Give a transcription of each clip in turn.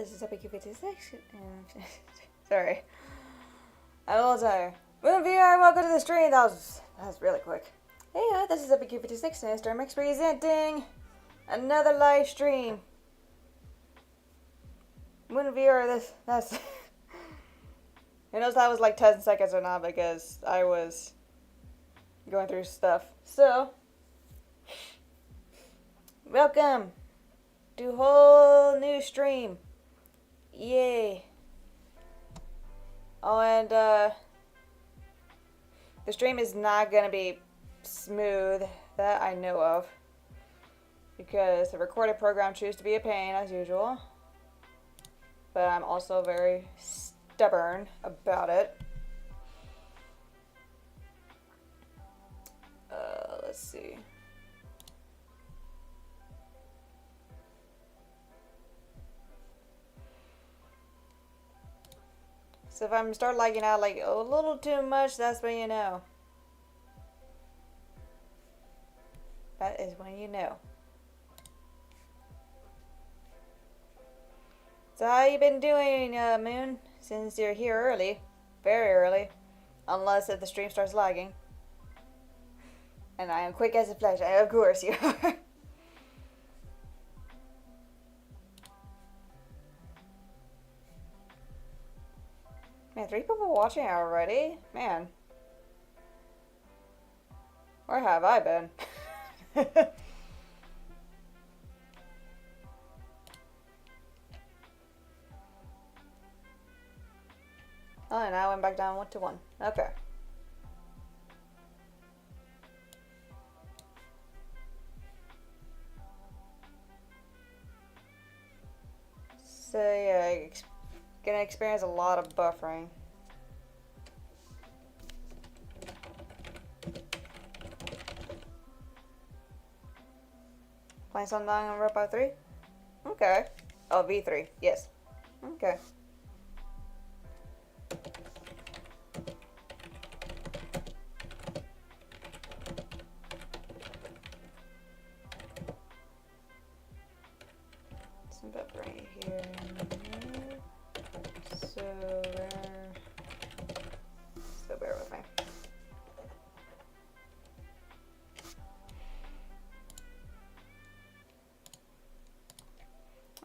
this is Epic 56. Sorry. I'm a little tired. Moon VR, welcome to the stream. That was really quick. Hey, this is Epic 56 and Stormix presenting another live stream. Moon VR, that's... Who knows that was like 10 seconds or not because I was going through stuff. So, welcome to a whole new stream. Yay. Oh, and the stream is not going to be smooth, that I know of, because the recorded program chooses to be a pain as usual. But I'm also very stubborn about it. Let's see. So if I'm start lagging out like a little too much, that's when you know. That is when you know. So how you been doing, Moon? Since you're here early. Very early. Unless if the stream starts lagging. And I am quick as a flash. Of course you are. Man, 3 people watching already? Man. Where have I been? Oh, and I went back down to 1. Okay. So yeah, gonna experience a lot of buffering. Playing something on Robot 3? Okay. Oh, V3. Yes. Okay. Some buffering here. So bear with me.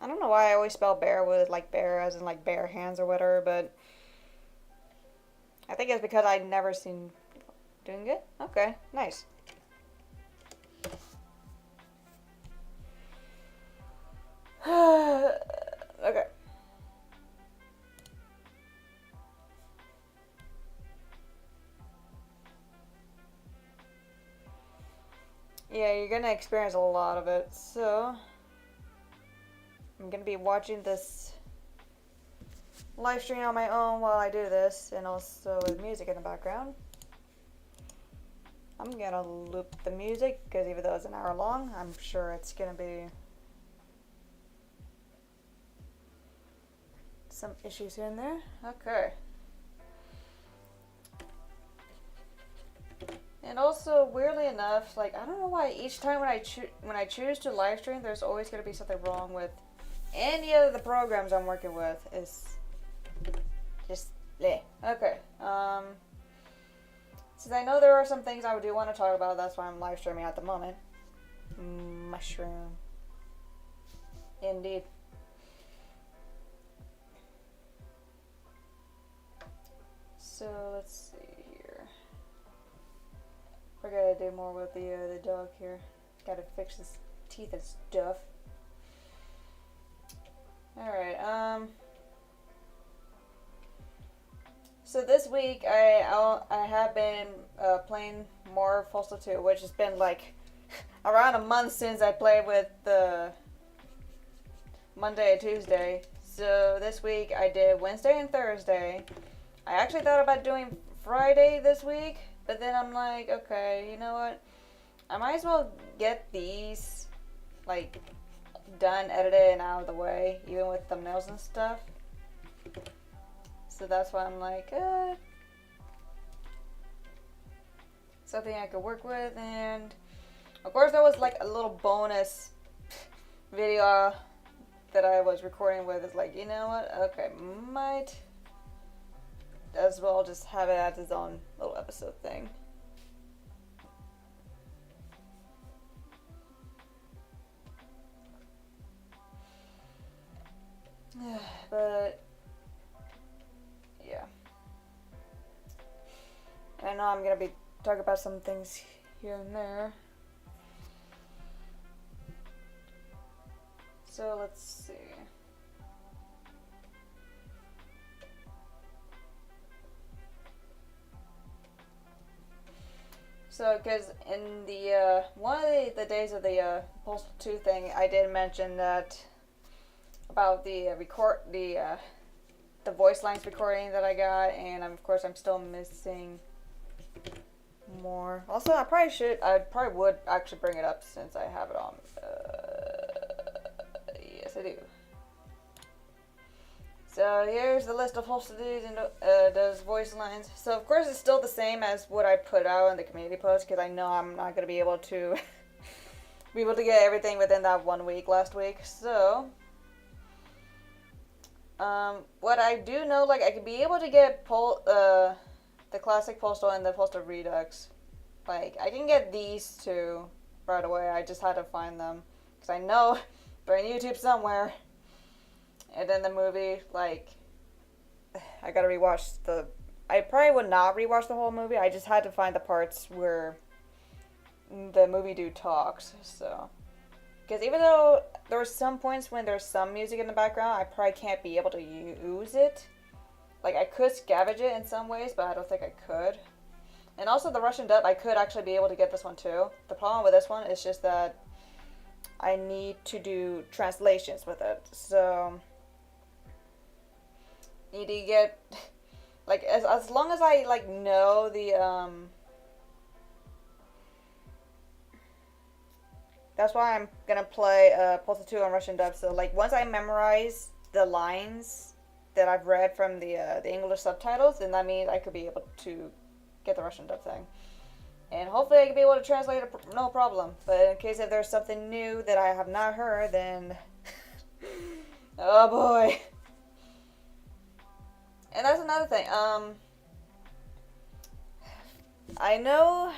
I don't know why I always spell bear with like bear as in like bare hands or whatever, but I think it's because I'd never seen doing it. Okay, nice. Okay. Yeah, you're gonna experience a lot of it, so I'm gonna be watching this live stream on my own while I do this, and also with music in the background. I'm gonna loop the music, because even though it's an hour long, I'm sure it's gonna be some issues here and there. Okay. And also, weirdly enough, like, I don't know why each time when I choose to live stream, there's always gonna be something wrong with any of the programs I'm working with. Is just bleh. Okay. Since I know there are some things I do want to talk about, that's why I'm live streaming at the moment. Mushroom. Indeed. So let's see here. We're gonna do more with the dog here. Gotta fix his teeth and stuff. All right. So this week I have been playing more Postal 2, which has been like around a month since I played with the Monday and Tuesday. So this week I did Wednesday and Thursday. I actually thought about doing Friday this week, but then I'm like, okay, you know what? I might as well get these like done, edited, and out of the way, even with thumbnails and stuff. So that's why I'm like, something I could work with. And of course there was like a little bonus video that I was recording with is like, you know what? Okay, might as well just have it as its own little episode thing. But yeah, I know I'm gonna be talking about some things here and there. So let's see. So, because in the one of the days of the Postal 2 thing, I did mention that about the the voice lines recording that I got, and of course I'm still missing more. Also, I probably would actually bring it up since I have it on. Yes, I do. So here's the list of Postal dudes and those voice lines. So of course it's still the same as what I put out in the community post, because I know I'm not gonna be able to get everything within that 1 week last week. So what I do know, like, I could be able to get the classic Postal and the Postal Redux. Like, I can get these two right away. I just had to find them, because I know they're on YouTube somewhere. And then the movie, like, I gotta rewatch I probably would not rewatch the whole movie. I just had to find the parts where the movie dude talks. So, because even though there were some points when there's some music in the background, I probably can't be able to use it. Like, I could scavenge it in some ways, but I don't think I could. And also the Russian dub, I could actually be able to get this one too. The problem with this one is just that I need to do translations with it. So need to get, like, as long as I, like, know the that's why I'm gonna play Postal 2 on Russian dub. So, like, once I memorize the lines that I've read from the English subtitles, then that means I could be able to get the Russian dub thing. And hopefully I can be able to translate it no problem. But in case if there's something new that I have not heard, then oh boy. And that's another thing. I know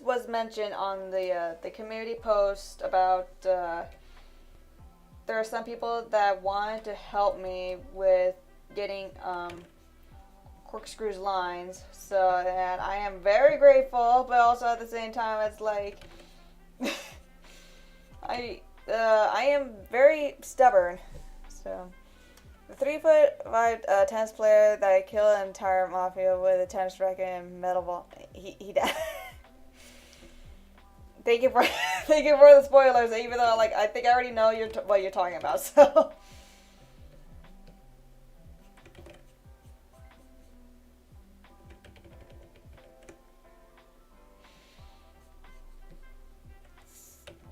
was mentioned on the community post about there are some people that wanted to help me with getting Corkscrew's lines. So, and I am very grateful, but also at the same time, it's like I am very stubborn. So, the 3'5" tennis player that I killed an entire mafia with a tennis racket and metal ball. He died. Thank you for the spoilers. Even though, like, I think I already know what you're talking about. So.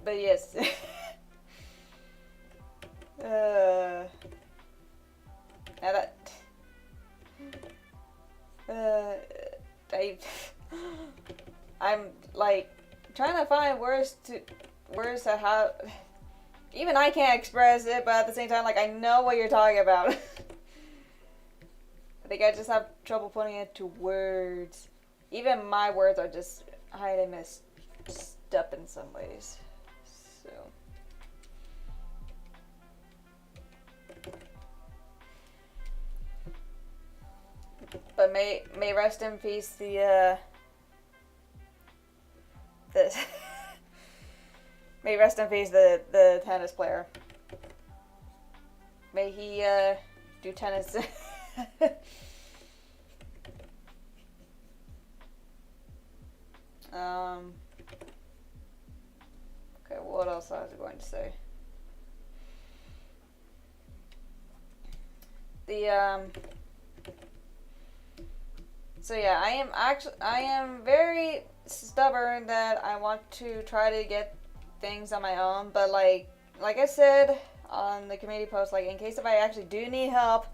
But yes. Now that I'm like trying to find words to how even I can't express it, but at the same time, like, I know what you're talking about. I think I just have trouble putting it to words. Even my words are just highly messed up in some ways. So. But may rest in peace the may rest in peace the tennis player. May he do tennis. Okay, what else I was going to say? So yeah, I am very stubborn that I want to try to get things on my own, but like I said on the community post, like, in case if I actually do need help,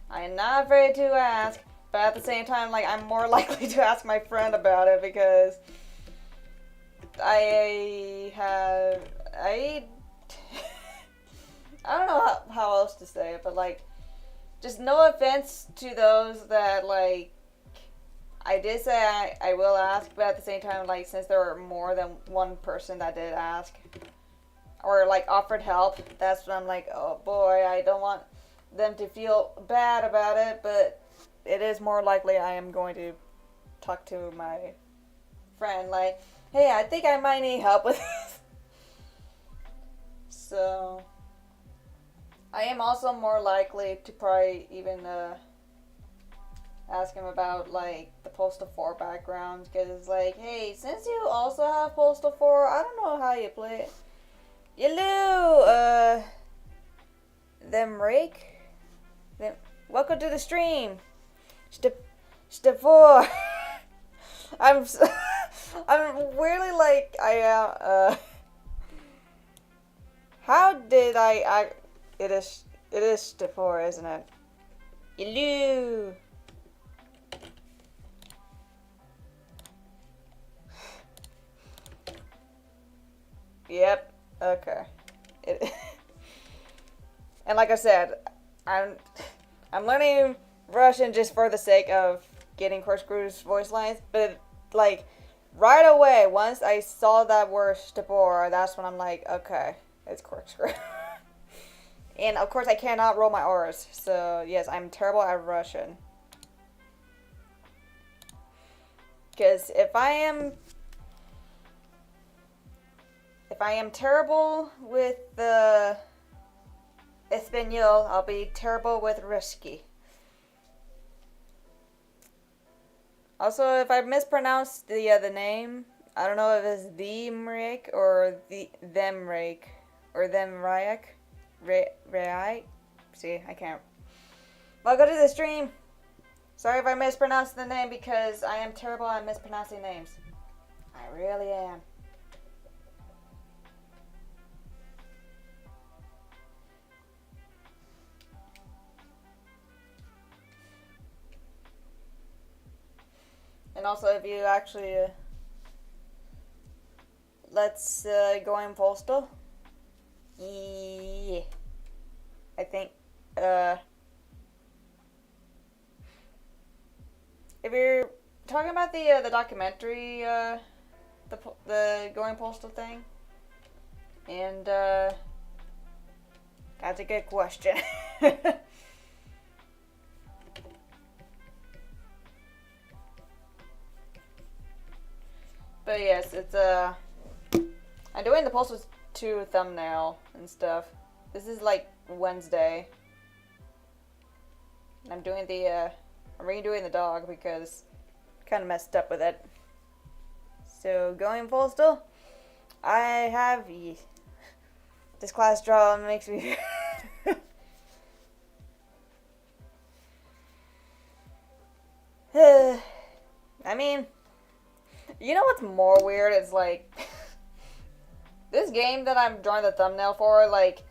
I am not afraid to ask, but at the same time, like, I'm more likely to ask my friend about it, because I I don't know how else to say it, but like, just no offense to those that like. I did say I will ask, but at the same time, like, since there were more than one person that did ask or like offered help, that's when I'm like, oh boy, I don't want them to feel bad about it, but it is more likely I am going to talk to my friend, like, hey, I think I might need help with this. So I am also more likely to probably even ask him about like the Postal 4 background, because it's like, hey, since you also have Postal 4, I don't know how you play it. Hello, them rake. Welcome to the stream. Stepor. I'm really like how did I it is Stepor, isn't it? Hello. Yep. Okay. And like I said, I'm learning Russian just for the sake of getting Corkscrew's voice lines, but like right away once I saw that word Stepor, that's when I'm like, okay, it's Corkscrew. And of course I cannot roll my R's, so yes, I'm terrible at Russian. Because if I am terrible with the Espanol, I'll be terrible with Ruski. Also, if I mispronounce the name, I don't know if it's the Mrake or the them Rake or them Ryak. Right? See, I can't. Welcome to the stream. Sorry if I mispronounced the name because I am terrible at mispronouncing names. I really am. And also, if you actually let's go in postal. Yeah, I think if you're talking about the documentary, the going postal thing, and that's a good question. But yes, it's I'm doing the Postal 2 thumbnail and stuff. This is like Wednesday. And I'm doing I'm redoing the dog because I kind of messed up with it. So going postal, I have this class draw makes me. I mean, you know what's more weird? It's like this game that I'm drawing the thumbnail for. Like,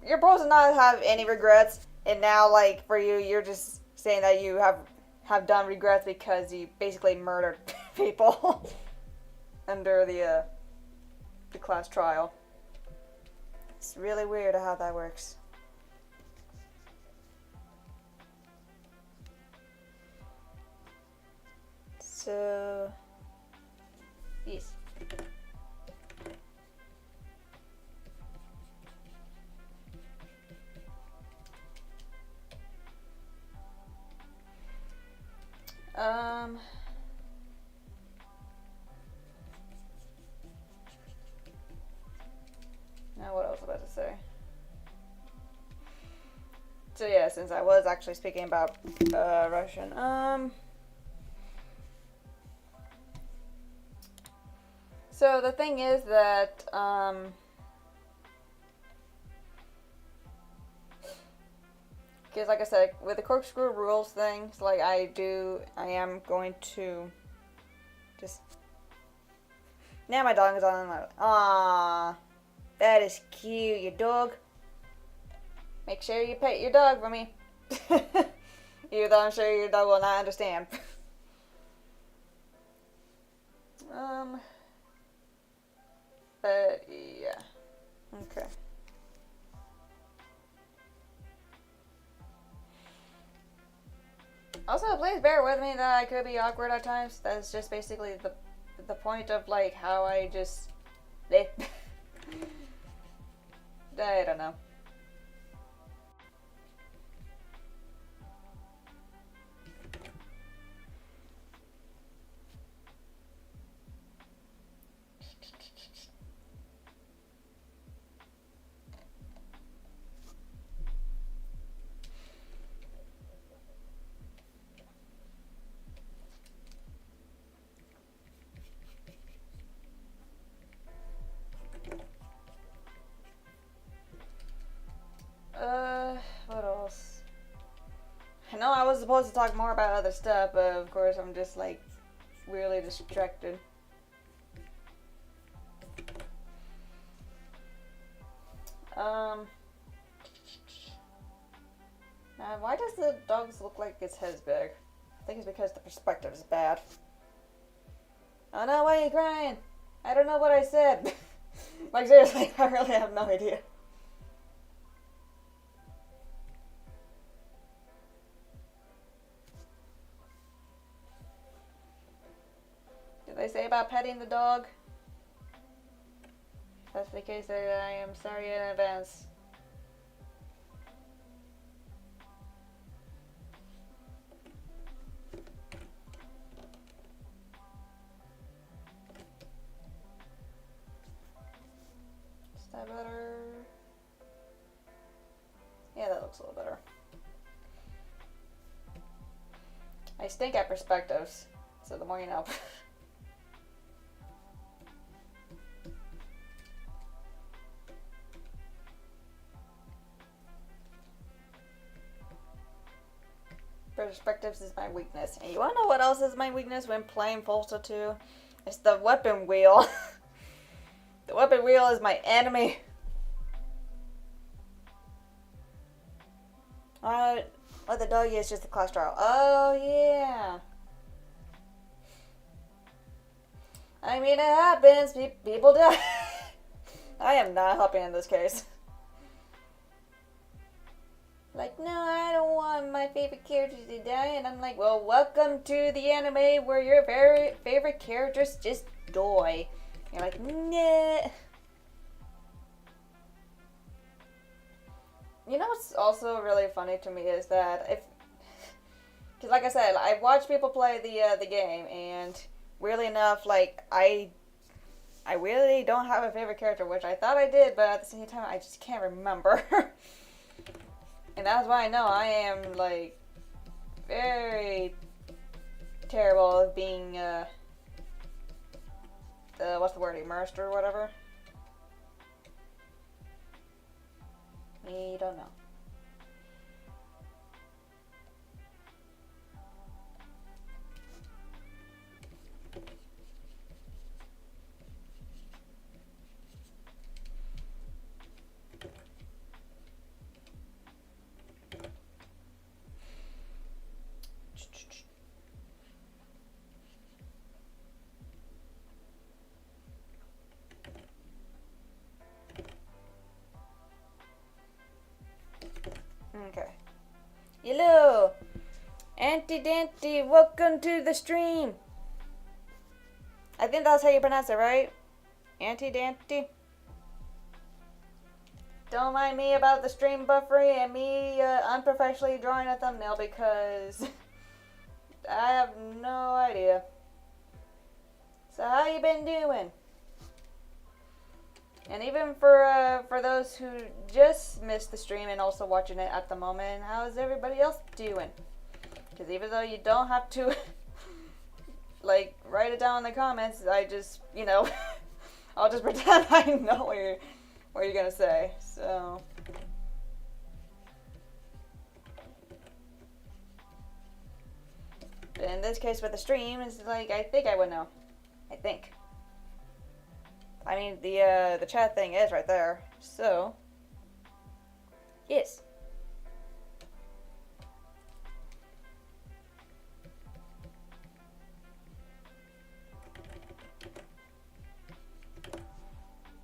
you're supposed to not have any regrets, and now, like, for you, you're just saying that you have done regrets because you basically murdered people under the class trial. It's really weird how that works. So, yes. Now what else was I about to say? So yeah, since I was actually speaking about Russian, so the thing is that because like I said, with the corkscrew rules things, like I am going to just now my dog is on my aww. That is cute, your dog. Make sure you pet your dog for me. Even though I'm sure your dog will not understand. But yeah. Okay. Also, please bear with me that I could be awkward at times. That's just basically the point of like how I just I don't know. What else? I know I was supposed to talk more about other stuff, but of course I'm just like weirdly distracted. Now why does the dogs look like its head's big? I think it's because the perspective is bad. Oh no, why are you crying? I don't know what I said. Like seriously, I really have no idea. Did they say about petting the dog? If that's the case, I am sorry in advance. Is that better? Yeah, that looks a little better. I stink at perspectives, so the more you know. Perspectives is my weakness. And you wanna know what else is my weakness when playing Postal 2? It's the weapon wheel. The weapon wheel is my enemy. Oh, the doggy is just a class trial. Oh, yeah. I mean, it happens. People die. I am not helping in this case. Like, no, I don't want my favorite characters to die. And I'm like, well, welcome to the anime where your very favorite characters just die. You're like, nah. You know what's also really funny to me is that because like I said, I watch people play the game, and weirdly enough, like I really don't have a favorite character, which I thought I did, but at the same time, I just can't remember. And that's why I know I am like very terrible at being what's the word, immersed or whatever. We don't know. Okay. Hello! Auntie Dante, welcome to the stream! I think that's how you pronounce it, right? Auntie Dante? Don't mind me about the stream buffering and me unprofessionally drawing a thumbnail because I have no idea. So how you been doing? And even for those who just missed the stream and also watching it at the moment, how's everybody else doing? Because even though you don't have to, like, write it down in the comments, I just, you know, I'll just pretend I know what you're gonna say. So. But in this case with the stream, it's like, I think I would know. I think. I mean, the chat thing is right there, so yes.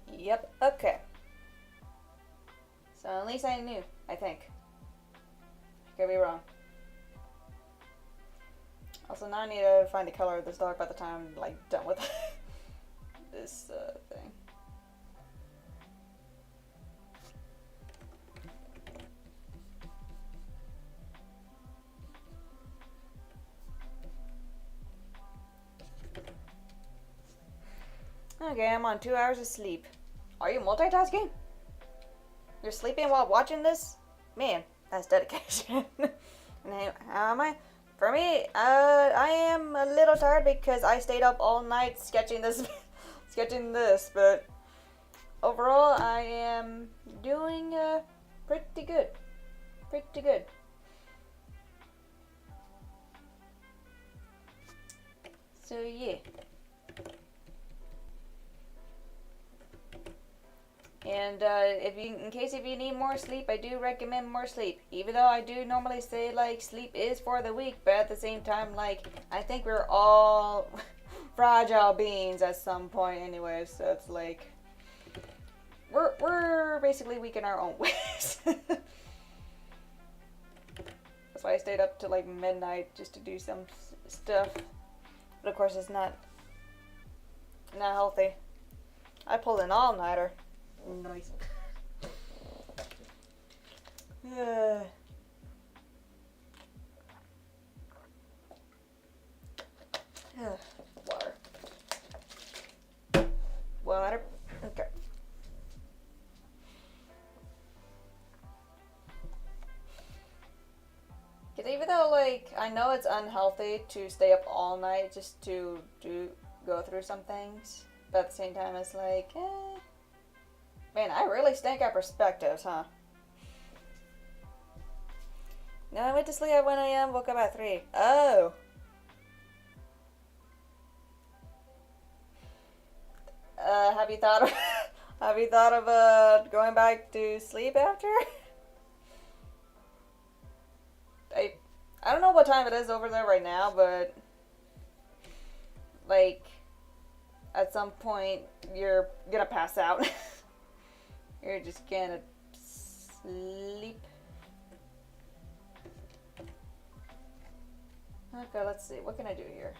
Yep. Okay. So at least I knew. I think. I could be wrong. Also, now I need to find the color of this dog by the time I'm like done with this thing. Okay, I'm on 2 hours of sleep. Are you multitasking? You're sleeping while watching this? Man, that's dedication. How am I? For me, I am a little tired because I stayed up all night sketching this, but overall, I am doing pretty good. Pretty good. So yeah. And in case if you need more sleep, I do recommend more sleep. Even though I do normally say like sleep is for the weak, but at the same time, like I think we're all fragile beings at some point, anyway. So it's like we're basically weak in our own ways. That's why I stayed up to like midnight just to do some stuff. But of course, it's not healthy. I pulled an all-nighter. Nice. Water. Water. Okay. Because even though, like, I know it's unhealthy to stay up all night just to go through some things, but at the same time, it's like, man, I really stink at perspectives, huh? No, I went to sleep at 1 a.m., woke up at 3. Oh. Have you thought of going back to sleep after? I don't know what time it is over there right now, but like at some point you're gonna pass out. You're just gonna sleep. Okay, let's see. What can I do here?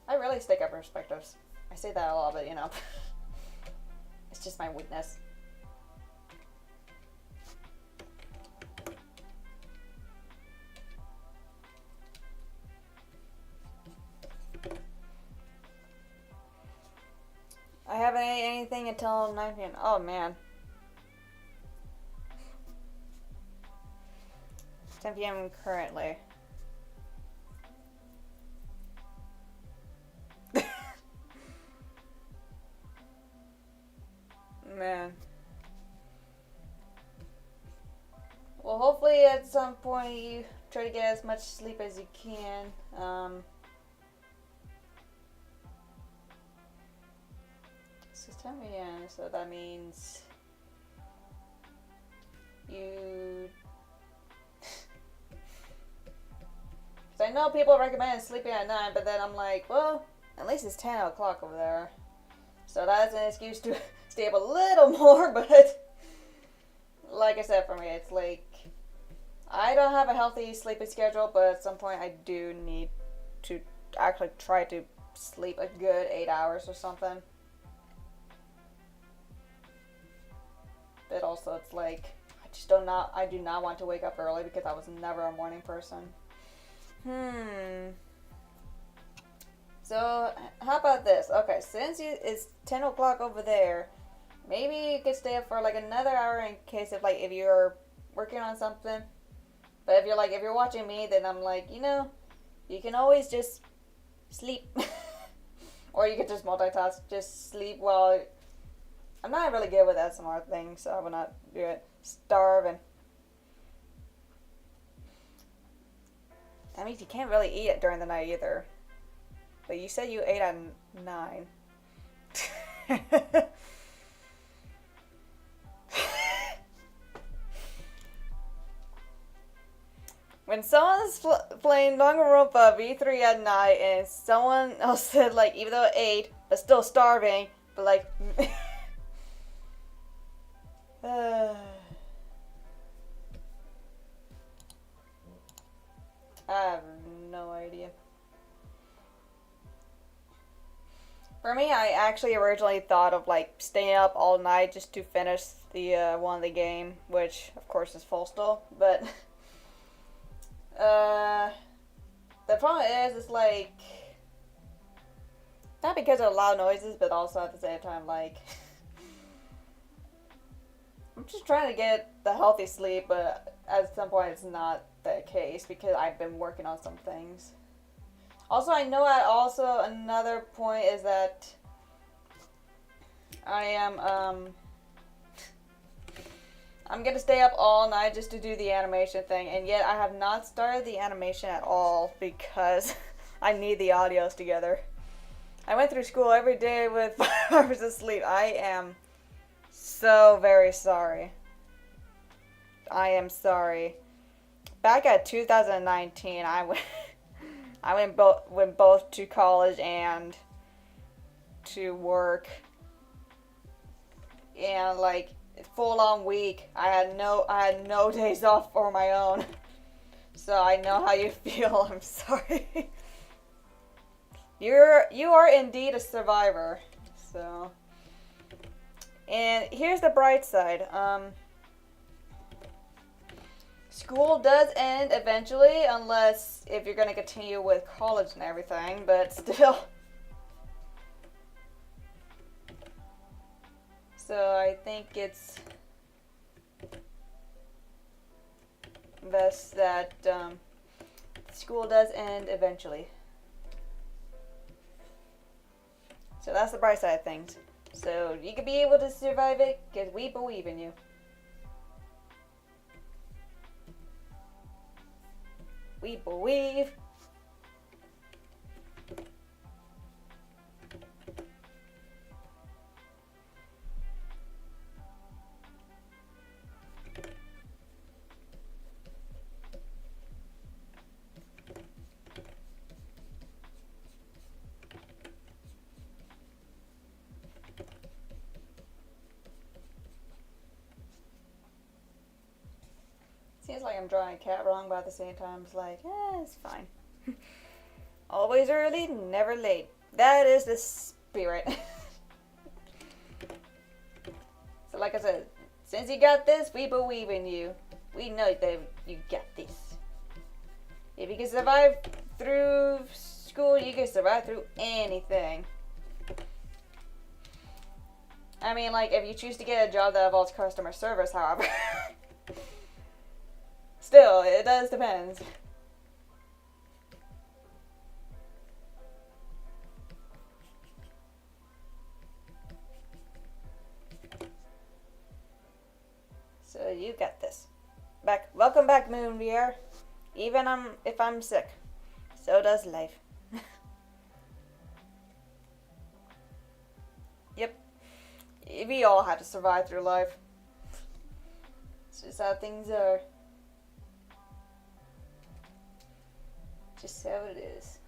I really stick up perspectives. I say that a lot, but you know, it's just my weakness. I haven't ate anything until 9 p.m. Oh man. 10 p.m. currently. Man. Well, hopefully at some point you try to get as much sleep as you can. So 10 p.m. So that means you. Because I know people recommend sleeping at 9, but then I'm like, well, at least it's 10 o'clock over there. So that's an excuse to stay up a little more, but like I said, for me, it's like I don't have a healthy sleeping schedule, but at some point I do need to actually try to sleep a good 8 hours or something. But also it's like I do not want to wake up early because I was never a morning person. So, how about this? Okay, since it's 10 o'clock over there, maybe you could stay up for like another hour in case of like if you're working on something. But if you're watching me, then I'm like, you know, you can always just sleep. Or you could just multitask, just sleep while. I'm not really good with ASMR things, so I will not do it. Starving. That means you can't really eat it during the night either. But you said you ate at 9. When someone's playing Danganronpa V3 at night and someone else said, like, even though it ate, but still starving, but like... I have no idea. For me, I actually originally thought of like staying up all night just to finish the one of the game, which of course is full still. But the problem is, it's like not because of loud noises, but also at the same time, like I'm just trying to get the healthy sleep, but at some point it's not the case because I've been working on some things. Also, I know another point is that I am, I'm gonna stay up all night just to do the animation thing, and yet I have not started the animation at all because I need the audios together. I went through school every day with 5 hours of sleep. I am so very sorry. I am sorry. Back at 2019, I went both to college and to work, and like full on week. I had no days off for my own, so I know how you feel. I'm sorry. You are indeed a survivor. So, and here's the bright side. School does end eventually, unless if you're going to continue with college and everything, but still. So I think it's best that school does end eventually. So that's the bright side of things. So you could be able to survive it because we believe in you. We believe. Seems like I'm drawing a cat wrong, but at the same time, it's like, it's fine. Always early, never late. That is the spirit. So like I said, since you got this, we believe in you. We know that you got this. If you can survive through school, you can survive through anything. I mean, like, if you choose to get a job that involves customer service, however. Still, it does depend. So you got this. Welcome back, Moonbeer. Even if I'm sick, so does life. Yep. We all have to survive through life. It's just how things are. Just how it is.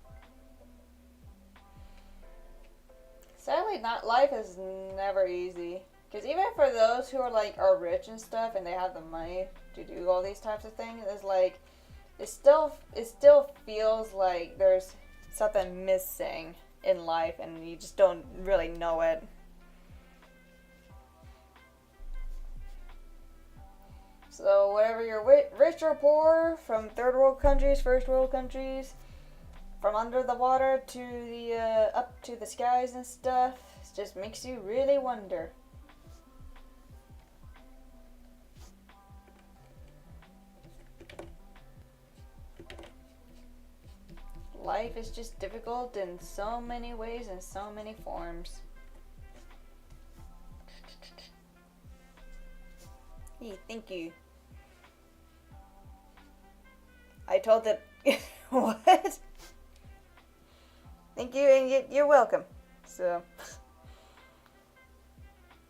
Sadly, life is never easy. Because even for those who are rich and stuff, and they have the money to do all these types of things, it's like it still feels like there's something missing in life, and you just don't really know it. So whether you're rich or poor, from third world countries, first world countries, from under the water to the up to the skies and stuff, it just makes you really wonder. Life is just difficult in so many ways and so many forms. Hey, thank you. I told the... What? Thank you, and you're welcome. So...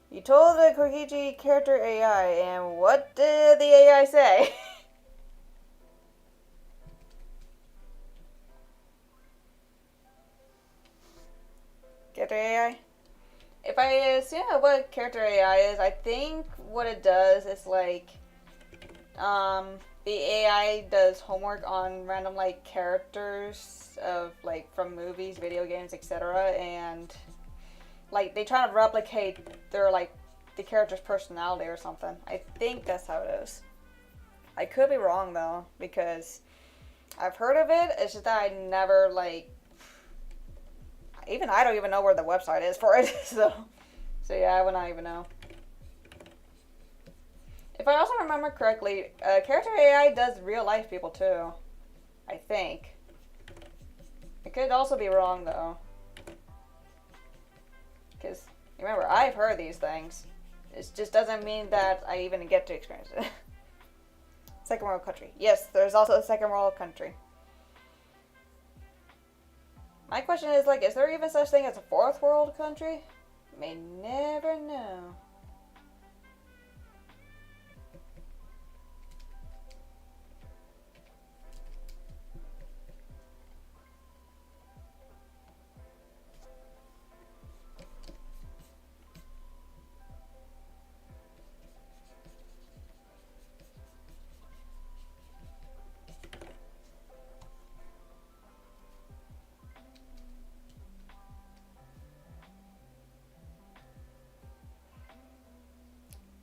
You told the Kokichi character AI, and what did the AI say? Character AI? If I assume what character AI is, I think what it does is like, the AI does homework on random like characters of like from movies, video games, etc. And like they try to replicate their like the character's personality or something. I think that's how it is. I could be wrong though because I've heard of it. It's just that I never like. Even I don't even know where the website is for it. So yeah, I would not even know. If I also remember correctly, character AI does real life people too. I think. I could also be wrong though. Because remember, I've heard these things. It just doesn't mean that I even get to experience it. Second world country. Yes, there's also a second world country. My question is, like, is there even such thing as a fourth world country? May never know.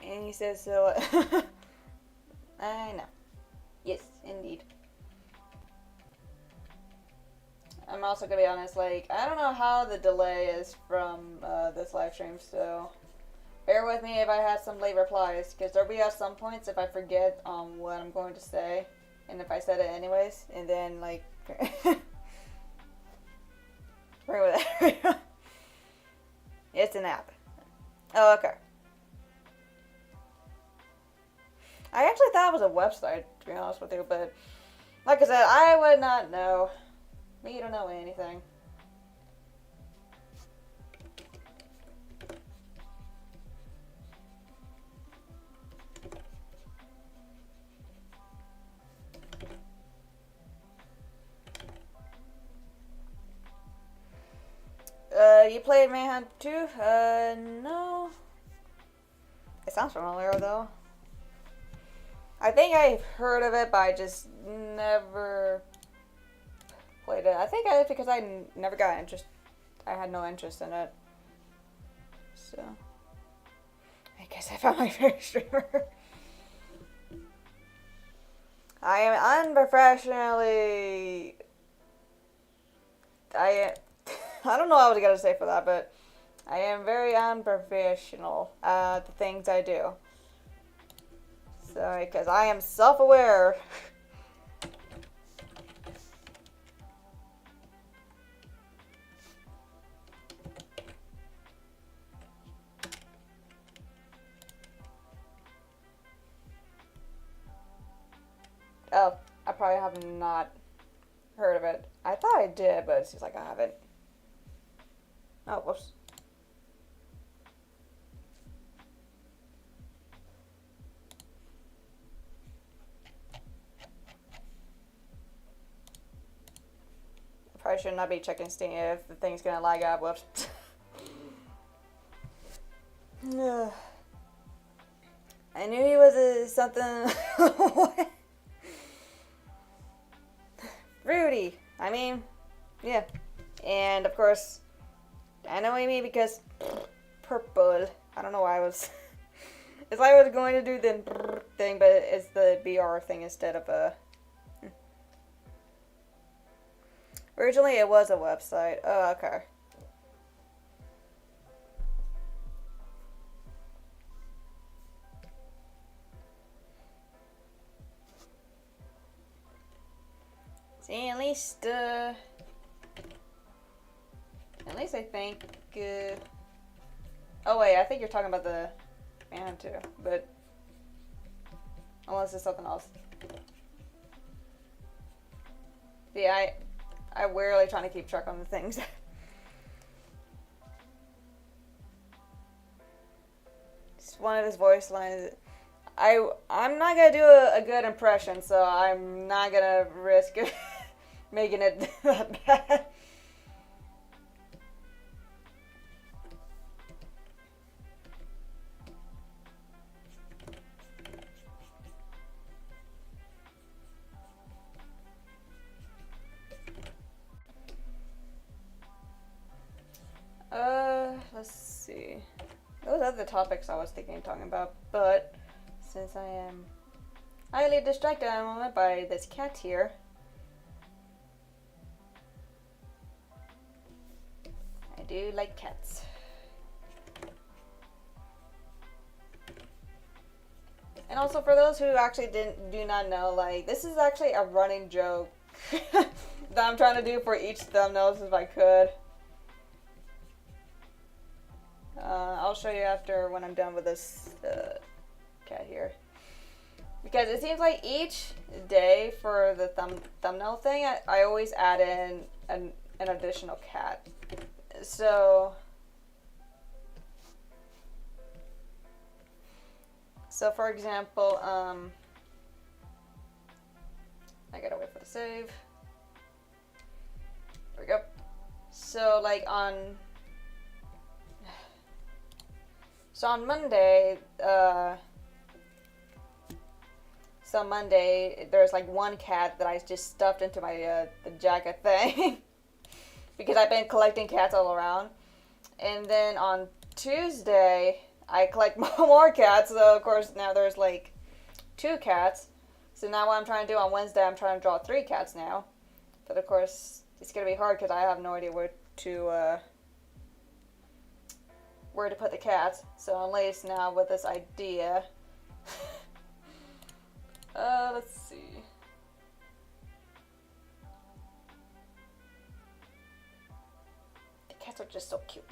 And he says so. I know. Yes, indeed. I'm also gonna be honest, like, I don't know how the delay is from this live stream, so bear with me if I have some late replies, because there'll be at some points if I forget what I'm going to say, and if I said it anyways, and then, like, bring with it. It's an app. Oh, okay. I actually thought it was a website, to be honest with you, but like I said, I would not know. Me don't know anything. You played Manhunt 2? No. It sounds familiar, though. I think I've heard of it, but I just never played it. I think because I never got interest. I had no interest in it. So, I guess I found my favorite streamer. I am unprofessionally. I don't know what I was gonna say for that, but I am very unprofessional at the things I do. So, because I am self-aware. Oh, I probably have not heard of it. I thought I did, but it seems like I haven't. Oh, whoops. I probably should not be checking Steam if the thing's gonna lag out. Whoops. I knew he was something. Rudy. I mean, yeah. And of course, I know what you mean because purple. I don't know why I was. It's like I was going to do the thing, but it's the BR thing instead of a. Originally, it was a website. Oh, okay. See, at least I think. Oh wait, I think you're talking about the man too, but unless it's something else. Yeah, I'm rarely trying to keep track on the things. Just one of his voice lines. I'm not gonna do a good impression, so I'm not gonna risk making it that bad. let's see. Those are the topics I was thinking of talking about, but since I am highly distracted at the moment by this cat here, I do like cats. And also for those who actually do not know, like, this is actually a running joke that I'm trying to do for each thumbnails if I could. I'll show you after when I'm done with this cat here. Because it seems like each day for the thumbnail thing, I always add in an additional cat. So for example, I gotta wait for the save. There we go. So like on Monday, there's like one cat that I just stuffed into my the jacket thing because I've been collecting cats all around. And then on Tuesday, I collect more cats, so of course now there's like 2 cats. So now what I'm trying to do on Wednesday, I'm trying to draw 3 cats now. But of course, it's going to be hard because I have no idea where to put the cats. So I'm laced now with this idea. Let's see. The cats are just so cute.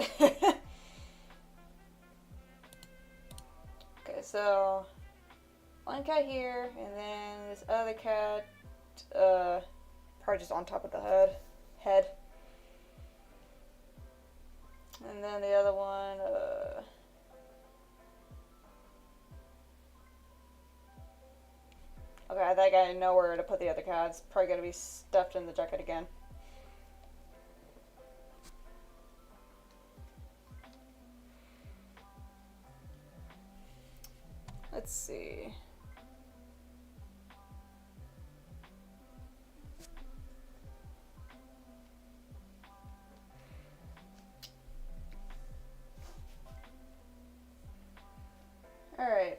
Okay, so 1 cat here, and then this other cat, probably just on top of the head. And then the other one, okay, I think I know where to put the other cat. It's probably gonna be stuffed in the jacket again. Let's see. All right.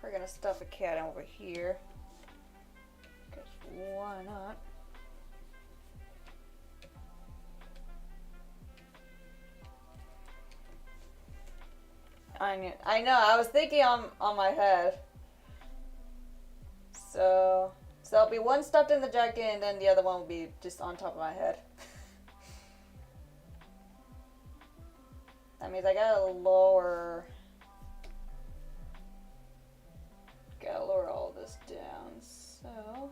We're gonna stuff a cat over here. 'Cause why not? I know. I was thinking on my head. So there'll be one stuffed in the jacket, and then the other one will be just on top of my head. That means I gotta lower all this down. So.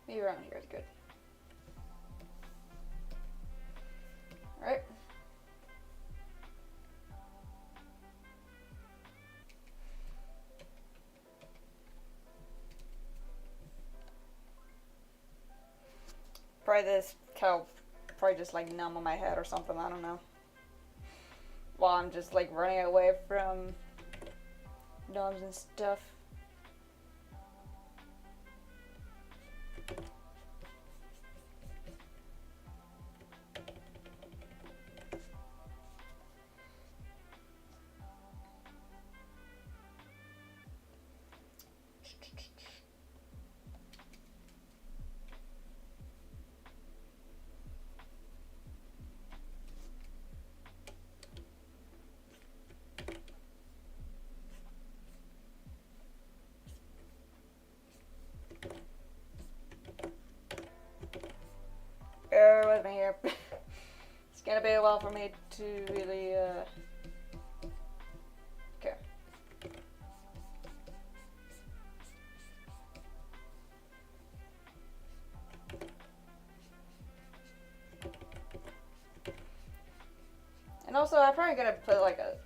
Maybe around here is good. Alright. Probably this cow probably just like numb on my head or something, I don't know. While I'm just like running away from gnomes and stuff. Bear with me here. It's gonna be a while for me to really, okay. And also, I'm probably gonna put like a,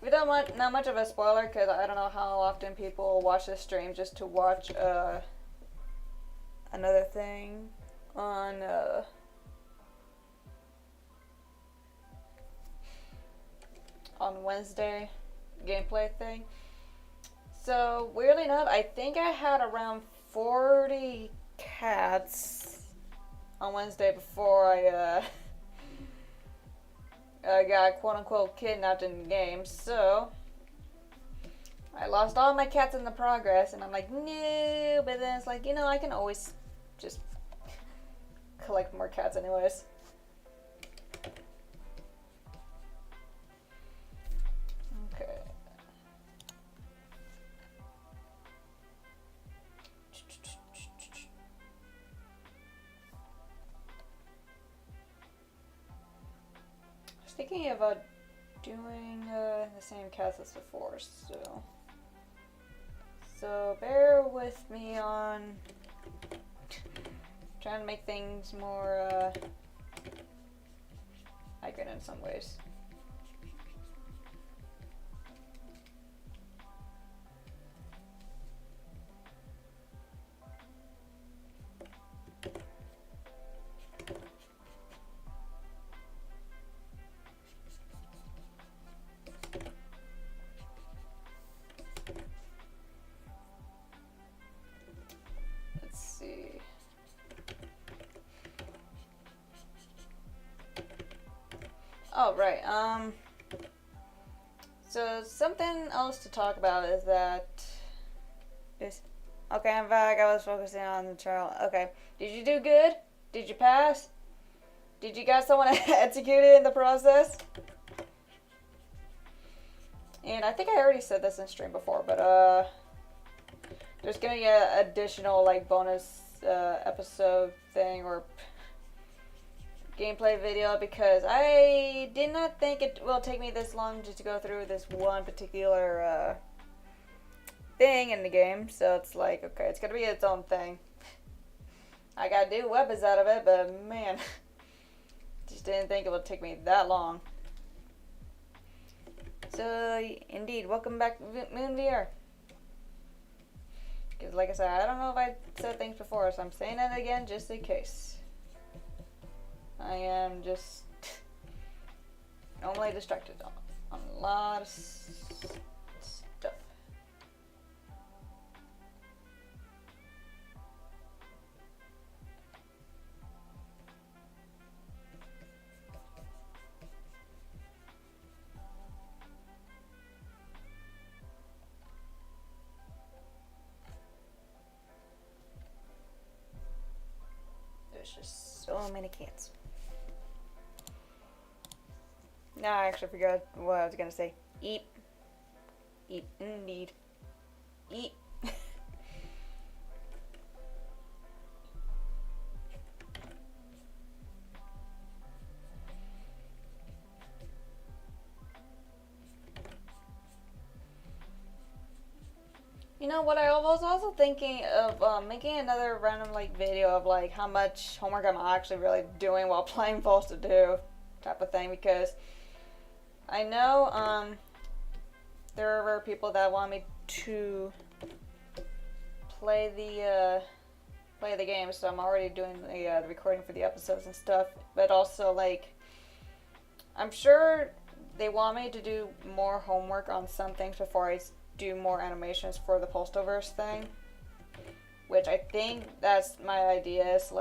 we don't want, not much of a spoiler, because I don't know how often people watch this stream just to watch, another thing on Wednesday, gameplay thing. So weirdly enough, I think I had around 40 cats on Wednesday before I got quote unquote kidnapped in the game. So I lost all my cats in the progress, and I'm like, no. But then it's like, I can always just collect more cats anyways. Okay. I was thinking about doing the same cats as before, so bear with me on trying to make things more accurate in some ways. Oh, right. So something else to talk about is that okay, I'm back. I was focusing on the trial. Okay. Did you do good? Did you pass? Did you get someone executed in the process? And I think I already said this in stream before, but there's gonna be an additional bonus episode thing or gameplay video, because I did not think it will take me this long just to go through this one particular thing in the game. So it's like, okay, it's gonna be its own thing. I gotta do weapons out of it, but man, just didn't think it would take me that long. So indeed, welcome back, Moon VR. Because like I said, I don't know if I said things before, so I'm saying it again just in case. I am just normally distracted on a lot of stuff. There's just so many cats. No, I actually forgot what I was gonna say. Eat. Eat, indeed. Eat. You know what, I was also thinking of making another random video of how much homework I'm actually really doing while playing Volta 2 type of thing, because I know there were people that want me to play the game, so I'm already doing the recording for the episodes and stuff. But also I'm sure they want me to do more homework on some things before I do more animations for the Postoverse thing, which I think that's my idea, is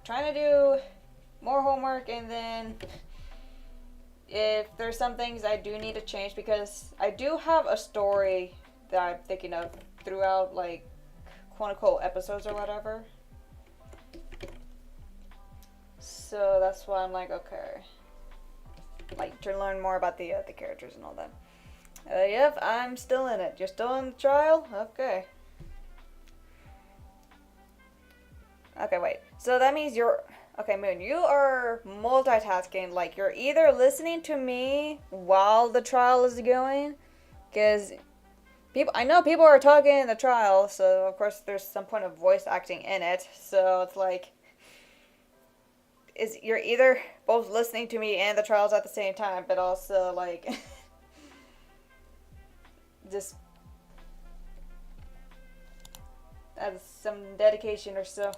trying to do more homework, and then if there's some things I do need to change, because I do have a story that I'm thinking of throughout quote unquote episodes or whatever. So that's why I'm okay, to learn more about the characters and all that. Yep, I'm still in it. You're still in the trial? Okay. Okay, wait. So that means okay, Moon, you are multitasking. You're either listening to me while the trial is going, because I know people are talking in the trial, so of course there's some point of voice acting in it. So it's you're either both listening to me and the trials at the same time, but also just that's some dedication or so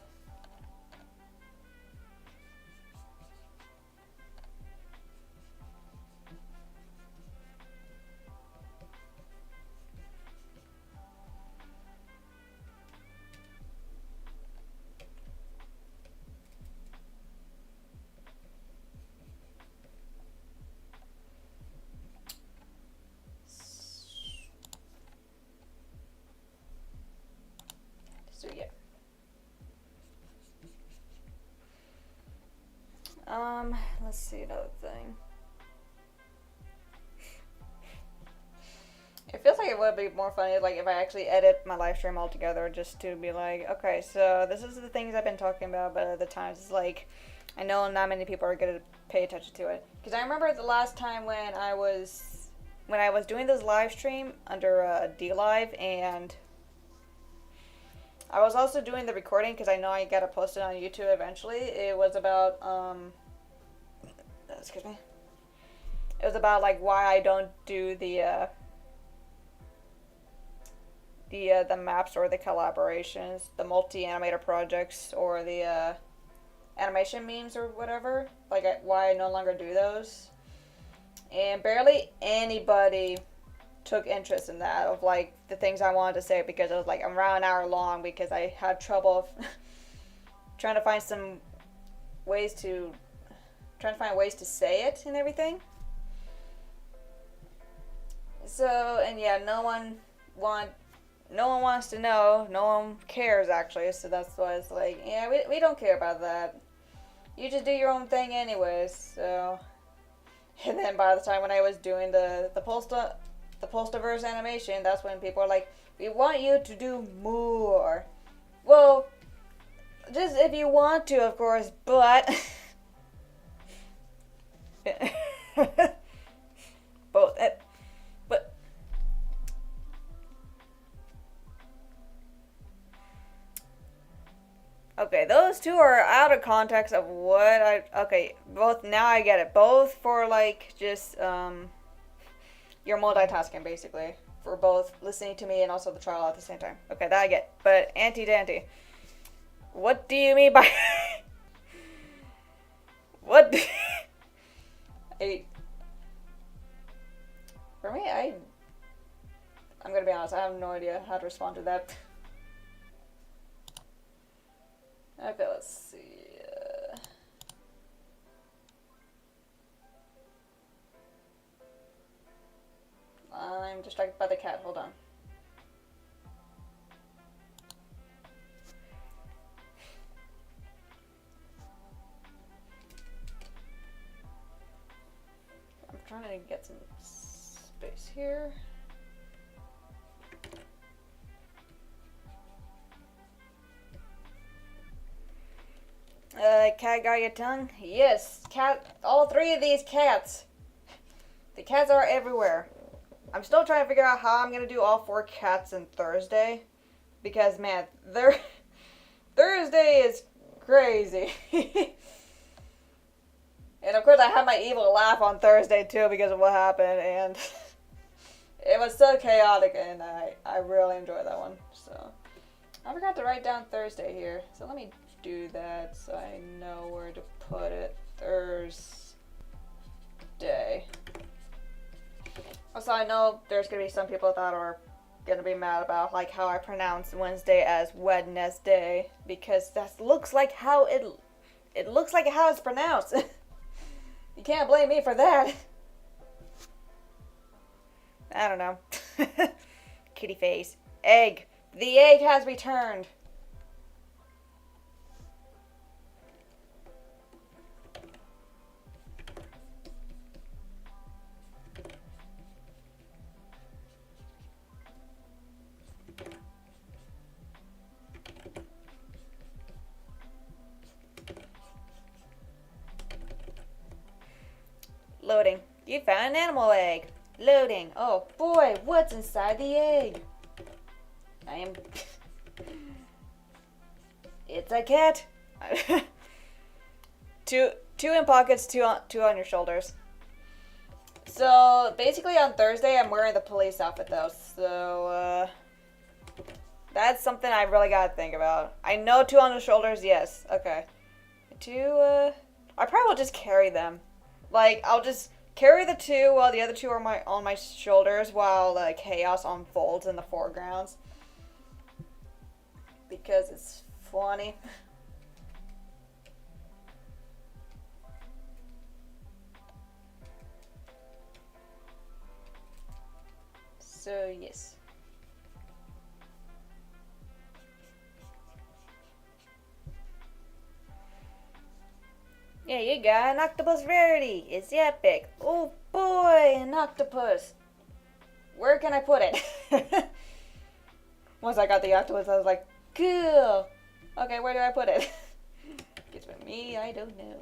Let's see another thing. It feels like it would be more funny, like, if I actually edit my live stream altogether, just to be like, okay, so this is the things I've been talking about, but at the times it's like, I know not many people are gonna pay attention to it. Because I remember the last time when I was doing this live stream under D-Live, and I was also doing the recording because I know I gotta post it on YouTube eventually. It was about, excuse me. It was about, like, why I don't do the maps or the collaborations, the multi-animator projects, or the animation memes or whatever. Like, why I no longer do those. And barely anybody took interest in that, of like the things I wanted to say, because it was like around an hour long, because I had trouble trying to find ways to say it and everything. So, and yeah, no one wants to know, no one cares actually, so that's why it's like, yeah, we don't care about that. You just do your own thing anyways, so. And then by the time when I was doing the Postaverse animation, that's when people are like, we want you to do more. Well, just if you want to, of course, but but okay, those two are out of context of what okay, both, now I get it. Both for, like, just, you're multitasking, basically. For both listening to me and also the trial at the same time. Okay, that I get. But, Auntie Danty, what do you mean by... what do... For me, I'm gonna be honest, I have no idea how to respond to that. Okay, let's see. I'm distracted by the cat. Hold on. I'm trying to get some space here. Cat got your tongue? Yes, cat. All three of these cats. The cats are everywhere. I'm still trying to figure out how I'm gonna do all 4 cats in Thursday, because man, Thursday is crazy. And of course, I had my evil laugh on Thursday too because of what happened, and it was so chaotic, and I really enjoyed that one. So I forgot to write down Thursday here, so let me do that so I know where to put it. Thursday. Also, I know there's gonna be some people that are gonna be mad about, like, how I pronounce Wednesday as Wednesday, because that looks like how it looks like how it's pronounced. You can't blame me for that. I don't know. Kitty face. Egg. The egg has returned. Loading. You found an animal egg. Loading. Oh boy, what's inside the egg? It's a cat. two in pockets, two on your shoulders. So basically on Thursday I'm wearing the police outfit though, so that's something I really gotta think about. I know 2 on the shoulders, yes. Okay. 2, I probably will just carry them. Like, I'll just carry the 2 while the other 2 are on my shoulders while chaos unfolds in the foregrounds. Because it's funny. So, yes. Yeah, you got an octopus rarity. It's epic. Oh boy, an octopus. Where can I put it? Once I got the octopus, I was like, cool. Okay, where do I put it? Guess with me, I don't know.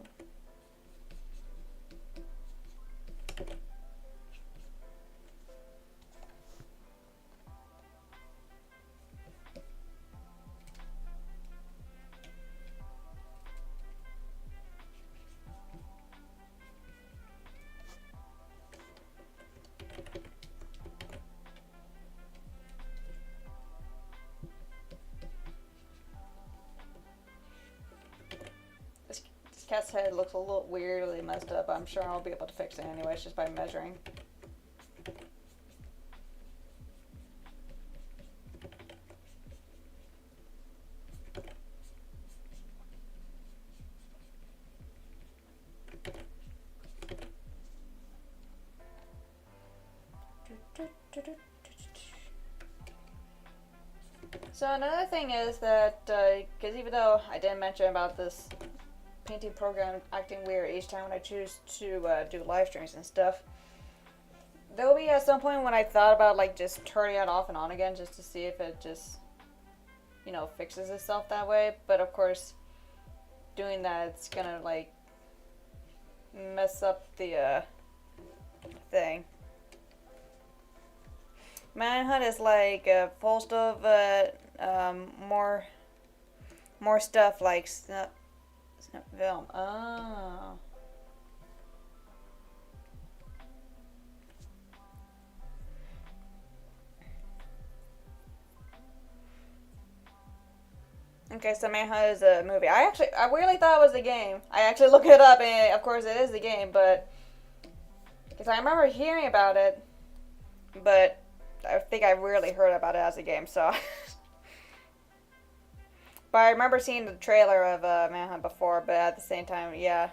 This cat's head looks a little weirdly messed up. I'm sure I'll be able to fix it anyways, just by measuring. So another thing is that, because even though I didn't mention about this painting program acting weird each time when I choose to do live streams and stuff, there will be at some point when I thought about like just turning it off and on again just to see if it just, you know, fixes itself that way. But of course, doing that, it's gonna like mess up the thing. Manhunt is like full of more stuff like snap film. Oh. Okay, so Manhunt is a movie. I really thought it was a game. I actually looked it up, and of course it is the game, but because I remember hearing about it, but I think I rarely heard about it as a game, so. But I remember seeing the trailer of Manhunt before, but at the same time, yeah.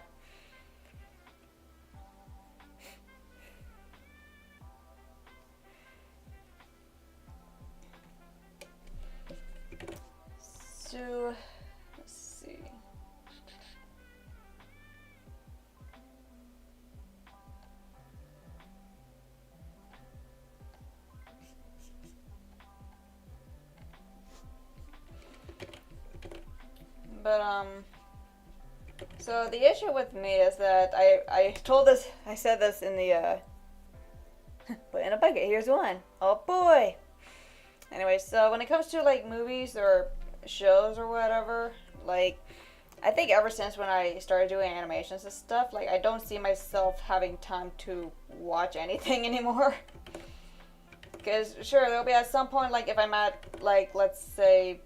So, let's see. But, so the issue with me is that I said this in the, put in a bucket, here's one. Oh boy! Anyway, so when it comes to, like, movies or shows or whatever, like, I think ever since when I started doing animations and stuff, like, I don't see myself having time to watch anything anymore. Because, sure, there'll be at some point, like, if I'm at, like, let's say,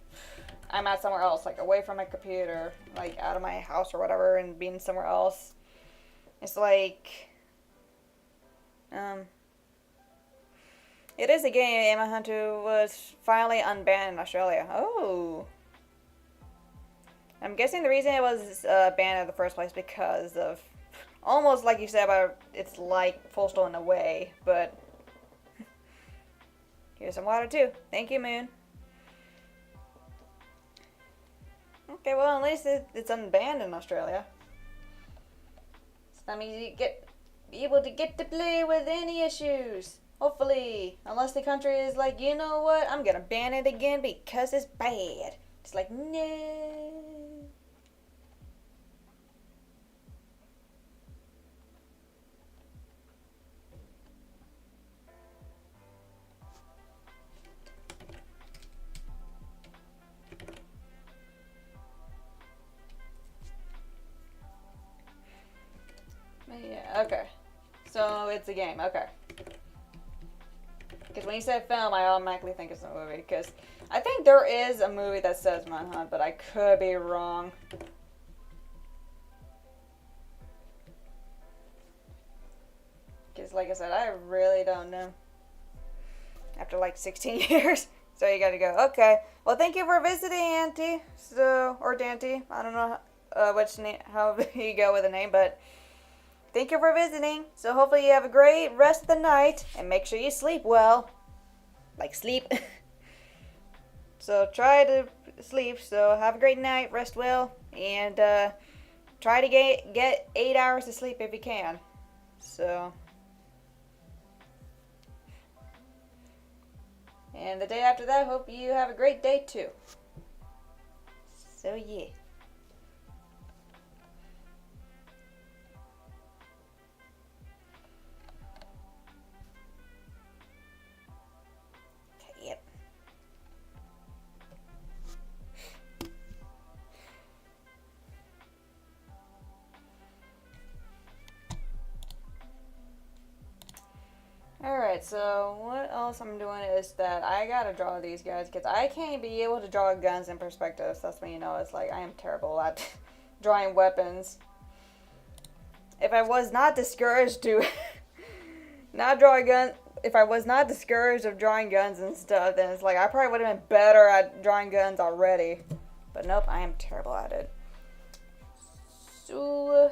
I'm at somewhere else, like, away from my computer, like, out of my house or whatever, and being somewhere else. It's like, it is a game Manhunt was finally unbanned in Australia. Oh. I'm guessing the reason it was banned in the first place because of, almost like you said about it's like Postal in a way, but here's some water too. Thank you, Moon. Okay, well, at least it's unbanned in Australia. So that means you be able to get to play with any issues. Hopefully. Unless the country is like, you know what? I'm gonna ban it again because it's bad. It's like, no. Yeah, okay. So it's a game, okay. Because when you say film, I automatically think it's a movie. Because I think there is a movie that says Manhunt, but I could be wrong. Because like I said, I really don't know. After like 16 years. So you gotta go, okay. Well, thank you for visiting, Auntie. So, or Dante. I don't know which name, how you go with the name, but thank you for visiting. So hopefully you have a great rest of the night. And make sure you sleep well. Like sleep. So try to sleep. So have a great night. Rest well. And try to get 8 hours of sleep if you can. So, and the day after that, hope you have a great day too. So yeah. Yep. Alright, so what else I'm doing is that I gotta draw these guys because I can't be able to draw guns in perspective. So that's when you know it's like I am terrible at drawing weapons. If I was not discouraged to not draw a gun, if I was not discouraged of drawing guns and stuff, then it's like I probably would have been better at drawing guns already. But nope, I am terrible at it. So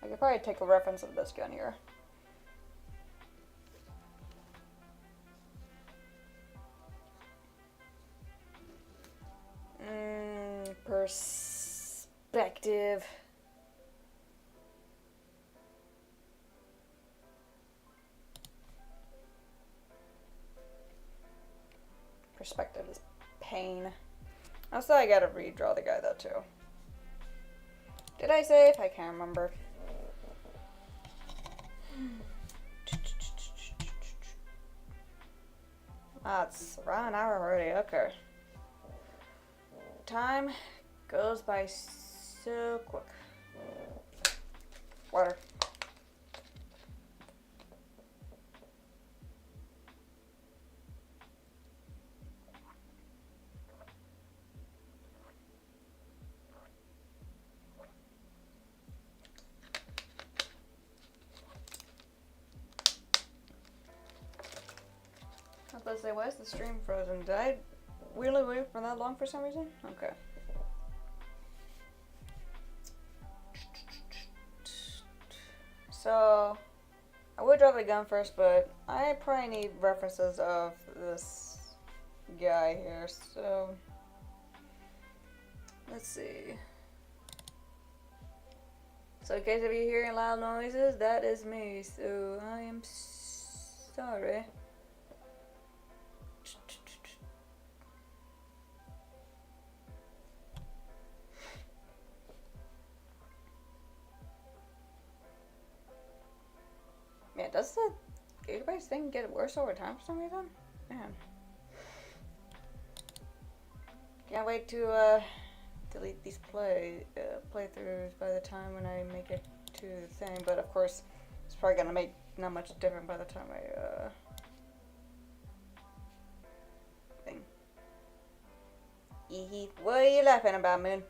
I could probably take a reference of this gun here. Perspective. Perspective is pain. Also, I gotta redraw the guy though too. Did I save? I can't remember. Ah, it's around an hour already. Okay. Time goes by so quick. Water. I was about to say, why is the stream frozen? Did I really wait for that long for some reason? Okay. So, I would draw the gun first, but I probably need references of this guy here, so let's see. So in case of you hearing loud noises, that is me, so I am sorry. Man, does the gigabytes thing get worse over time for some reason? Man. Can't wait to delete these playthroughs by the time when I make it to the thing, but of course it's probably gonna make not much different by the time I thing. What are you laughing about, Moon?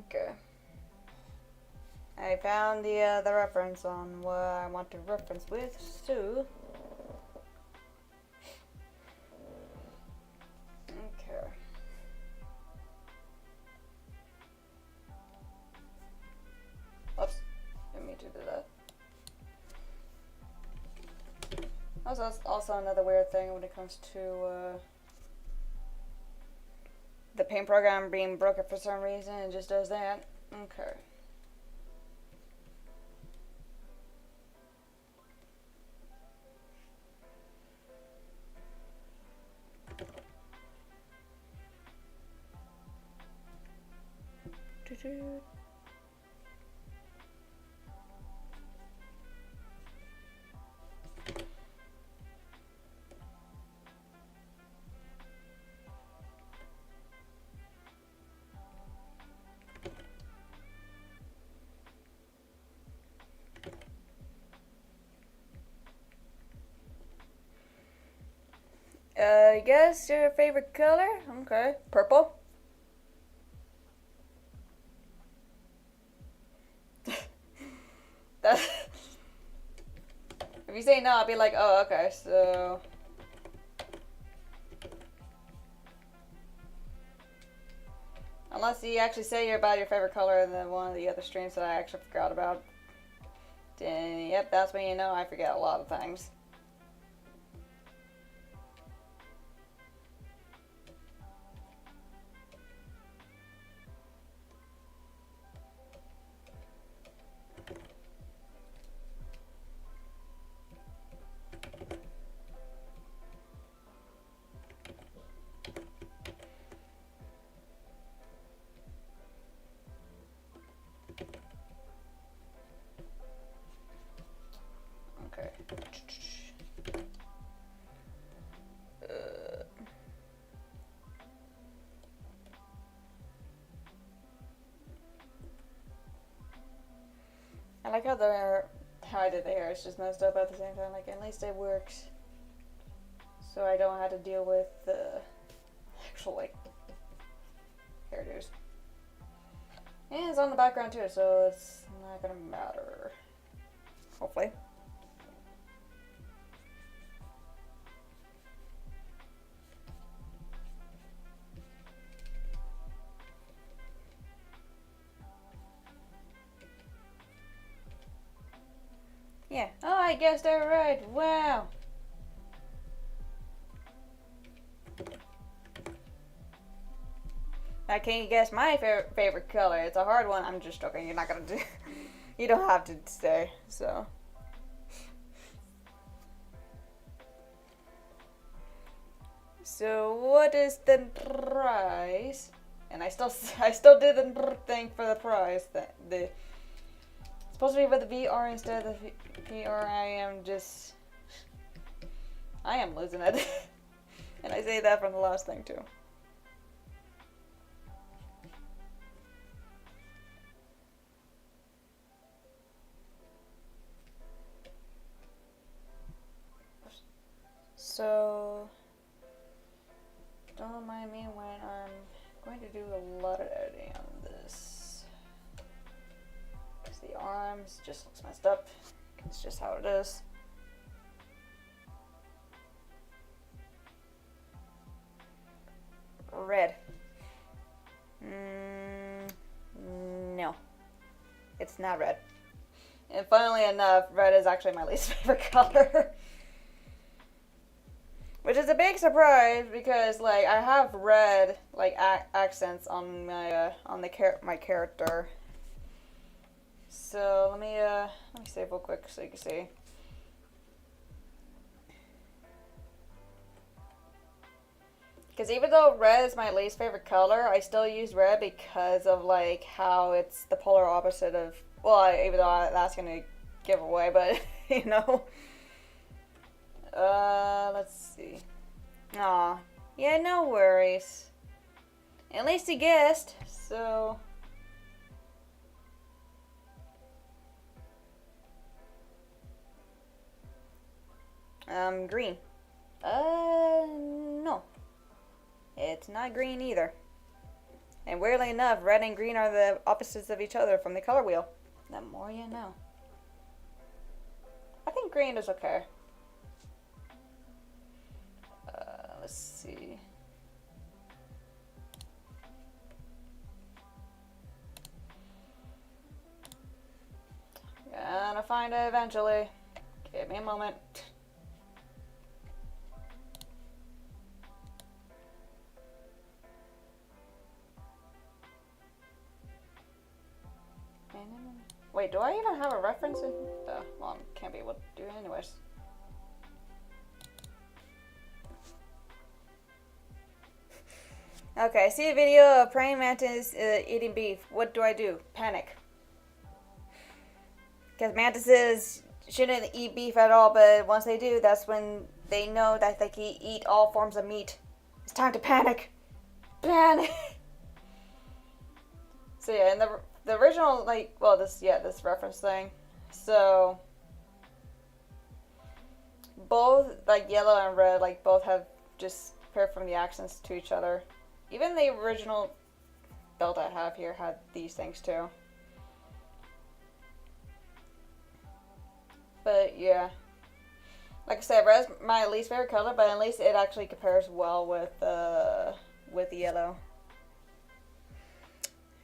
Okay. I found the reference on what I want to reference with, so okay. Oops, didn't mean to do that. Also another weird thing when it comes to the paint program being broken for some reason. It just does that. Okay. I guess your favorite color? Okay. Purple? That. If you say no, I'll be like, oh, okay, so. Unless you actually say you're about your favorite color in one of the other streams that I actually forgot about. Then, yep, that's when you know I forget a lot of things. Okay. I like how I did the hair. It's just messed up at the same time. Like, at least it works. So I don't have to deal with the actual, like, hairdos. And it's on the background too, so it's not gonna matter. Hopefully. Yeah. Oh, I guessed that right. Wow. Now, can you guess my favorite color? It's a hard one. I'm just joking. You're not gonna do. You don't have to stay. So. So what is the prize? And I still did the thing for the prize. The supposed to be with the VR instead of the VR. I am losing it. And I say that from the last thing too. So don't mind me when I'm going to do a lot of editing on this. Because the arms just looks messed up. It's just how it is. Red. No. It's not red. And funnily enough, red is actually my least favorite color. Which is a big surprise because, like, I have red, like, accents on my my character. So let me save real quick so you can see. Because even though red is my least favorite color, I still use red because of, like, how it's the polar opposite of, well, even though that's gonna give away, but you know. Let's see. Aw. Yeah, no worries. At least he guessed, so. Green. No. It's not green either. And weirdly enough, red and green are the opposites of each other from the color wheel. The more you know. I think green is okay. Let's see. Gonna find it eventually. Give me a moment. Wait, do I even have a reference in? Well, I can't be able to do it anyways. Okay, I see a video of praying mantis eating beef. What do I do? Panic. Because mantises shouldn't eat beef at all, but once they do, that's when they know that they can eat all forms of meat. It's time to panic. Panic. So yeah, in the original, like, well, this reference thing. So both, like, yellow and red, like, both have just pair from the accents to each other. Even the original belt I have here had these things too. But yeah, like I said, red's my least favorite color, but at least it actually compares well with yellow.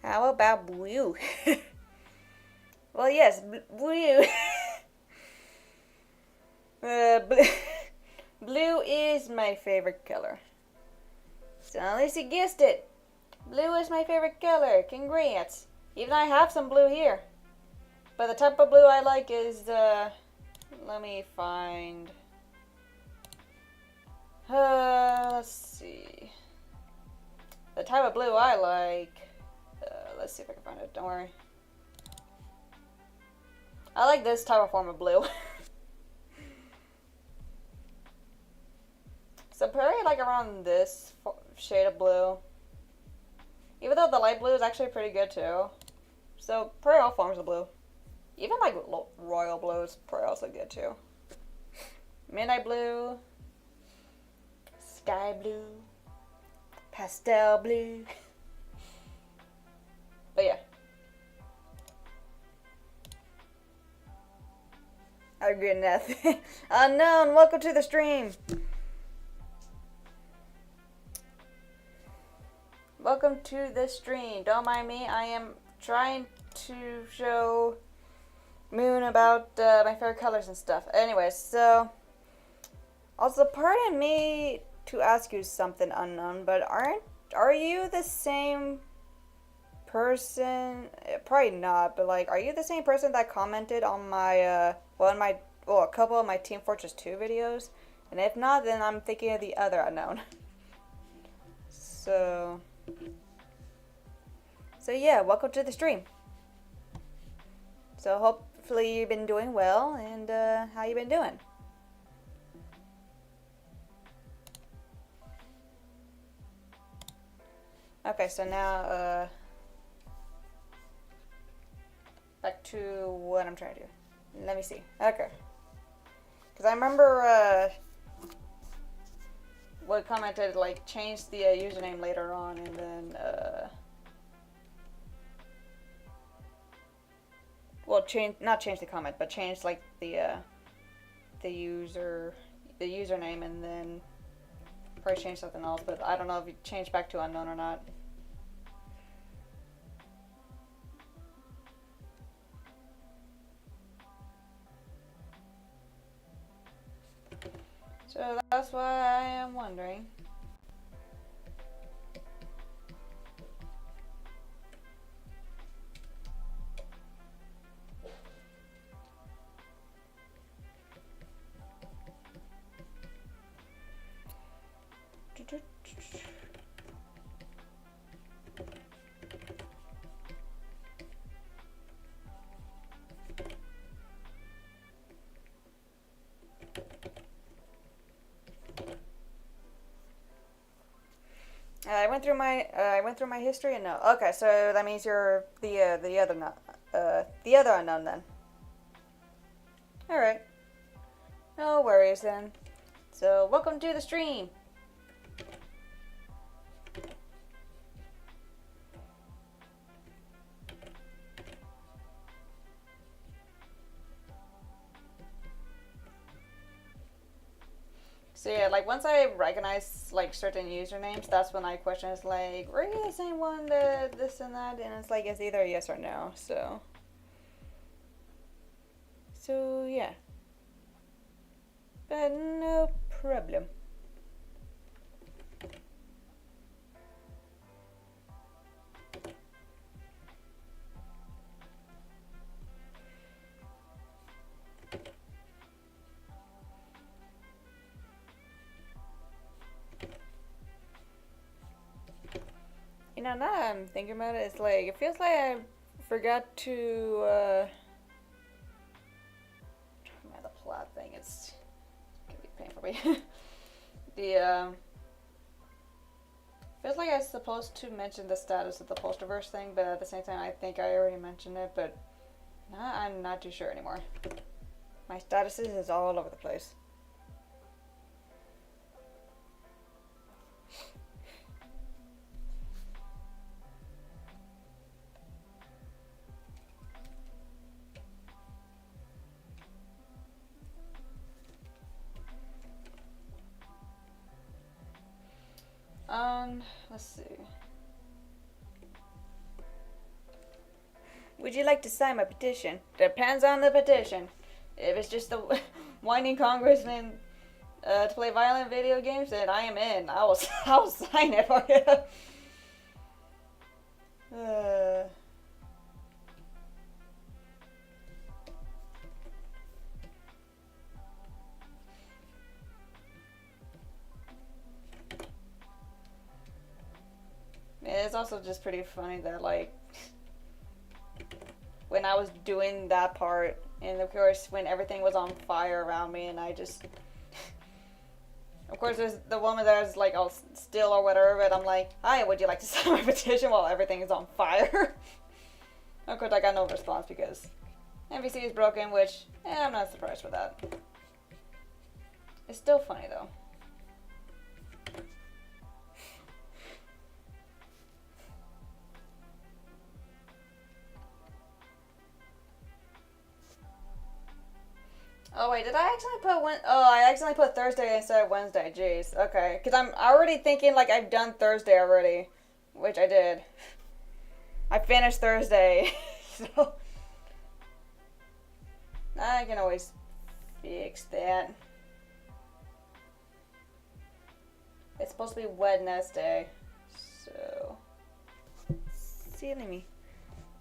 How about blue? Well, yes, blue. Blue is my favorite color. So at least you guessed it. Blue is my favorite color. Congrats. Even I have some blue here. But the type of blue I like is let me find. Let's see. The type of blue I like. Let's see if I can find it. Don't worry. I like this type of form of blue. So probably like around this shade of blue. Even though the light blue is actually pretty good too. So probably all forms of blue. Even like royal blue is probably also good too. Midnight blue. Sky blue. Pastel blue. But yeah. Oh, good enough. Unknown, welcome to the stream. Welcome to the stream. Don't mind me. I am trying to show Moon about my favorite colors and stuff. Anyways, so also pardon me to ask you something, Unknown, but are you the same person? Probably not, but like, are you the same person that commented on my a couple of my Team Fortress 2 videos? And if not, then I'm thinking of the other Unknown. So yeah, welcome to the stream. So hopefully you've been doing well, and how you been doing? Okay, so now back to what I'm trying to do. Let me see. Okay. Because I remember what commented, like, change the username later on, and then well, not change the comment, but change like the username, and then probably change something else. But I don't know if you changed back to Unknown or not. So that's why I am wondering. I went through my history, and no. Okay, so that means you're the other Unknown then. All right. No worries then. So welcome to the stream. So yeah, like once I recognize like certain usernames, that's when I question is like, were you the same one that this and that? And it's like it's either yes or no. So yeah. But no problem. You know, now that I'm thinking about it, it's like, it feels like I forgot to, the plot thing, it's gonna be a pain for me. Feels like I was supposed to mention the status of the posterverse thing, but at the same time, I think I already mentioned it, but I'm not too sure anymore. My statuses is all over the place. Let's see. Would you like to sign my petition? Depends on the petition. If it's just the whining congressman to play violent video games, then I am in. I will sign it for you. It's also just pretty funny that, like, when I was doing that part, and of course when everything was on fire around me, and I just, of course there's the woman that was like all still or whatever, but I'm like, hi, would you like to sign my petition while everything is on fire? Of course I got no response because NPC is broken, which, I'm not surprised with that. It's still funny though. Oh wait, did I accidentally put I accidentally put Thursday instead of Wednesday. Jeez. Okay, because I'm already thinking like I've done Thursday already, which I did. I finished Thursday, so I can always fix that. It's supposed to be Wednesday, so silly me.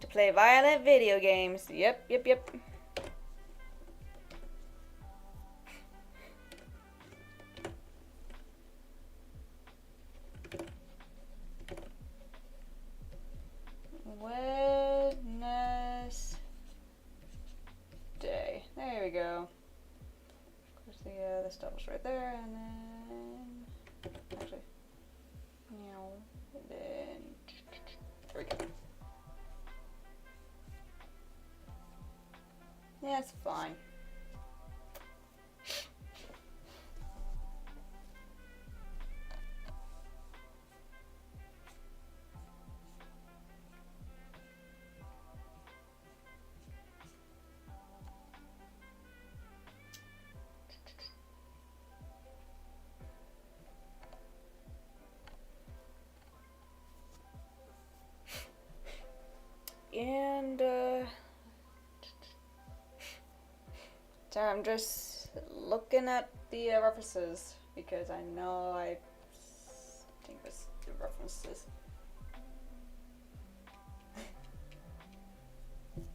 To play violent video games. Yep. Wednesday. There we go. Of course, the stuff was right there, and then actually, and then there we go. Yeah, it's fine. And so I'm just looking at the references because I know I think it's the references.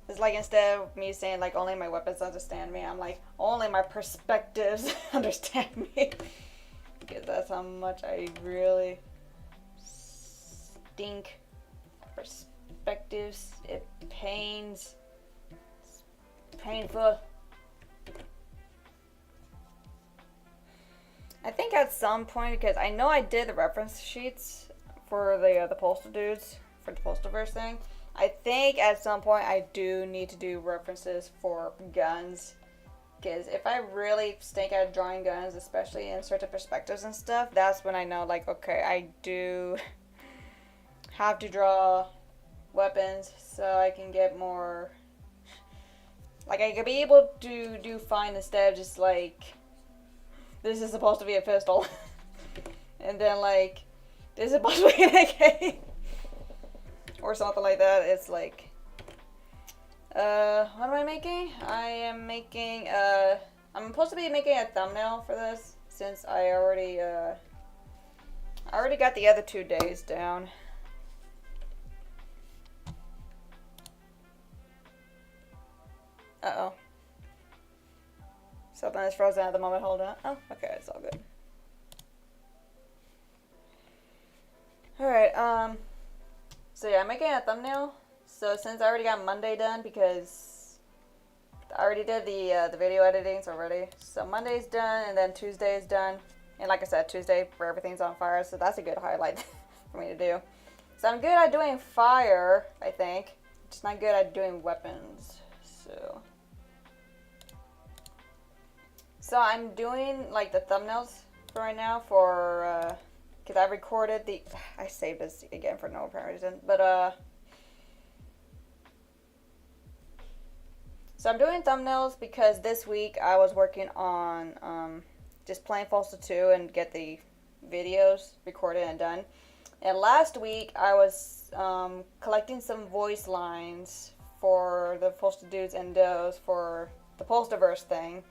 It's like instead of me saying like only my weapons understand me, I'm like only my perspectives understand me. Because that's how much I really stink. Perspectives, it pains. It's painful. I think at some point, because I know I did the reference sheets for the postal dudes, for the Postalverse thing. I think at some point I do need to do references for guns. Because if I really stink at drawing guns, especially in certain perspectives and stuff, that's when I know, like, okay, I do have to draw weapons so I can get more, like, I could be able to do fine instead of just, like, this is supposed to be a pistol. And then, like, this is supposed to be an AK. Or something like that. It's like, what am I making? I am making, I'm supposed to be making a thumbnail for this, since I already got the other 2 days down. Uh-oh. Something is frozen at the moment, hold on. Oh, okay, it's all good. Alright, so yeah, I'm making a thumbnail. So since I already got Monday done, because I already did the video editings already. So Monday's done, and then Tuesday is done. And like I said, Tuesday where everything's on fire, so that's a good highlight for me to do. So I'm good at doing fire, I think. Just not good at doing weapons. So I'm doing like the thumbnails for right now for because I recorded the, I saved this again for no apparent reason, but so I'm doing thumbnails because this week I was working on just playing Fallout 2 and get the videos recorded and done. And last week I was collecting some voice lines for the Postal Dudes and Does for the Postaverse thing.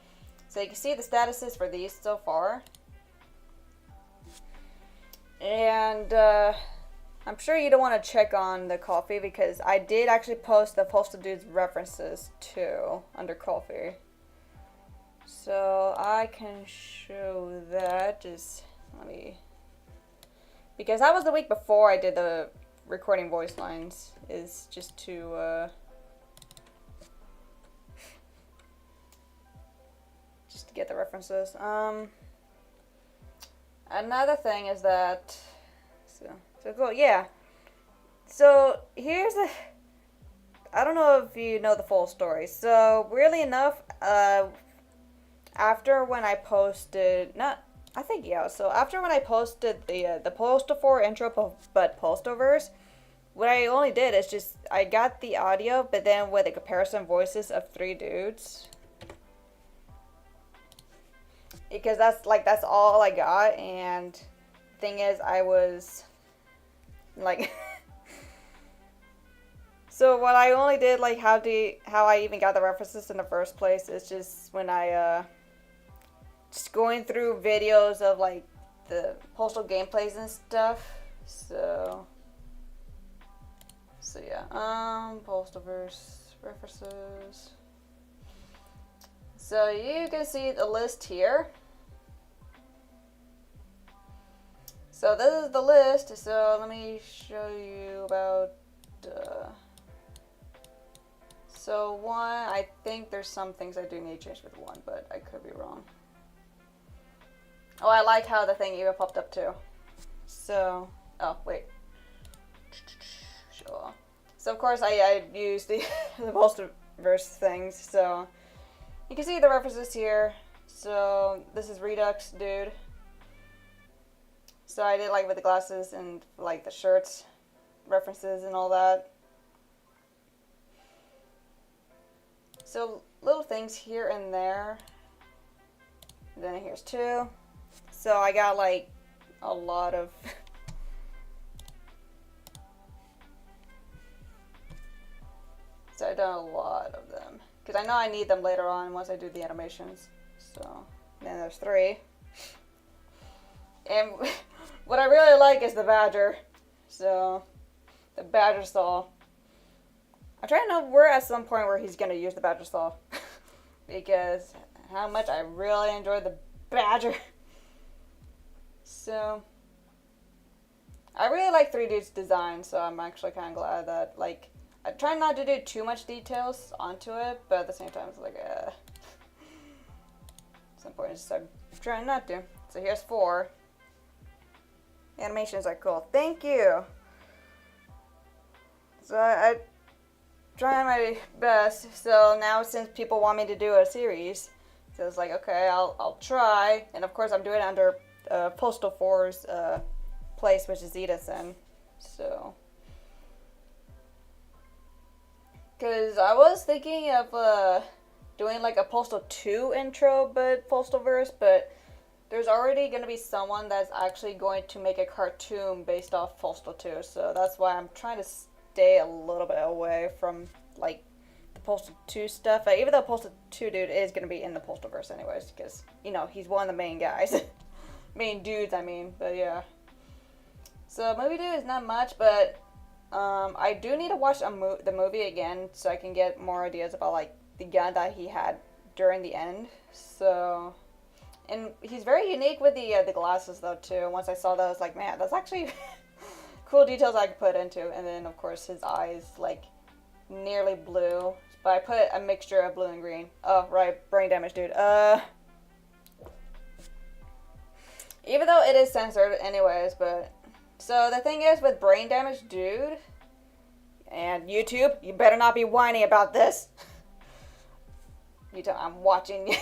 So you can see the statuses for these so far. And I'm sure you don't want to check on the coffee because I did actually post the Postal Dudes references too under coffee. So I can show that. Just let me, because that was the week before I did the recording voice lines, is just to get the references. Another thing is that so cool, yeah. So here's the, I don't know if you know the full story. So weirdly enough, after when I posted, after when I posted the Postal 4 intro, but Postaverse, what I only did is just, I got the audio, but then with the comparison voices of 3 dudes. Because that's all I got, and the thing is, I was, like, so what I only did, like, how I even got the references in the first place is just when I, just going through videos of, like, the Postal gameplays and stuff, so yeah, Postaverse references. So you can see the list here. So this is the list, so let me show you about, so 1, I think there's some things I do need to change with 1, but I could be wrong. Oh, I like how the thing even popped up too. So, oh, wait. Sure. So of course I used the Postaverse things, so you can see the references here. So this is Redux Dude. So I did like with the glasses and like the shirts references and all that. So little things here and there. And then here's 2. So I got like a lot of so I've done a lot of them because I know I need them later on once I do the animations. So then there's 3. And what I really like is the Badger. So, the Badger saw. I'm trying to know where at some point where he's going to use the Badger saw. Because how much I really enjoy the Badger. So, I really like 3 Dudes' design, so I'm actually kind of glad that, like, I try not to do too much details onto it, but at the same time it's like, at some point I'm trying not to. So here's 4. Animations are cool. Thank you. So I try my best. So now since people want me to do a series, so it's like, okay, I'll try. And of course I'm doing it under Postal 4's place, which is Edison. So, because I was thinking of doing like a Postal 2 intro, but Postaverse, but there's already going to be someone that's actually going to make a cartoon based off Postal 2, so that's why I'm trying to stay a little bit away from, like, the Postal 2 stuff. Even though Postal 2 dude is going to be in the Postaverse anyways, because, you know, he's one of the main guys. Main dudes, I mean, but yeah. So, movie dude is not much, but I do need to watch the movie again so I can get more ideas about, like, the gun that he had during the end, so... And he's very unique with the glasses, though, too. Once I saw that, I was like, man, that's actually cool details I could put into. And then, of course, his eyes, like, nearly blue. But I put a mixture of blue and green. Oh, right, brain damage, dude. Even though it is censored anyways, but... So, the thing is, with brain damage, dude, and YouTube, you better not be whiny about this. I'm watching.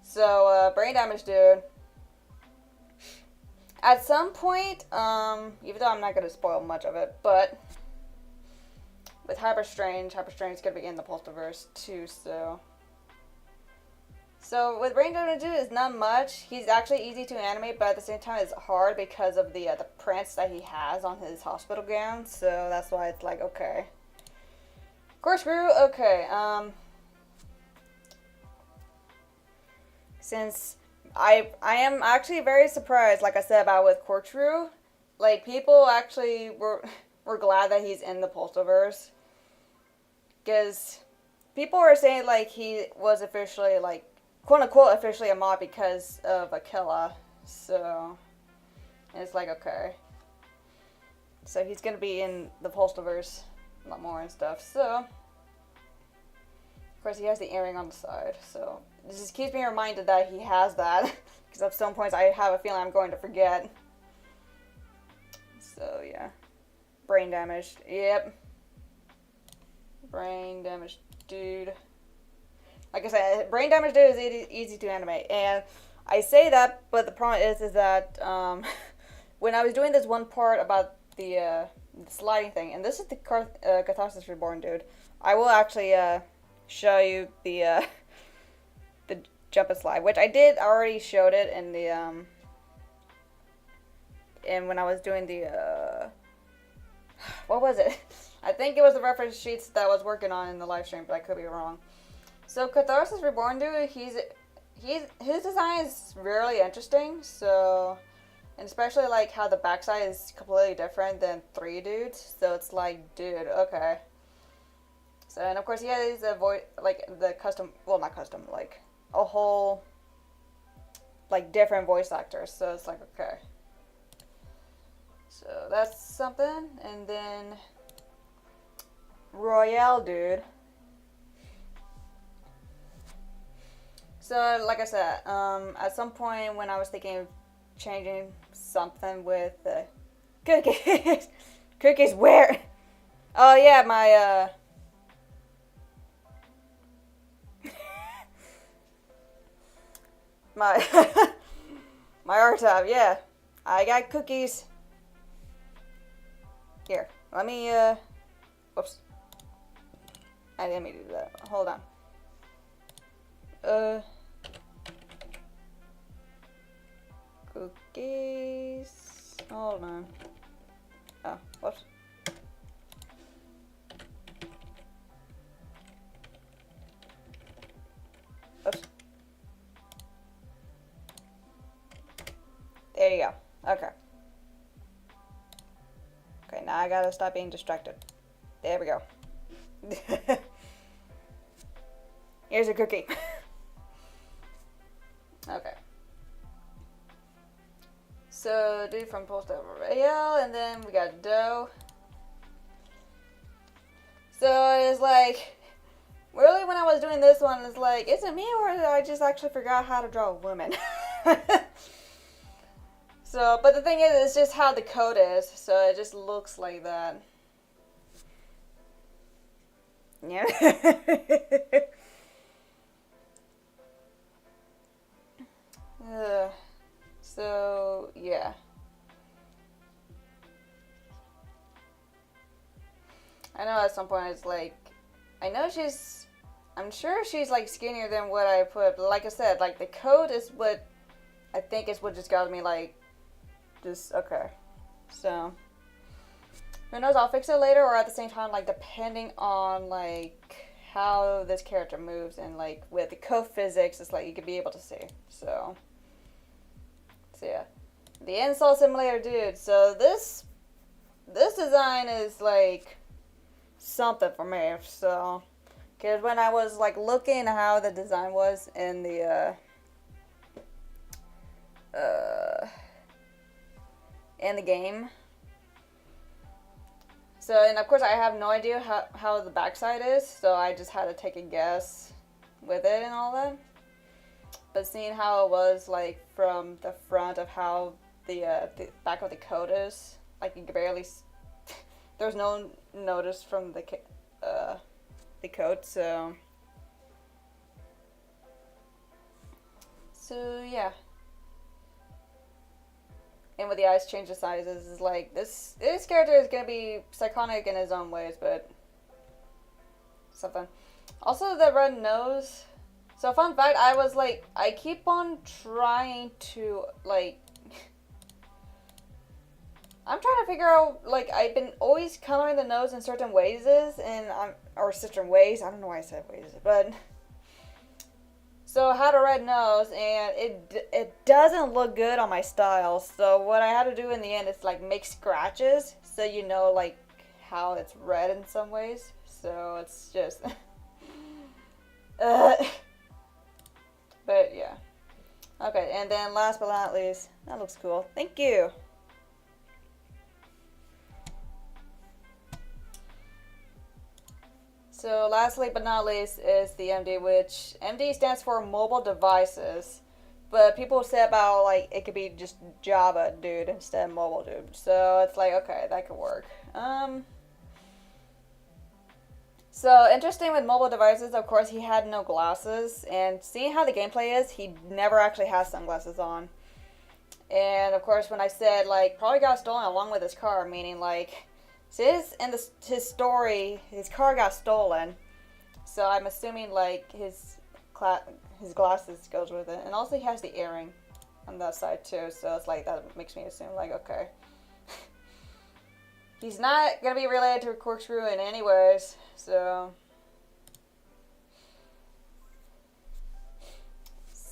So, brain damage, dude. At some point, even though I'm not going to spoil much of it, but with Hyper Strange is going to be in the Postaverse too, so So with brain damage, it's not much. He's actually easy to animate, but at the same time, it's hard because of the prints that he has on his hospital gown. So that's why it's like okay. Corkscrew, okay. Since I am actually very surprised, like I said about with Corkscrew, like people actually were glad that he's in the Pulseverse, because people were saying like he was officially like quote unquote officially a mod because of Aquila, so it's like okay, so he's gonna be in the Pulseverse a lot more and stuff. So of course he has the earring on the side, so it just keeps me reminded that he has that because at some points I have a feeling I'm going to forget. So yeah, brain damage. Yep, brain damage, dude. Like I said, brain damage dude is easy to animate, and I say that, but the problem is that when I was doing this one part about the sliding thing, and this is the Catharsis Reborn dude, I will actually show you the jump and slide, which I did already showed it in the and when I was doing the what was it? I think it was the reference sheets that I was working on in the live stream, but I could be wrong. So Catharsis Reborn dude, his design is really interesting. So, and especially like how the backside is completely different than 3 dudes. So it's like, dude, okay. So and of course he has a voice like the custom, well not custom, like a whole like different voice actors. So it's like okay. So that's something, and then Royale dude. So, like I said, at some point when I was thinking of changing something with cookies, cookies where? Oh yeah, my my my art tab. Yeah, I got cookies. Here, let me whoops. I didn't mean to do that. Hold on. Cookies. Hold on. Oh, whoops. Oops. There you go. Okay. Okay, now I gotta stop being distracted. There we go. Here's a cookie. Okay. So, dude from Post Royale, and then we got Doe. So, it's like, really when I was doing this one, it's like, is it me or did I just actually forgot how to draw a woman? So, but the thing is, it's just how the code is, so it just looks like that. Yeah. So, yeah. I know at some point it's like, I know I'm sure she's like skinnier than what I put, but like I said, like the code is what I think is what just got me like, just, okay. So, who knows, I'll fix it later or at the same time, like depending on like how this character moves and like with the code physics, it's like you could be able to see, so yeah. The Insult Simulator dude, so this design is like something for me, so because when I was like looking at how the design was in the game, so and of course I have no idea how the backside is, so I just had to take a guess with it and all that. But seeing how it was like from the front of how the back of the coat is, like you could barely there's no notice from the coat, so yeah. And with the eyes change the sizes, is like this character is gonna be psychotic in his own ways, but something. Also the red nose. So fun fact, I was like, I keep on trying to like, I'm trying to figure out, like, I've been always coloring the nose in certain ways, or certain ways, I don't know why I said ways, but, so I had a red nose, and it doesn't look good on my style, so what I had to do in the end is, like, make scratches, so you know, like, how it's red in some ways, so it's just, but yeah. Okay, and then last but not least, that looks cool. Thank you. So lastly but not least is the MD, which MD stands for mobile devices. But people say about like it could be just Java dude instead of mobile dude. So it's like okay, that could work. So interesting with mobile devices, of course he had no glasses, and seeing how the gameplay is, he never actually has sunglasses on. And of course when I said like probably got stolen along with his car, meaning like his story, his car got stolen. So I'm assuming like his glasses goes with it, and also he has the earring on that side too. So it's like that makes me assume like okay, he's not gonna be related to Corkscrew in any ways. So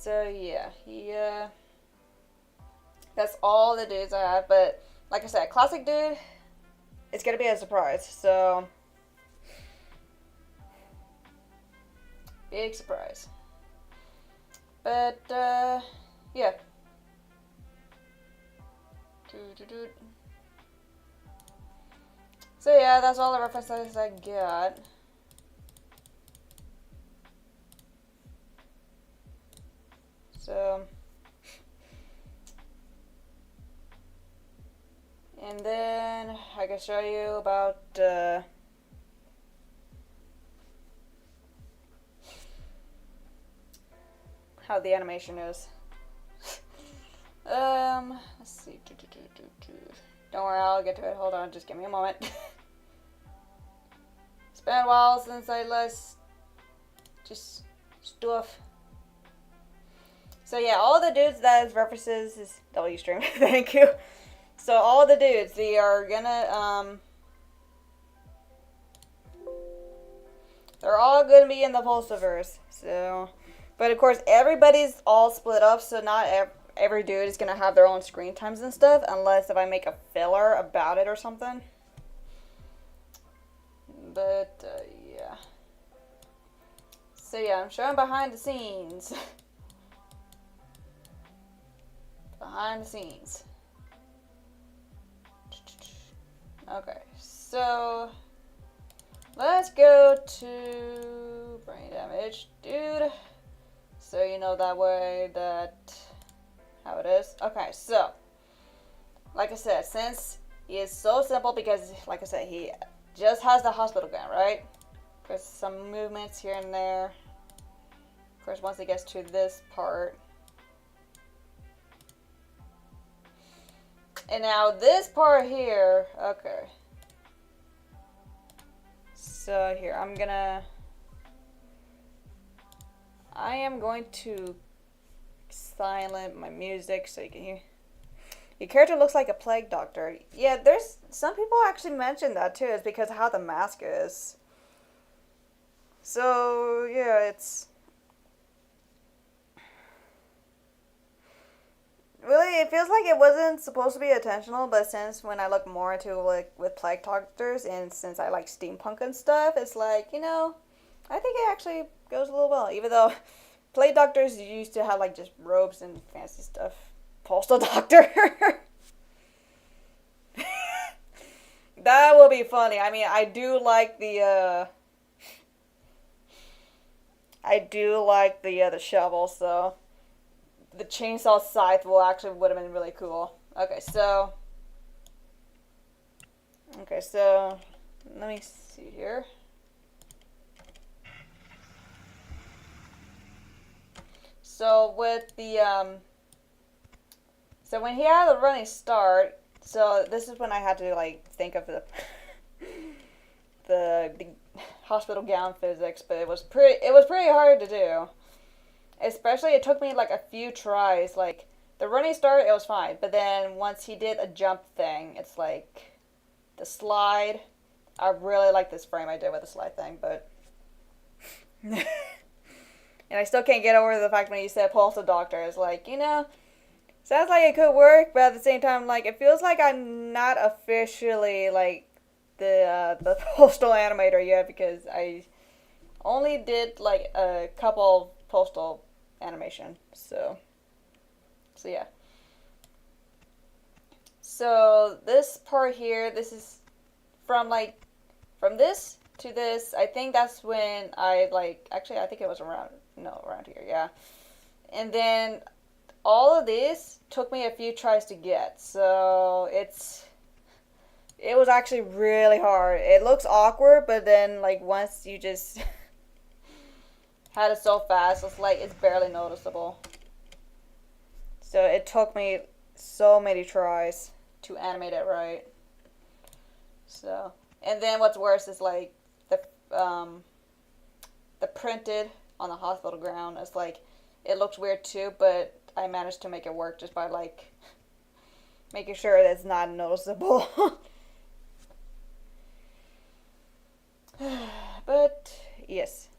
yeah, that's all the dudes I have. But like I said, classic dude, it's gonna be a surprise. So big surprise. But yeah. So yeah, that's all the references I got. So, and then I can show you about how the animation is. Let's see. Don't worry, I'll get to it. Hold on, just give me a moment. It's been a while since I last just stuff. So yeah, all the dudes that references is livestream. Thank you. So all the dudes, they are gonna they're all gonna be in the Pulsiverse. So, but of course everybody's all split up, so not every dude is gonna have their own screen times and stuff, unless if I make a filler about it or something. But yeah. So yeah, I'm showing behind the scenes. Behind the scenes. Okay, so let's go to brain damage, dude. So you know that way that how it is. Okay, so like I said, since he is so simple because like I said, he just has the hospital gun, right? There's some movements here and there. Of course, once it gets to this part. And now this part here, okay. So here, I am going to silent my music so you can hear. Your character looks like a plague doctor. Yeah, there's some people actually mentioned that too. It's because of how the mask is. So yeah, it's really, it feels like it wasn't supposed to be intentional, but since when I look more into like with plague doctors, and since I like steampunk and stuff, it's like, you know, I think it actually goes a little well. Even though plague doctors used to have like just robes and fancy stuff. Postal doctor. That will be funny. I mean, I do like the the shovel, so the chainsaw scythe would have been really cool. Okay, so let me see here. So with the so when he had the running start, so this is when I had to like think of the hospital gown physics, but it was pretty hard to do. Especially, it took me like a few tries. Like, the running start, it was fine. But then once he did a jump thing, it's like the slide. I really like this frame I did with the slide thing, but. And I still can't get over the fact when you said Postal Doctor. It's like, sounds like it could work, but at the same time, like, it feels like I'm not officially, like, the postal animator yet because I only did, like, a couple postal animation. So yeah. So this part here, this is from this to this. I think that's when I actually I think it was around here, yeah. And then all of this took me a few tries to get. So it was actually really hard. It looks awkward, but then like once you just had it so fast, it's like it's barely noticeable. So it took me so many tries to animate it right. So, and then what's worse is like the printed on the hospital ground is like it looks weird too, but I managed to make it work just by like making sure that it's not noticeable. But yes,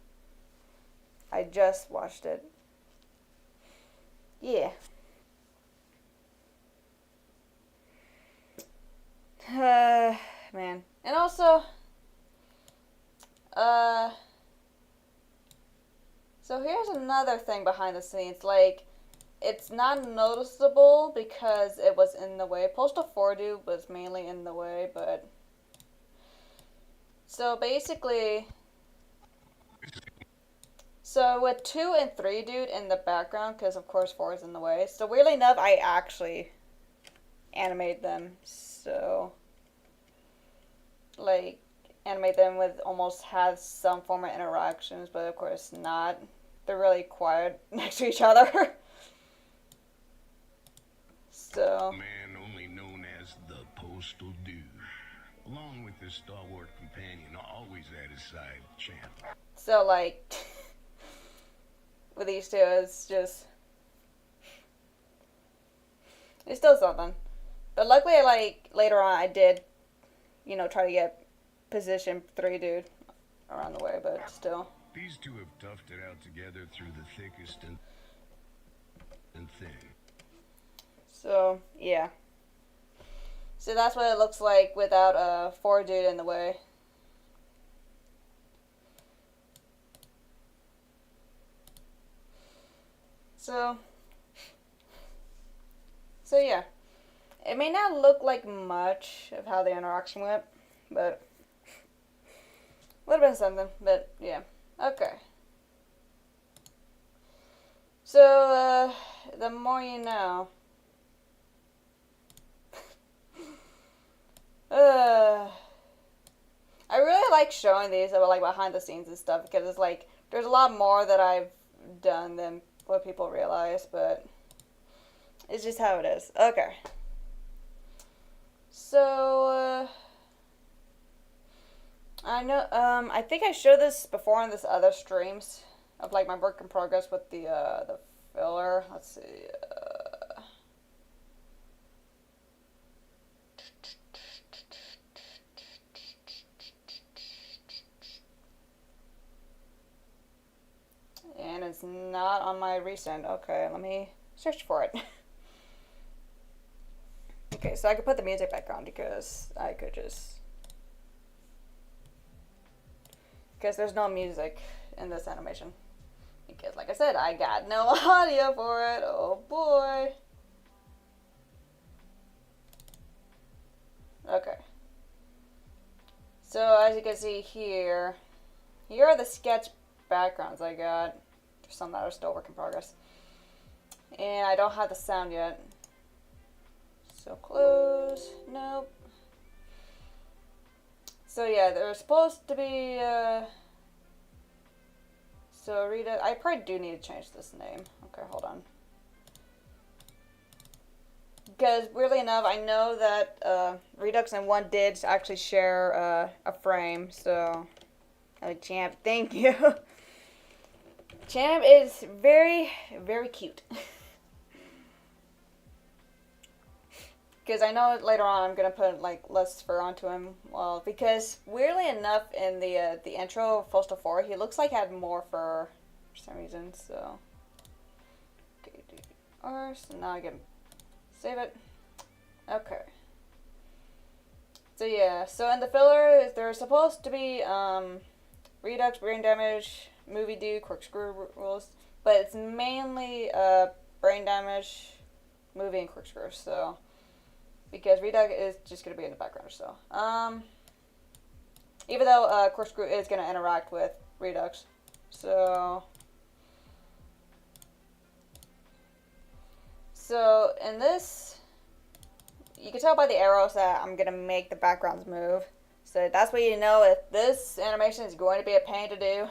I just watched it. Yeah. Man. And also, so here's another thing behind the scenes. Like, it's not noticeable because it was in the way. Postal 4 Dude was mainly in the way, but. So basically. So with 2 and 3 Dude in the background, because of course 4 is in the way. So weirdly enough, I actually animate them. So. Like, animate them with almost has some form of interactions, but of course not. They're really quiet next to each other. So. Man only known as the Postal Dude, along with his stalwart companion, always at his side, Champ. So like, with these two, it's still something. But luckily, like later on, I did, try to get position 3 Dude around the way, but still. These two have toughed it out together through the thickest and thin. So, yeah. So that's what it looks like without a 4 Dude in the way. So yeah. It may not look like much of how the interaction went, but would have been something, but yeah. Okay. So, the more you know. I really like showing these about like behind the scenes and stuff because it's like there's a lot more that I've done than what people realize, but it's just how it is. Okay. So, I know, I think I showed this before on this other streams of like my work in progress with the filler. Let's see. And it's not on my recent. Okay, let me search for it. Okay, so I could put the music back on because I could just. Because there's no music in this animation. Because, like I said, I got no audio for it. Oh boy. Okay. So, as you can see here are the sketch backgrounds I got. There's some that are still work in progress. And I don't have the sound yet. So close. Nope. So yeah, they're supposed to be, so Rita, I probably do need to change this name. Okay, hold on. Because weirdly enough, I know that Redux and 1 did actually share a frame, so, oh champ, thank you. Champ is very, very cute. Because I know later on I'm gonna put like less fur onto him. Well, because weirdly enough, in the intro of Postal 4, he looks like he had more fur for some reason. So, okay, so now I can save it. Okay. So yeah, so in the filler, there's supposed to be redux, brain damage, movie do, corkscrew rules, but it's mainly brain damage, movie, and corkscrew. So. Because Redux is just going to be in the background or so. Even though Corkscrew is going to interact with Redux. So in this, you can tell by the arrows that I'm going to make the backgrounds move. So that's what you know if this animation is going to be a pain to do.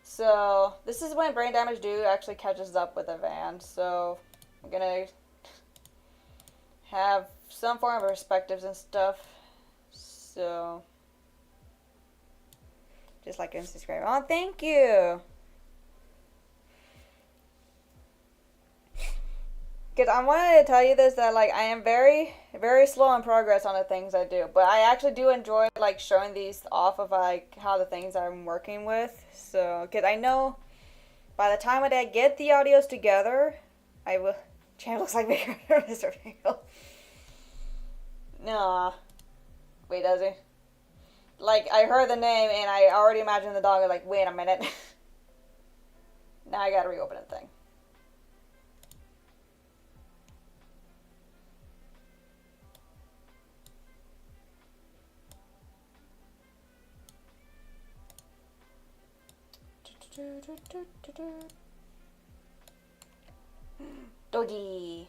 So this is when brain damage do actually catches up with the van. So I'm going to have some form of perspectives and stuff. So just like and subscribe. Oh, thank you. Because I wanted to tell you this, that like I am very, very slow in progress on the things I do, but I actually do enjoy like showing these off of like how the things I'm working with. So because I know by the time I get the audios together, I will. Channel looks like bigger Mr. Pickle. Nah. Wait, does he? Like, I heard the name and I already imagined the dog. Like, wait a minute. Now I gotta reopen the thing. Doggy.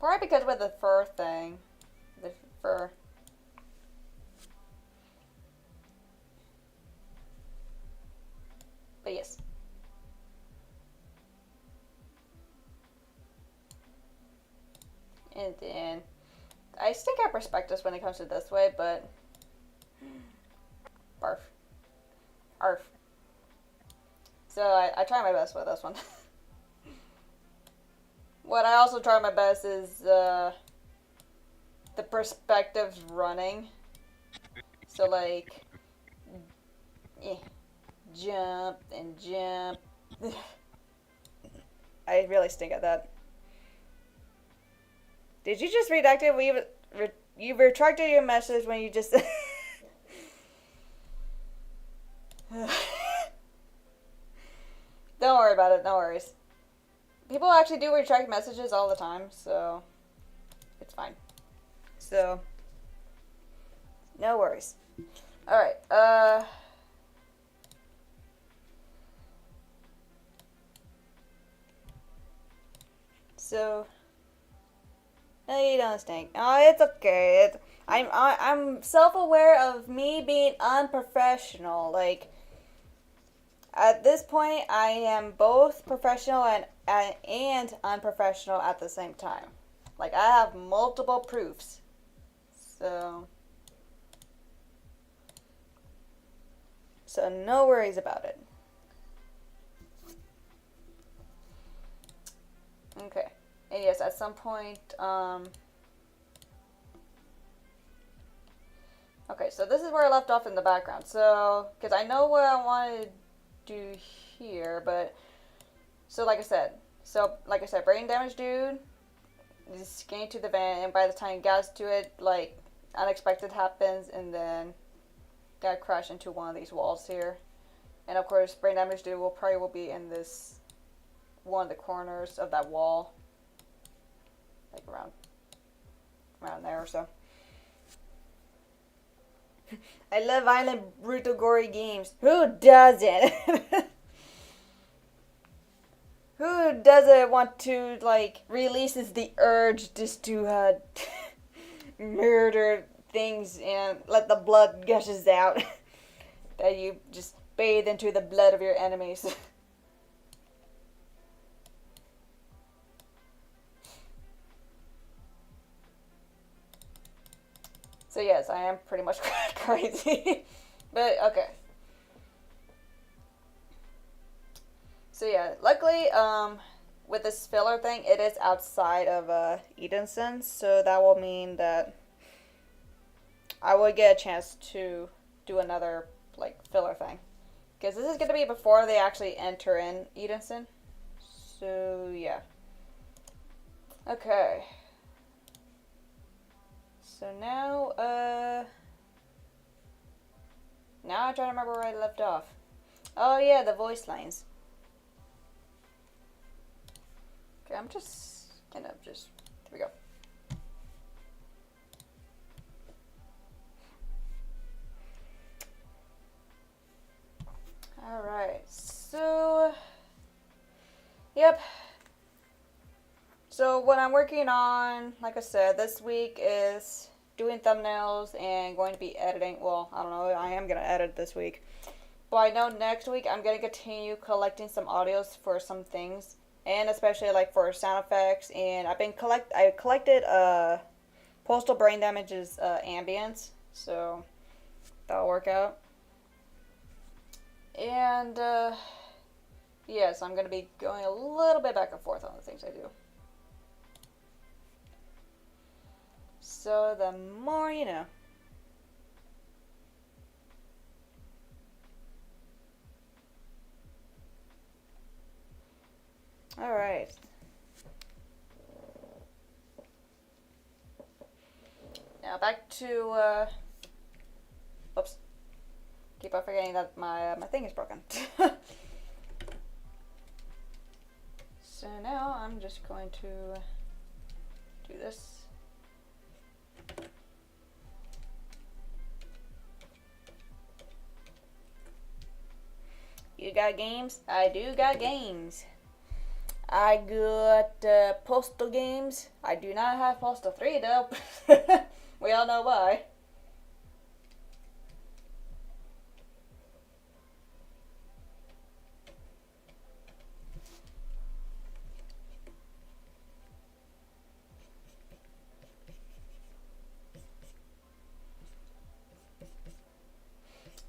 Probably because with the fur thing. The fur. But yes. And then I still got perspectives when it comes to this way, but barf. Arf. So I try my best with this one. What I also try my best is the perspectives running. So like, jump and jump. I really stink at that. Did you just redact it? You retracted your message when you just. Don't worry about it. No worries. People actually do retract messages all the time, so it's fine. So no worries. All right. So no, you don't stink. Oh, it's okay. I'm self-aware of me being unprofessional. Like, at this point, I am both professional and unprofessional at the same time. Like, I have multiple proofs. So no worries about it. Okay. And yes, at some point, okay, so this is where I left off in the background. So, because I know what I wanted to do here, but, so like I said, brain damage dude is getting to the van, and by the time he gets to it, like, unexpected happens, and then got crashed into one of these walls here. And of course, brain damage dude will be in this, one of the corners of that wall. Like around there or so. I love violent, brutal, gory games. Who doesn't? Who doesn't want to, like, releases the urge just to murder things and let the blood gushes out? That you just bathe into the blood of your enemies. So yes, I am pretty much crazy. But, okay. So yeah, luckily, with this filler thing, it is outside of Edenson, so that will mean that I will get a chance to do another like filler thing, because this is gonna be before they actually enter in Edenson. So yeah. Okay. So now I'm trying to remember where I left off. Oh yeah, the voice lines. Okay, I'm just kind of just, here we go. Alright, so, yep. So what I'm working on, like I said, this week is doing thumbnails and going to be editing. Well, I don't know, I am going to edit this week. But I know next week I'm going to continue collecting some audios for some things. And especially like for sound effects. And I collected Postal Brain Damage's ambience. So that'll work out. And yes, I'm going to be going a little bit back and forth on the things I do. So the more you know. Alright. Now back to, oops. Keep on forgetting that my thing is broken. So now I'm just going to do this. You got games? I do got games. I got Postal games. I do not have Postal 3 though. We all know why.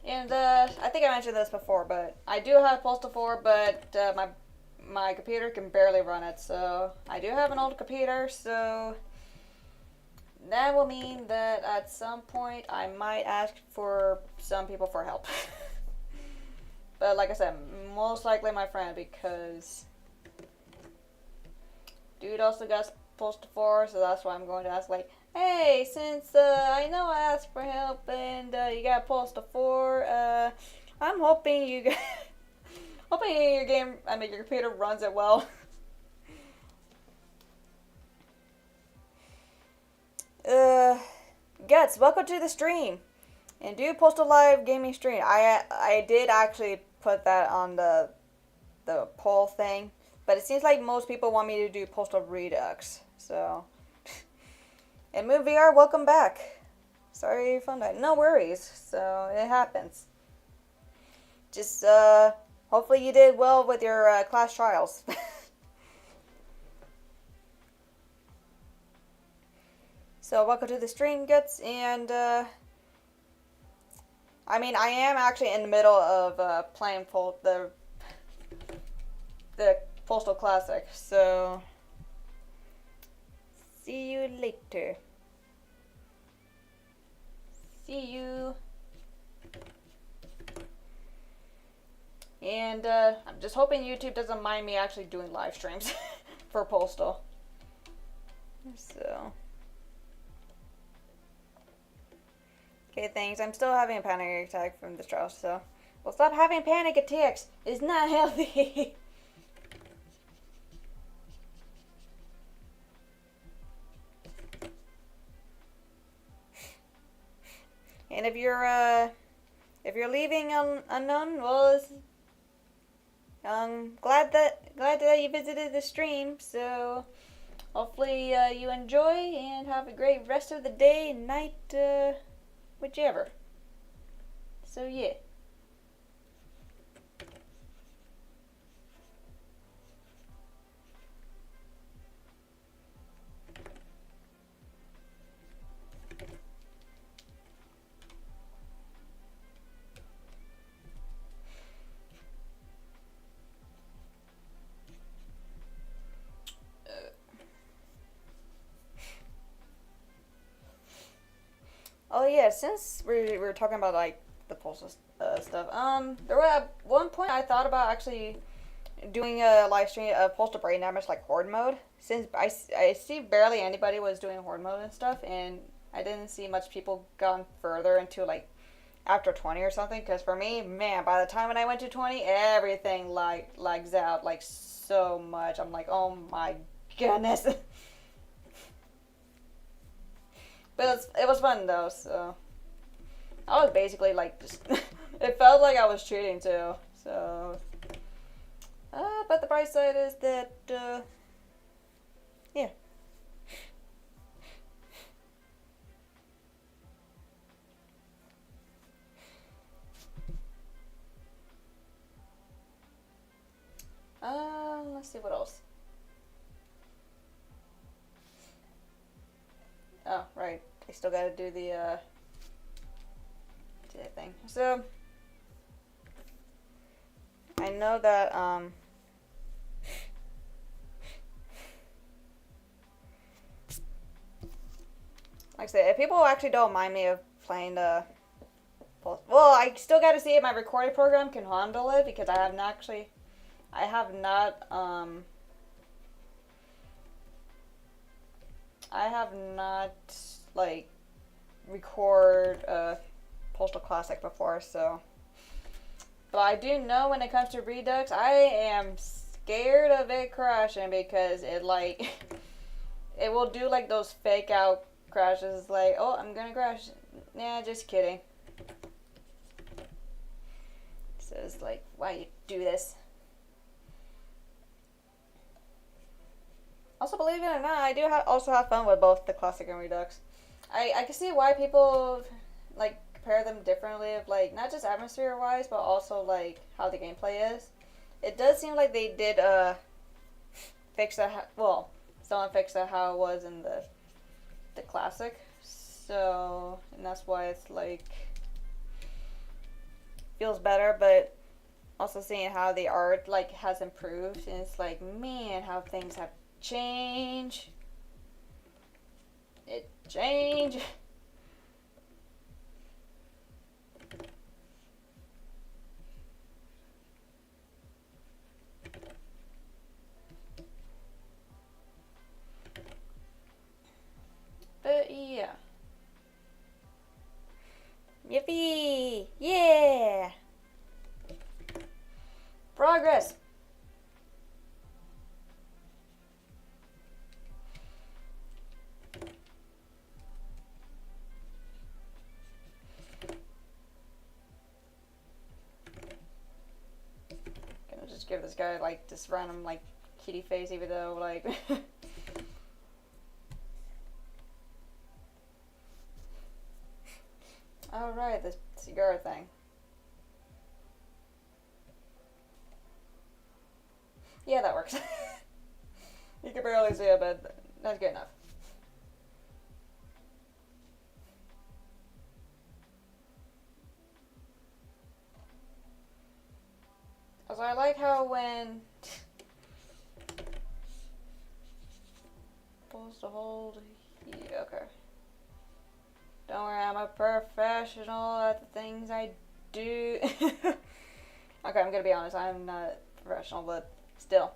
And I think I mentioned this before, but I do have Postal 4, but my computer can barely run it. So I do have an old computer, so that will mean that at some point I might ask for some people for help. But like I said, most likely my friend, because dude also got Postal 4, so that's why I'm going to ask, like, hey, since I know I asked for help and you got Postal 4, I'm hoping you got hoping your your computer runs it well. Guts, welcome to the stream. And do Postal Live gaming stream. I did actually put that on the poll thing, but it seems like most people want me to do Postal Redux. So, and Moon VR, welcome back. Sorry your phone died. No worries. So it happens. Just hopefully you did well with your class trials. So welcome to the stream, Guts, and I mean, I am actually in the middle of playing the Postal Classic, so see you later. See you. And I'm just hoping YouTube doesn't mind me actually doing live streams for Postal. So. Okay, thanks. I'm still having a panic attack from this trial, so. Well, stop having panic attacks. It's not healthy. And if you're leaving unknown, well, glad that you visited the stream. So hopefully you enjoy and have a great rest of the day, night, whichever. So yeah. Oh yeah, since we were talking about like the postal stuff, there were at one point I thought about actually doing a live stream of postal brain damage like horde mode. Since I see barely anybody was doing horde mode and stuff, and I didn't see much people gone further into like after 20 or something. Because for me, man, by the time when I went to 20, everything lags out like so much. I'm like, oh my goodness. But it was fun though, so I was basically like just. It felt like I was cheating too, so. But the bright side is that, yeah. Let's see what else. Oh, right. I still gotta do the thing. So, I know that, like I said, if people actually don't mind me of playing the, well, I still gotta see if my recording program can handle it, because I have not, like, record Postal Classic before, so. But I do know when it comes to Redux, I am scared of it crashing, because it, like, it will do, like, those fake out crashes, like, oh, I'm gonna crash. Nah, just kidding. So it's like, why you do this? Also, believe it or not, I do also have fun with both the Classic and Redux. I can see why people, like, compare them differently, of, like, not just atmosphere-wise, but also, like, how the gameplay is. It does seem like they did, fix that, well, someone fixed that how it was in the Classic. So, and that's why it's, like, feels better, but also seeing how the art, like, has improved, and it's like, man, how things have changed. It changed. But yeah. Yippee! Yeah! Progress! Gonna just give this guy, like, this random, like, kitty face, even though, like. Alright, this cigar thing. Yeah, that works. You can barely see it, but that's good enough. Also, I like how when supposed to hold. Yeah, okay. Don't worry, I'm a professional at the things I do. Okay, I'm gonna be honest. I'm not professional, but still.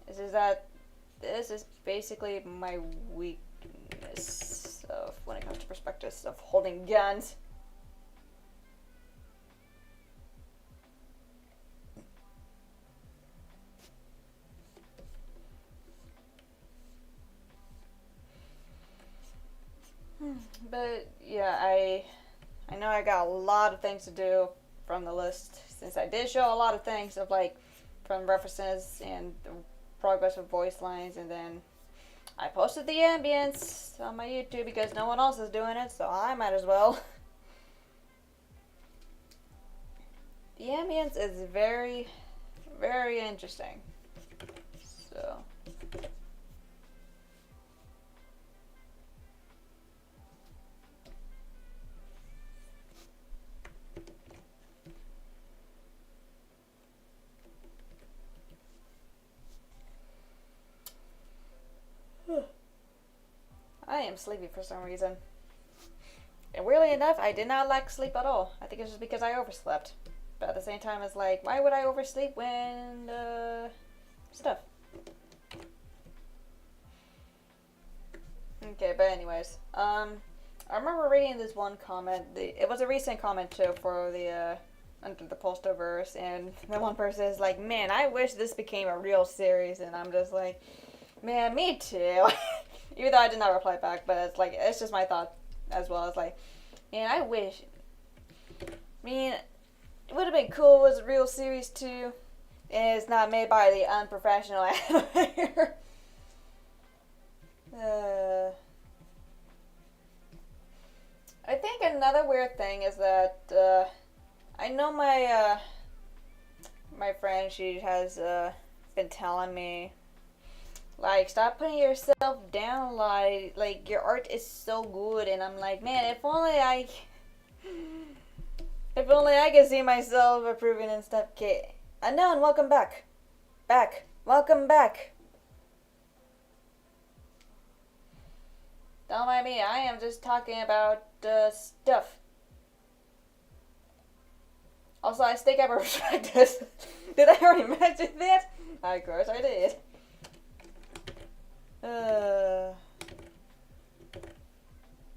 This is basically my weakness of when it comes to perspectives of holding guns. But yeah, I know I got a lot of things to do from the list, since I did show a lot of things of, like, from references and the progress of voice lines, and then I posted the ambience on my YouTube because no one else is doing it, so I might as well. The ambience is very, very interesting. So. I am sleepy for some reason. And weirdly enough, I did not lack sleep at all. I think it's just because I overslept. But at the same time, it's like, why would I oversleep when, stuff. Okay, but anyways, I remember reading this one comment. It was a recent comment too for the, under the Postoverse, and the one person is like, man, I wish this became a real series, and I'm just like, man, me too. Even though I did not reply back, but it's like, it's just my thought as well. It's like, man, I wish, I mean, it would have been cool if it was a real series too, and it's not made by the unprofessional animator. I think another weird thing is that I know my my friend, she has been telling me, like, stop putting yourself down, like your art is so good, and I'm like, man, if only I could see myself improving and stuff. Okay, Unknown, welcome back. Welcome back. Don't mind me, I am just talking about stuff. Also, I stake out perspectives. Did I already mention that? Of course I did.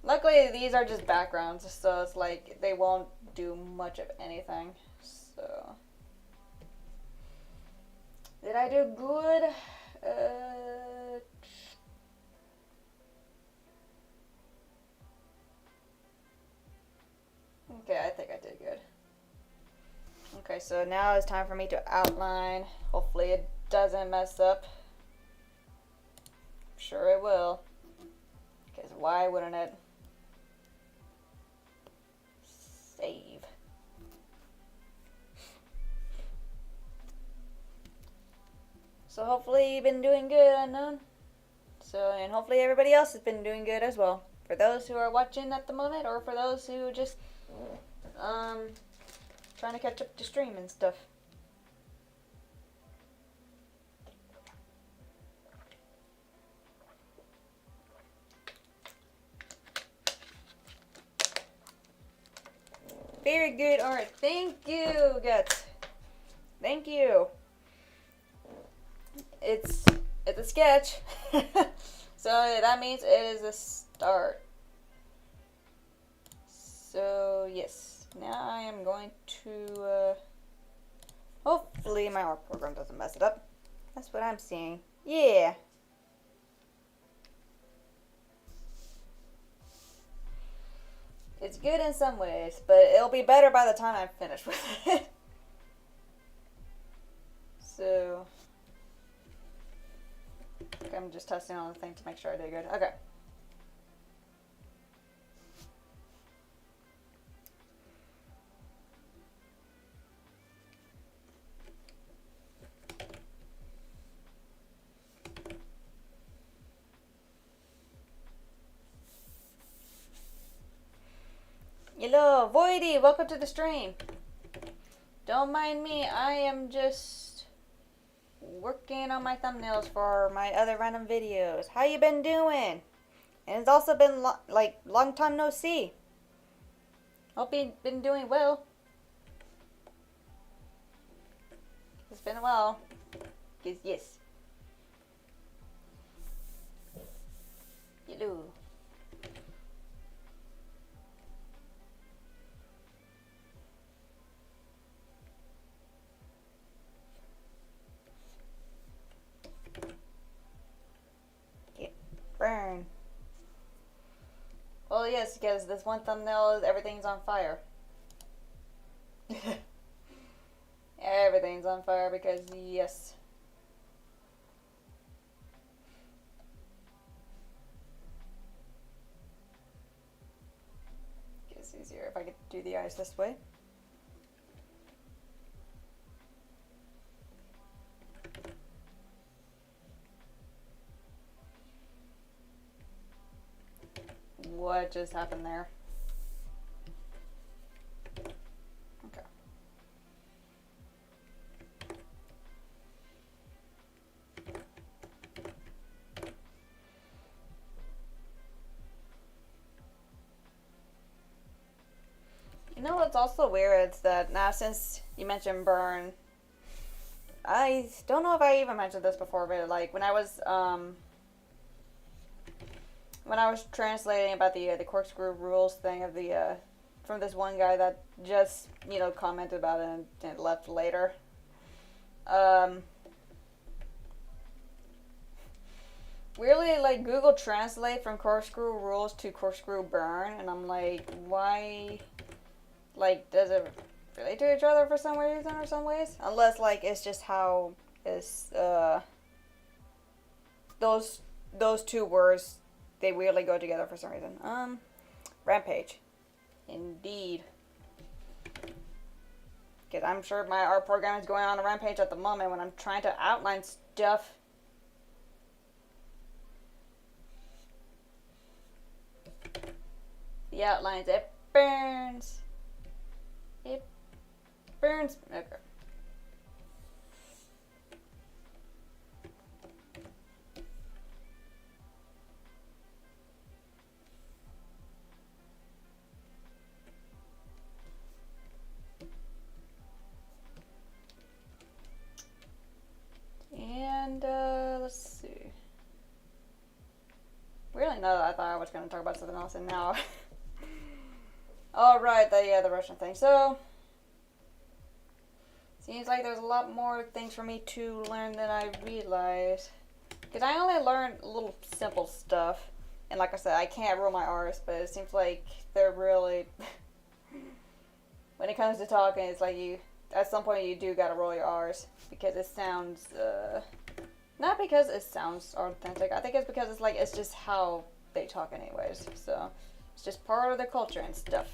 Luckily, these are just backgrounds, so it's like they won't do much of anything. So, did I do good? Okay, I think I did good. Okay, so now it's time for me to outline. Hopefully it doesn't mess up. I'm sure it will. Because why wouldn't it? Save. So hopefully you've been doing good, Unknown. So, and hopefully everybody else has been doing good as well. For those who are watching at the moment, or for those who just, trying to catch up to stream and stuff. Very good art. Thank you, Guts. Thank you. It's a sketch. So that means it is a start. So yes, now I am going to hopefully my art program doesn't mess it up. That's what I'm seeing. Yeah. It's good in some ways, but it'll be better by the time I'm finished with it. So, okay, I'm just testing on the thing to make sure I did good. Okay. Hello, Voidy, welcome to the stream. Don't mind me, I am just working on my thumbnails for my other random videos. How you been doing? And it's also been long time no see. Hope you've been doing well. It's been a while. Yes. Hello. Burn. Well, yes, because this one thumbnail is everything's on fire. Everything's on fire because, yes. It's easier if I could do the eyes this way. What just happened there? Okay. what's also weird is that now since you mentioned burn, I don't know if I even mentioned this before, but like when I was translating about the corkscrew rules thing of the from this one guy that just commented about it and left later. Um, Weirdly, like Google Translate from corkscrew rules to corkscrew burn, and I'm like, why? Like, does it relate to each other for some reason or some ways? Unless like it's just how is those two words they weirdly go together for some reason. Rampage, indeed. Because I'm sure my art program is going on a rampage at the moment when I'm trying to outline stuff. The outlines, it burns. It burns. Okay. And let's see. Really, no, I thought I was going to talk about something else, and now. All right, the Russian thing. So seems like there's a lot more things for me to learn than I realized. Because I only learned little simple stuff, and like I said, I can't roll my R's, but it seems like they're really. When it comes to talking, it's like at some point you do gotta roll your R's because it sounds not because it sounds authentic. I think it's because it's just how they talk anyways. So it's just part of the culture and stuff.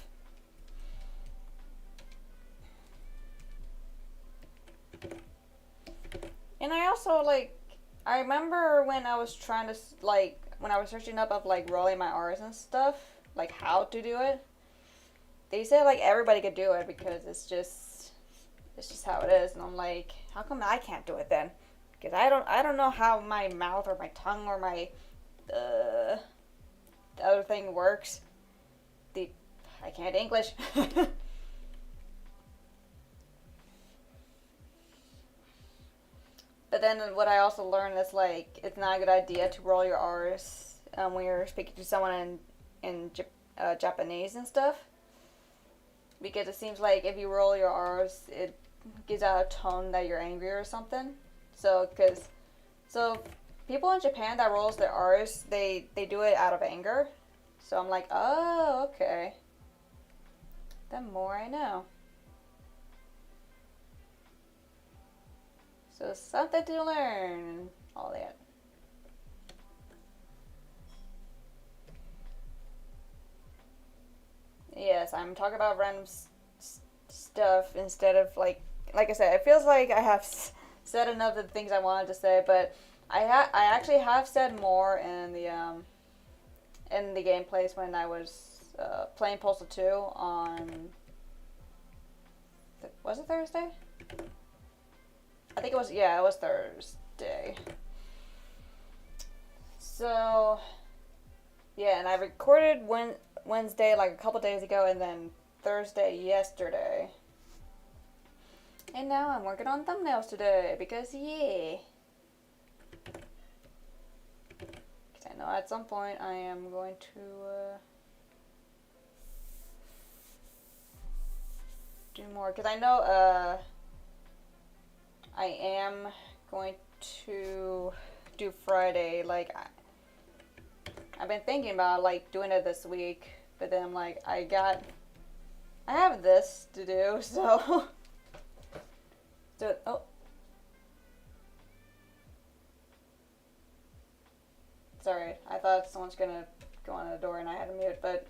And I also I remember when I was trying to when I was searching up of rolling my R's and stuff, like how to do it. They said everybody could do it because it's just how it is, and I'm like, how come I can't do it then? Because I don't know how my mouth or my tongue or my the other thing works. I can't English. But then what I also learned is it's not a good idea to roll your R's when you're speaking to someone in Japanese and stuff. Because it seems like if you roll your R's, it gives out a tone that you're angry or something. So people in Japan that rolls their R's, they do it out of anger. So I'm like, oh, okay. The more I know. So something to learn. All that. Yes, I'm talking about random stuff instead of like I said. It feels like I have said enough of the things I wanted to say, but I actually have said more in the gameplays when I was playing Postal 2 on. Was it Thursday? I think it was. Yeah, it was Thursday. So yeah, and I recorded Wednesday a couple days ago, and then Thursday yesterday. And now I'm working on thumbnails today because yeah. Because I know at some point I am going to do more. Because I know I am going to do Friday. I've been thinking about doing it this week, but then I'm like, I have this to do, so. Oh. Sorry, I thought someone's gonna go on the door and I had to mute, but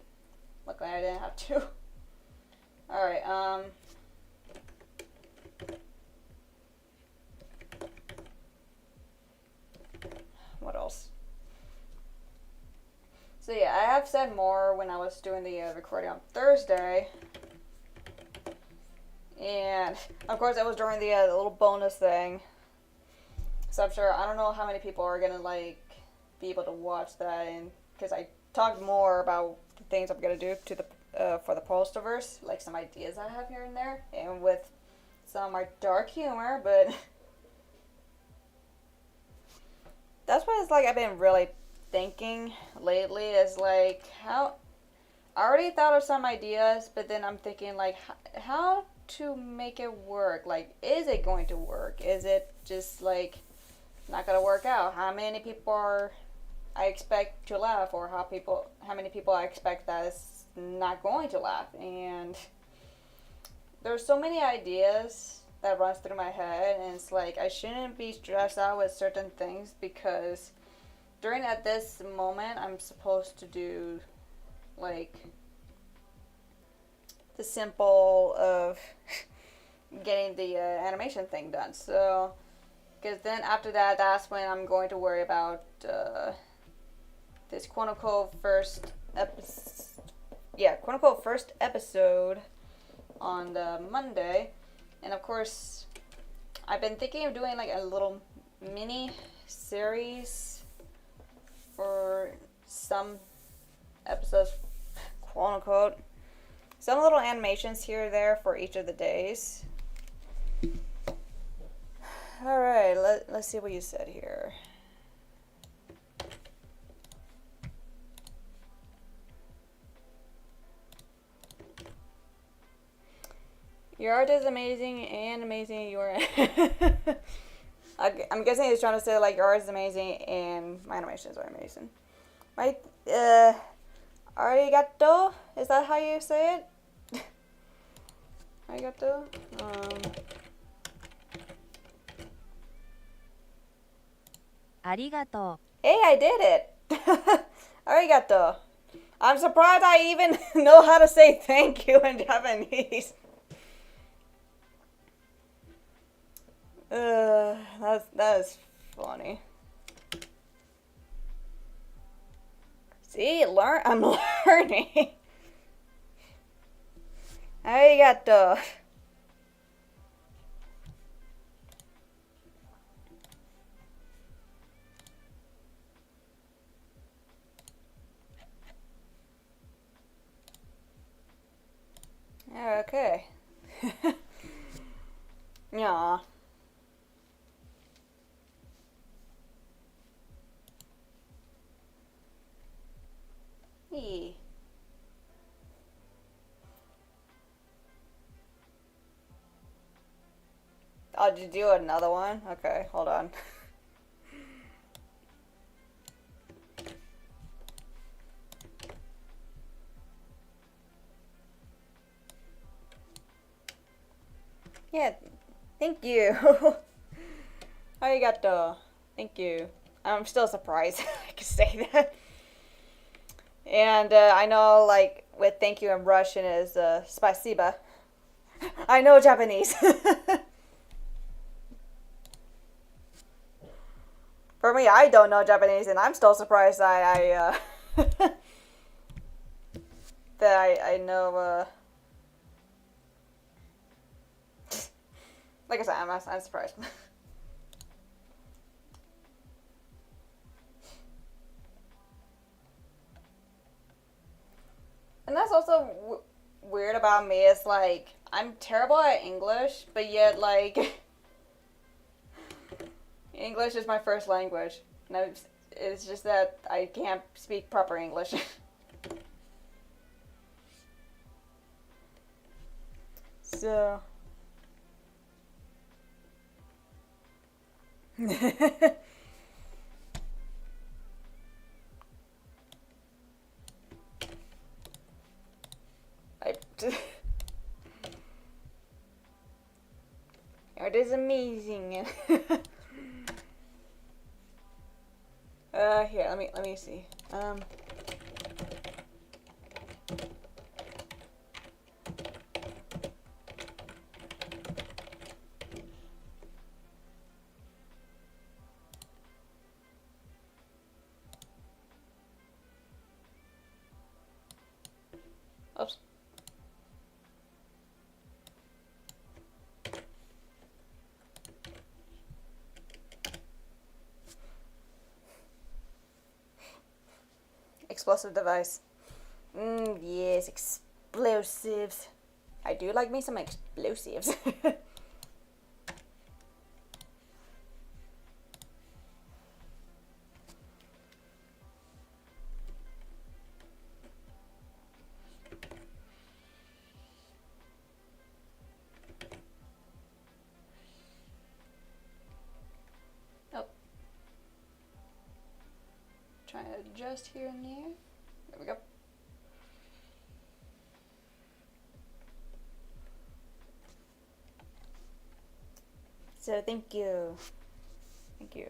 luckily I didn't have to. Alright, what else? So yeah, I have said more when I was doing the recording on Thursday. And of course it was during the little bonus thing. So I'm sure, I don't know how many people are gonna be able to watch that, and because I talked more about the things I'm gonna do to the for the Posterverse, like some ideas I have here and there, and with some are dark humor, but that's what it's like. I've been really thinking lately is like how I already thought of some ideas, but then I'm thinking like how to make it work. Like, is it going to work? Is it just like not gonna work out? How many people are I expect to laugh, or how many people I expect that is not going to laugh? And there's so many ideas that runs through my head, and it's like I shouldn't be stressed out with certain things because during at this moment I'm supposed to do like the simple of getting the animation thing done. So because then after that, that's when I'm going to worry about this quote unquote first episode on the Monday. And of course, I've been thinking of doing like a little mini series for some episodes, quote unquote. Some little animations here or there for each of the days. Alright, let's see what you said here. Your art is amazing and amazing. You are. I'm guessing he's trying to say like your art is amazing and my animations are amazing. My arigato, is that how you say it? Arigato. Arigato. Hey, I did it. Arigato. I'm surprised I even know how to say thank you in Japanese. That is funny. See, I'm learning. Arigato. Okay. Yeah. Hey. Oh, did you do another one? Okay, hold on. Yeah, thank you. Arigato. Thank you. I'm still surprised I could say that. And I know, like, with thank you in Russian is spasiba. I know Japanese. For me, I don't know Japanese, and I'm still surprised that I know. Like I said, I'm surprised. And that's also weird about me. It's like I'm terrible at English, but yet like English is my first language. And it's just that I can't speak proper English. So. Art is amazing. Here, let me see. Oops. Explosive device. Yes, explosives. I do like me some explosives. Oh. Trying to adjust here and there. There we go. So thank you. Thank you.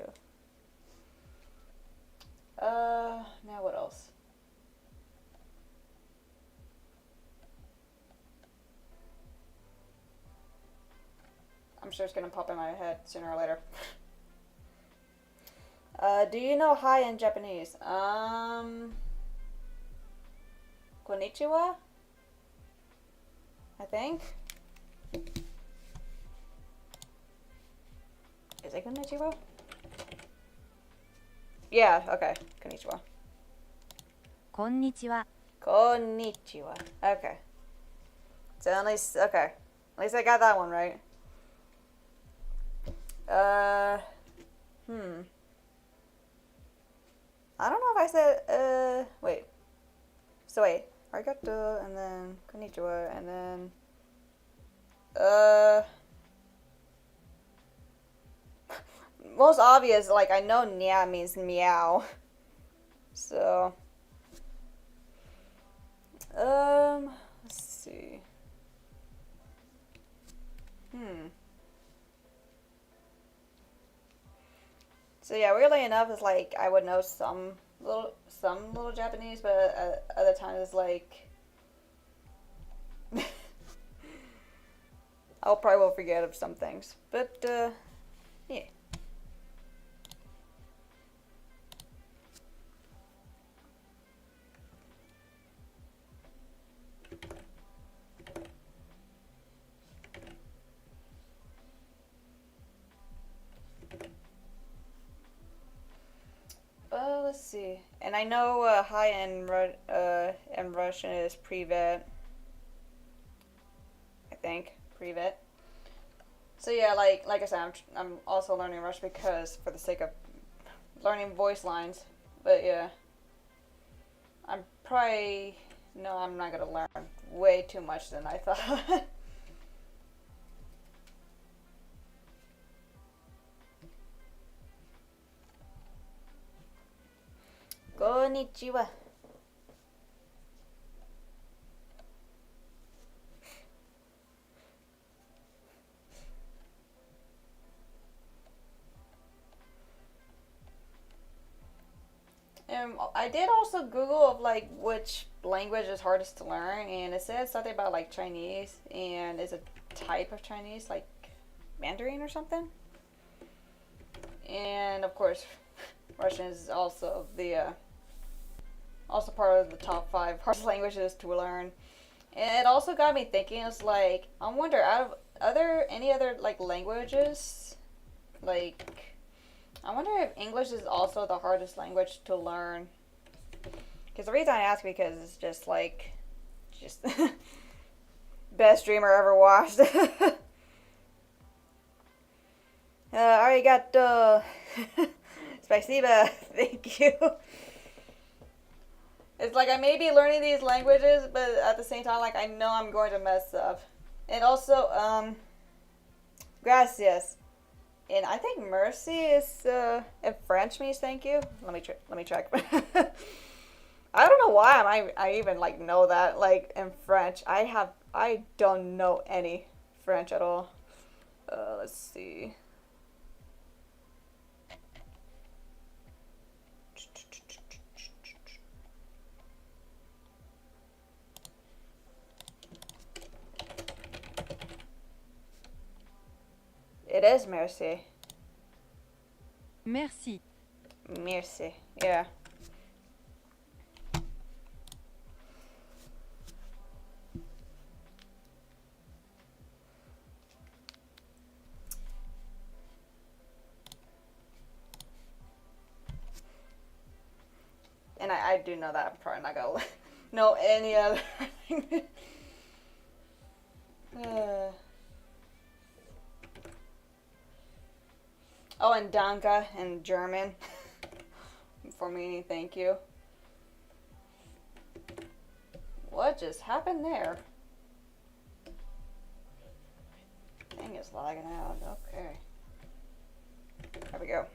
Now what else? I'm sure it's gonna pop in my head sooner or later. Do you know hi in Japanese? Konnichiwa? I think. Is it konnichiwa? Yeah, okay. Konnichiwa. こんにちは。 Konnichiwa. Okay. So at least, okay. At least I got that one right. I don't know if I said, wait. So wait. Arigato, and then konnichiwa, and then, most obvious, like, I know nya means meow. So, let's see. So yeah, weirdly enough, it's like I would know some little Japanese, but other times it's like I'll probably will forget of some things. But yeah. Let's see. And I know hi in Russian is privet. I think privet. So yeah, like I said, I'm also learning Russian because for the sake of learning voice lines. But yeah, I'm not gonna learn way too much than I thought. Konnichiwa. I did also Google of like which language is hardest to learn, and it said something about like Chinese, and it's a type of Chinese like Mandarin or something. And of course, Russian is also also part of the top 5 hardest languages to learn. And it also got me thinking. It's like I wonder, out of any other like languages, like I wonder if English is also the hardest language to learn. Because the reason I ask because it's just best streamer ever watched. Arigato. Spasiba. Thank you. It's like I may be learning these languages, but at the same time, like I know I'm going to mess up. And also, gracias. And I think mercy is in French means thank you. Let me check. I don't know why I even like know that like in French. I don't know any French at all. Let's see. It is merci. Merci. Merci. Yeah. And I do know that. I'm probably not gonna know any other language. Oh, and Danke in German. For me, thank you. What just happened there? Thing is lagging out. Okay. There we go.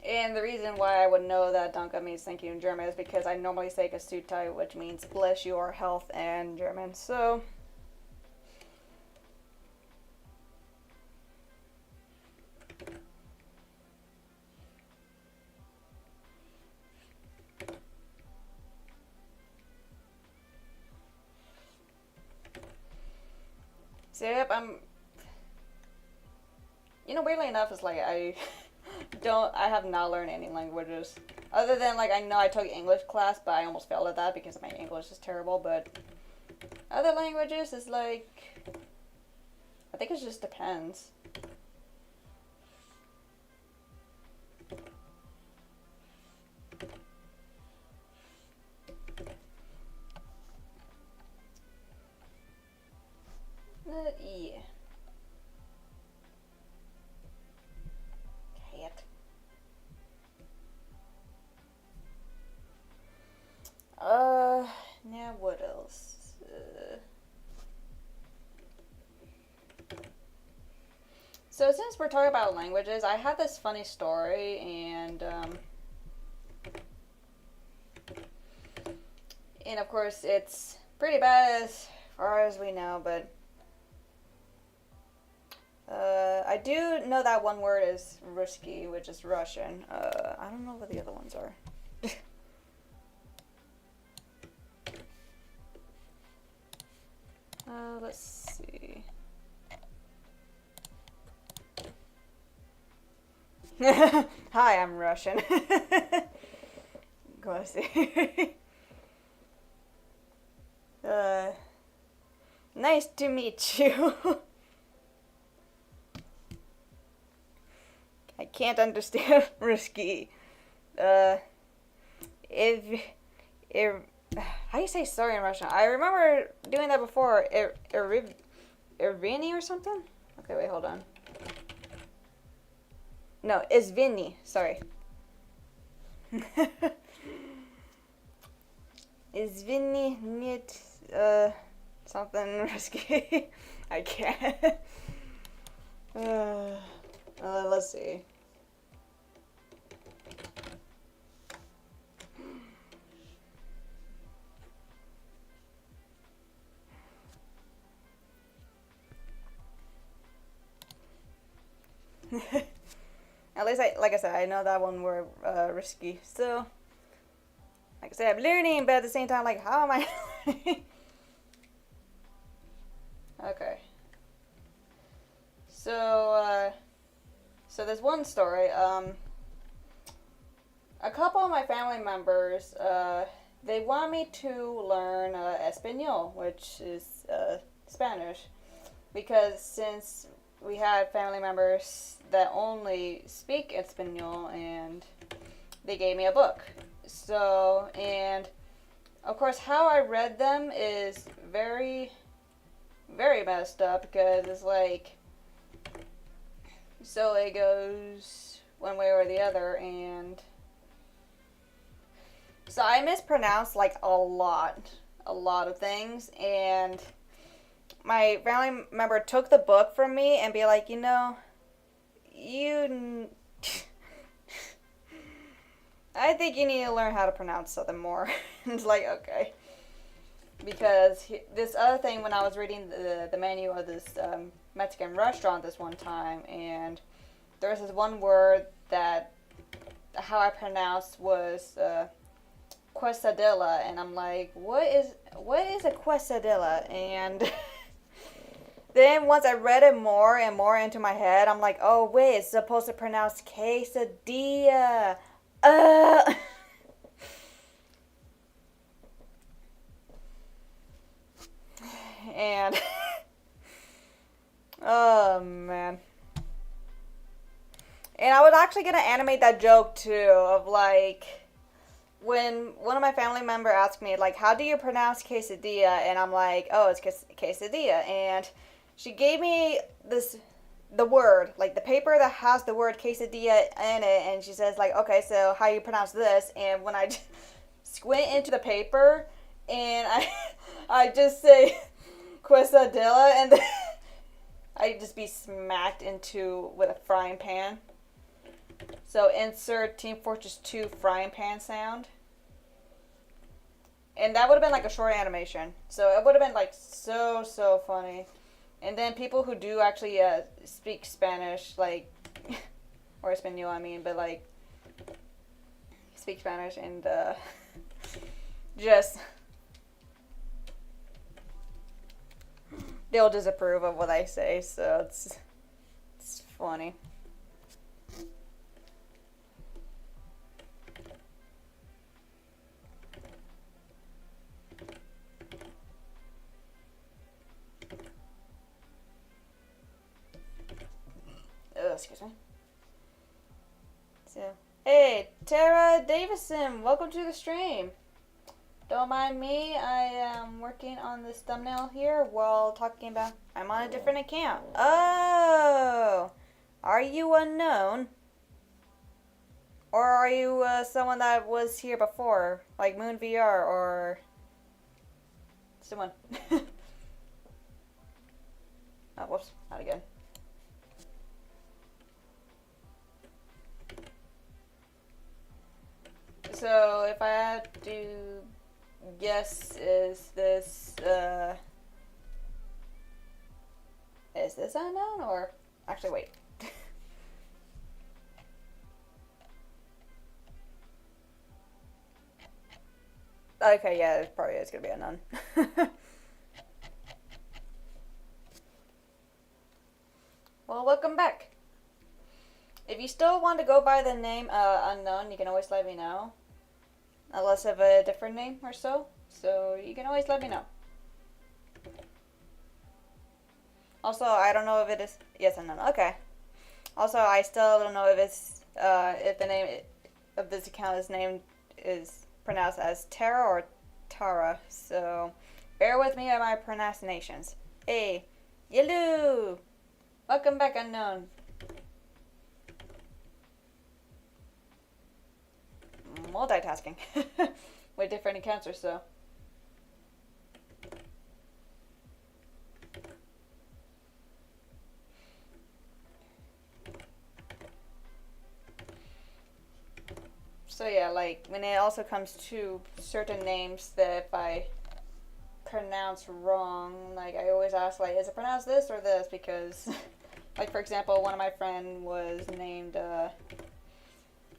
And the reason why I would know that Danke means thank you in German is because I normally say Gesundheit, which means bless your health in German. So, yep, weirdly enough, it's like I have not learned any languages. Other than, like, I know I took English class, but I almost failed at that because my English is terrible, but other languages is like, I think it just depends. Yeah. Cat. Now what else? So since we're talking about languages, I had this funny story, and of course it's pretty bad as far as we know, but I do know that one word is Ruski, which is Russian. I don't know what the other ones are. Let's see. Hi, I'm Russian. Go see. Nice to meet you. I can't understand Ruski. If how do you say sorry in Russian? I remember doing that before. Irvini or something? Okay, wait, hold on. No, Izvini. Sorry. Izvini niet something risky. I can't. Let's see. At least, like I said, I know that one were risky. So, like I said, I'm learning, but at the same time, like, how am I learning? Okay. So, so there's one story. A couple of my family members, they want me to learn Espanol, which is Spanish, because since we had family members that only speak Espanol, and they gave me a book. So, and of course, how I read them is very, very messed up, because it's like, so it goes one way or the other, and so I mispronounced like a lot of things, and my family member took the book from me and be like, I think you need to learn how to pronounce something more. It's like, okay. Because this other thing, when I was reading the menu of this Mexican restaurant this one time, and there was this one word that how I pronounced was quesadilla, and I'm like, what is a quesadilla? And then once I read it more and more into my head, I'm like, oh wait, it's supposed to pronounce quesadilla. And oh man. And I was actually gonna animate that joke too, of like, when one of my family member asked me, like, how do you pronounce quesadilla? And I'm like, oh, it's quesadilla. And she gave me the word, like the paper that has the word quesadilla in it. And she says, like, okay, so how you pronounce this? And when I squint into the paper and I just say quesadilla, and then I just be smacked into with a frying pan. So insert Team Fortress 2 frying pan sound. And that would have been like a short animation. So it would have been like so funny. And then people who do actually speak Spanish, like, or Espanol, I mean, but like, speak Spanish and just, they'll disapprove of what I say, so it's funny. Excuse me. So, hey, Tara Davison, welcome to the stream. Don't mind me, I am working on this thumbnail here while talking about, I'm on a different account. Oh, are you unknown? Or are you someone that was here before, like Moon VR or someone? Oh, whoops, not again. So, if I had to guess, is this unknown, or, actually, wait. Okay, yeah, it probably is gonna be unknown. Well, welcome back. If you still want to go by the name Unknown, you can always let me know. Unless of a different name or so. So you can always let me know. Also, I don't know if it is... Yes, Unknown. Okay. Also, I still don't know if it's... if the name of this account is pronounced as Tara or Tara. So bear with me on my pronunciations. Hey, hello! Welcome back, Unknown. Multitasking with different accounts or so. So yeah, like when it also comes to certain names that if I pronounce wrong, like I always ask, like, is it pronounced this or this? Because like, for example, one of my friend was named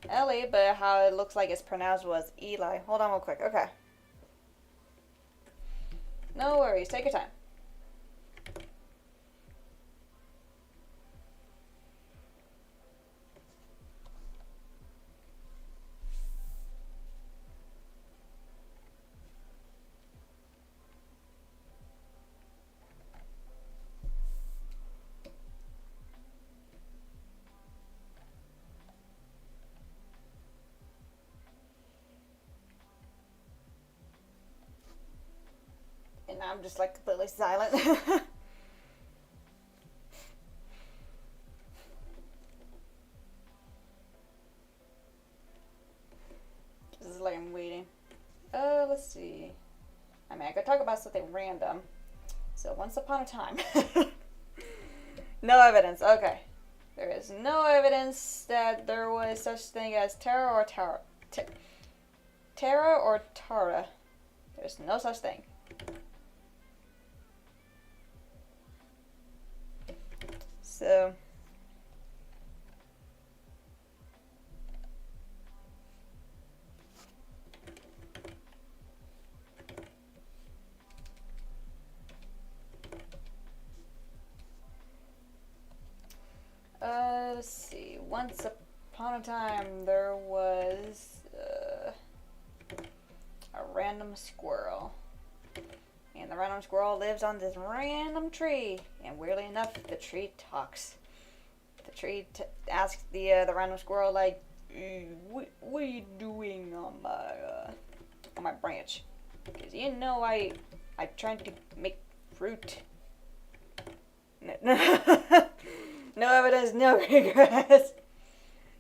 Ellie, but how it looks like it's pronounced was Eli. Hold on real quick. Okay. No worries. Take your time. And I'm just like completely silent. This is like I'm waiting. Let's see. I mean, I could talk about something random. So, once upon a time. No evidence. Okay. There is no evidence that there was such thing as Tara or Tara. Tara or Tara. There's no such thing. So, let's see. Once upon a time, there was a random squirrel. And the random squirrel lives on this random tree. And weirdly enough, the tree talks. The tree asks the random squirrel, like, what are you doing on my on my branch. Because you know I tried to make fruit. No, no evidence, no regrets.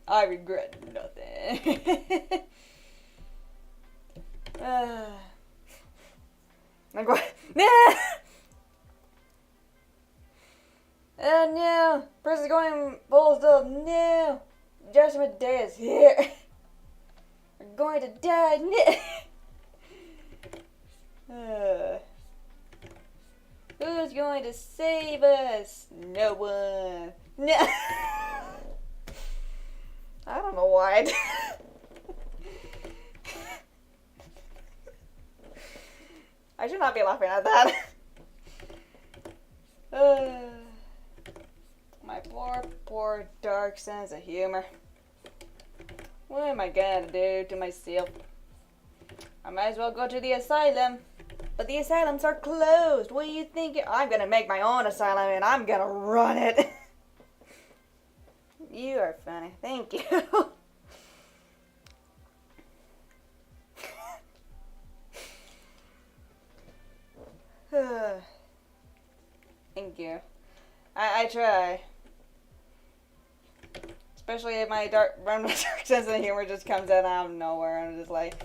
I regret nothing. I'm going. Oh no! Person's going full still. No! Judgment Day is here. We're going to die. No. Who's going to save us? No one. No. I don't know why I did. I should not be laughing at that. My poor dark sense of humor. What am I gonna do to myself? I might as well go to the asylum. But the asylums are closed. What do you think? I'm gonna make my own asylum and I'm gonna run it. You are funny. Thank you. Thank you. I try. Especially if my dark sense of humor just comes out of nowhere. I'm just like,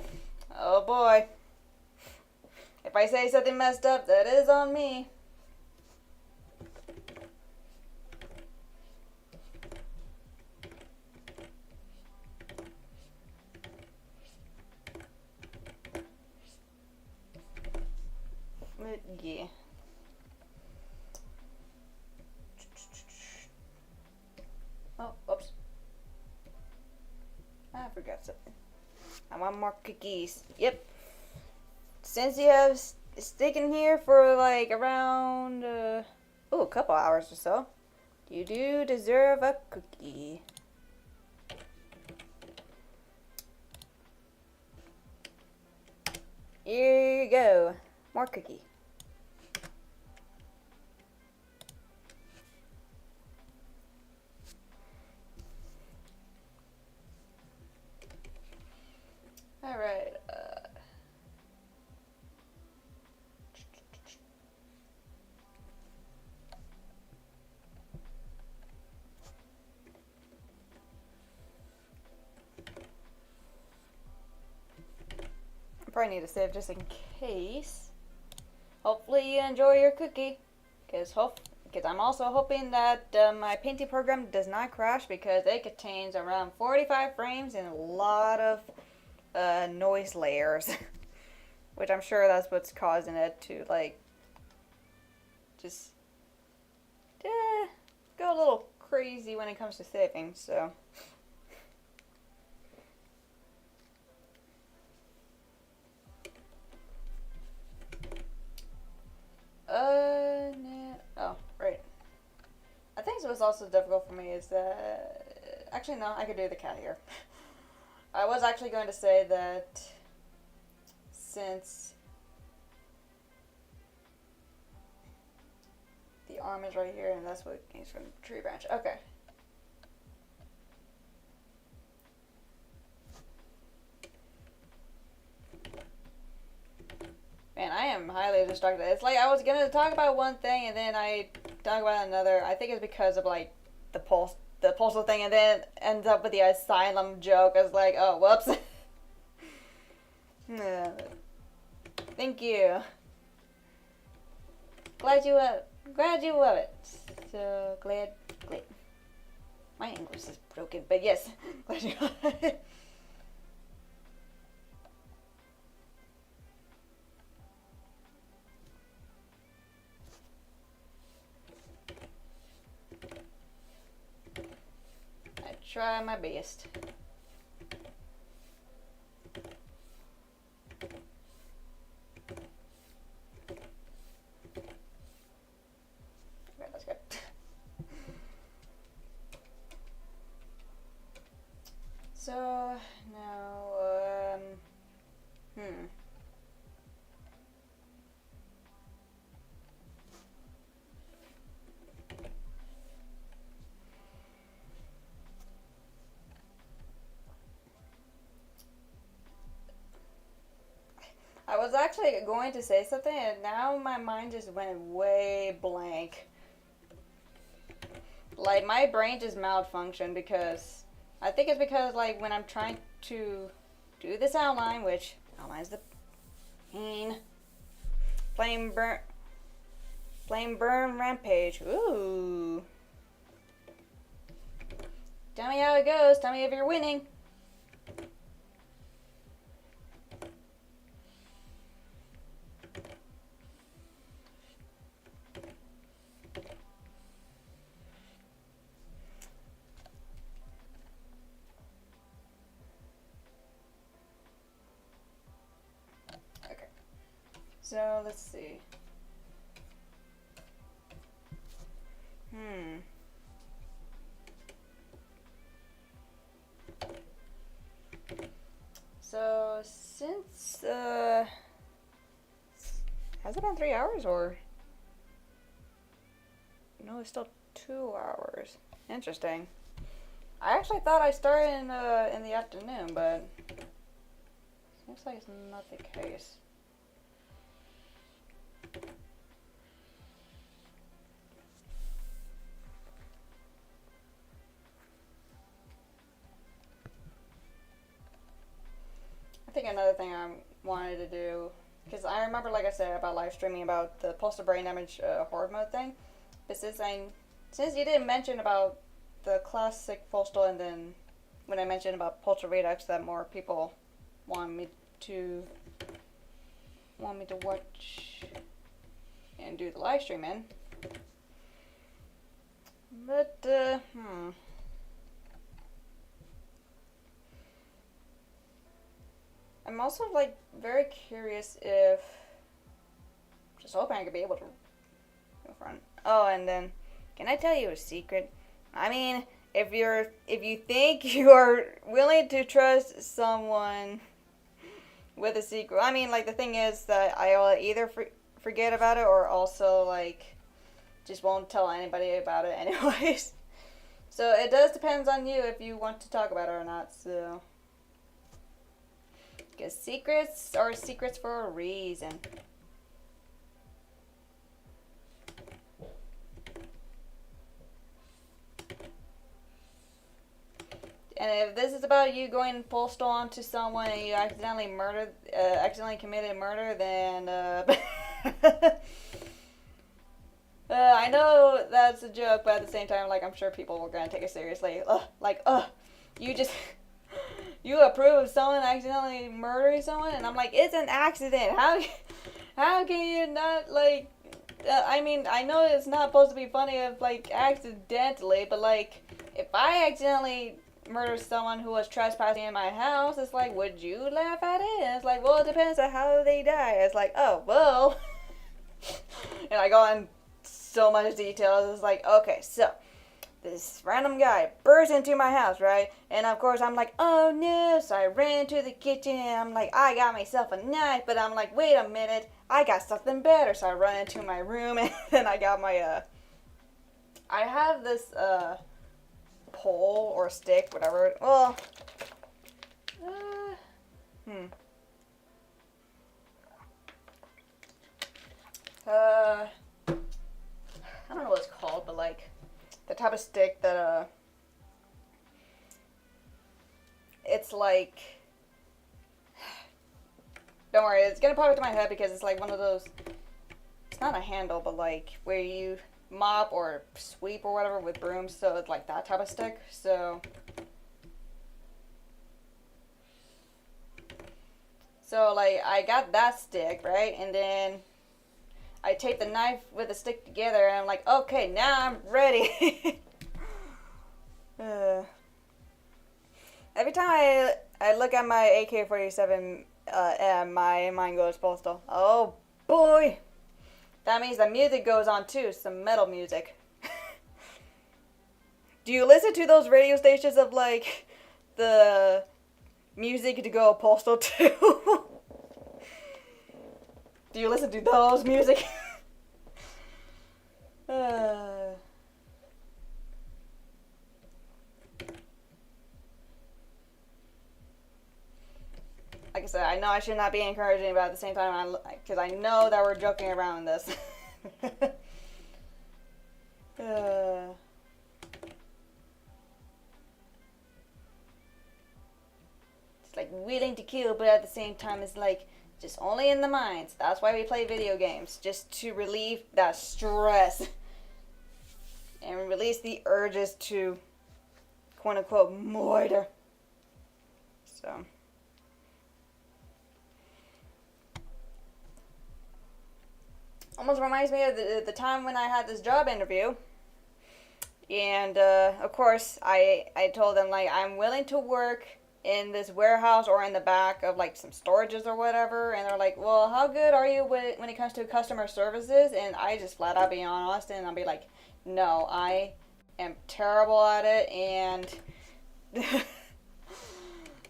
oh boy. If I say something messed up, that is on me. Yeah. Oh, oops. I forgot something. I want more cookies. Yep. Since you have sticking here for like around, a couple hours or so, you do deserve a cookie. Here you go. More cookie. Alright, I probably need to save just in case. Hopefully you enjoy your cookie. Because I'm also hoping that my painting program does not crash because it contains around 45 frames and a lot of noise layers. Which I'm sure that's what's causing it to like just go a little crazy when it comes to saving, so. No. Oh, right. I think what's also difficult for me is that... Actually, no, I could do the cat here. I was actually going to say that since the arm is right here, and that's what it came from the tree branch. Okay. Man, I am highly distracted. It's like I was gonna talk about one thing and then I talk about another. I think it's because of like the postal thing, and then ends up with the asylum joke. I was like, oh, whoops. Thank you. Glad you love it. So glad. My English is broken, but yes, glad you love it. Try my best. Okay, that's good. So now, actually going to say something, and now my mind just went way blank. Like, my brain just malfunctioned because... I think it's because, like, when I'm trying to do this outline, which outlines the pain... Flame burn rampage. Ooh. Tell me how it goes. Tell me if you're winning. Okay. So, let's see. So, since, has it been 3 hours, or? No, it's still 2 hours. Interesting. I actually thought I started in the afternoon, but seems like it's not the case. I think another thing I wanted to do, because I remember, like I said, about live streaming about the postal brain damage horde mode thing, but since you didn't mention about the classic postal, and then when I mentioned about postal redux, that more people want me to watch and do the live stream in. But I'm also, like, very curious if... Just hoping I could be able to go front. Oh, and then, can I tell you a secret? I mean, if you think you're willing to trust someone with a secret... I mean, like, the thing is that I'll either forget about it, or also, like, just won't tell anybody about it anyways. So, it does depend on you if you want to talk about it or not, so... Because secrets are secrets for a reason. And if this is about you going postal onto someone and you accidentally committed murder, then I know that's a joke, but at the same time, like, I'm sure people were gonna take it seriously. You approve of someone accidentally murdering someone? And I'm like, it's an accident. How can you not, like, I mean, I know it's not supposed to be funny if, like, accidentally, but, like, if I accidentally murder someone who was trespassing in my house, it's like, would you laugh at it? And it's like, well, it depends on how they die. It's like, oh, well. And I go on so much details. It's like, okay, so this random guy bursts into my house, right? And of course I'm like, oh no, so I ran to the kitchen and I'm like, I got myself a knife, but I'm like, wait a minute, I got something better. So I run into my room and then I got my, I have this, pole or stick, whatever, well, I don't know what it's called, but like, the type of stick that, it's like, don't worry, it's gonna pop into my head because it's like one of those, it's not a handle, but like, where you mop or sweep or whatever with brooms, so it's like that type of stick, so like, I got that stick, right, and then I tape the knife with the stick together, and I'm like, okay, now I'm ready. Every time I look at my AK-47, and my mind goes postal. Oh boy! That means the music goes on too, some metal music. Do you listen to those radio stations of, like, the music to go postal to? Do you listen to those music? Like I said, I know I should not be encouraging, but at the same time, because I know that we're joking around in this. It's like willing to kill, but at the same time, it's like just only in the minds. That's why we play video games, just to relieve that stress and release the urges to quote unquote murder. So. Almost reminds me of the time when I had this job interview. And, of course, I told them, like, I'm willing to work in this warehouse or in the back of, like, some storages or whatever. And they're like, well, how good are you when it comes to customer services? And I just flat out be honest, and I'll be like, no, I am terrible at it, and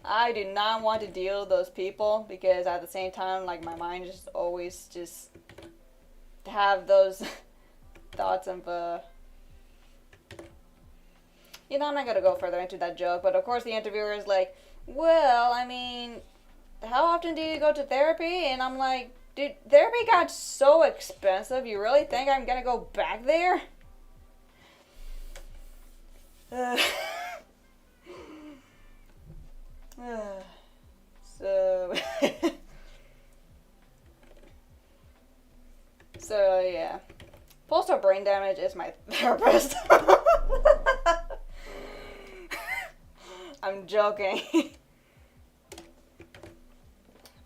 I do not want to deal with those people, because at the same time, like, my mind just always just have those thoughts of, you know, I'm not going to go further into that joke, but of course the interviewer is like, well, I mean, how often do you go to therapy? And I'm like, dude, therapy got so expensive, you really think I'm going to go back there? So... So, yeah. Postal brain damage is my therapist. I'm joking.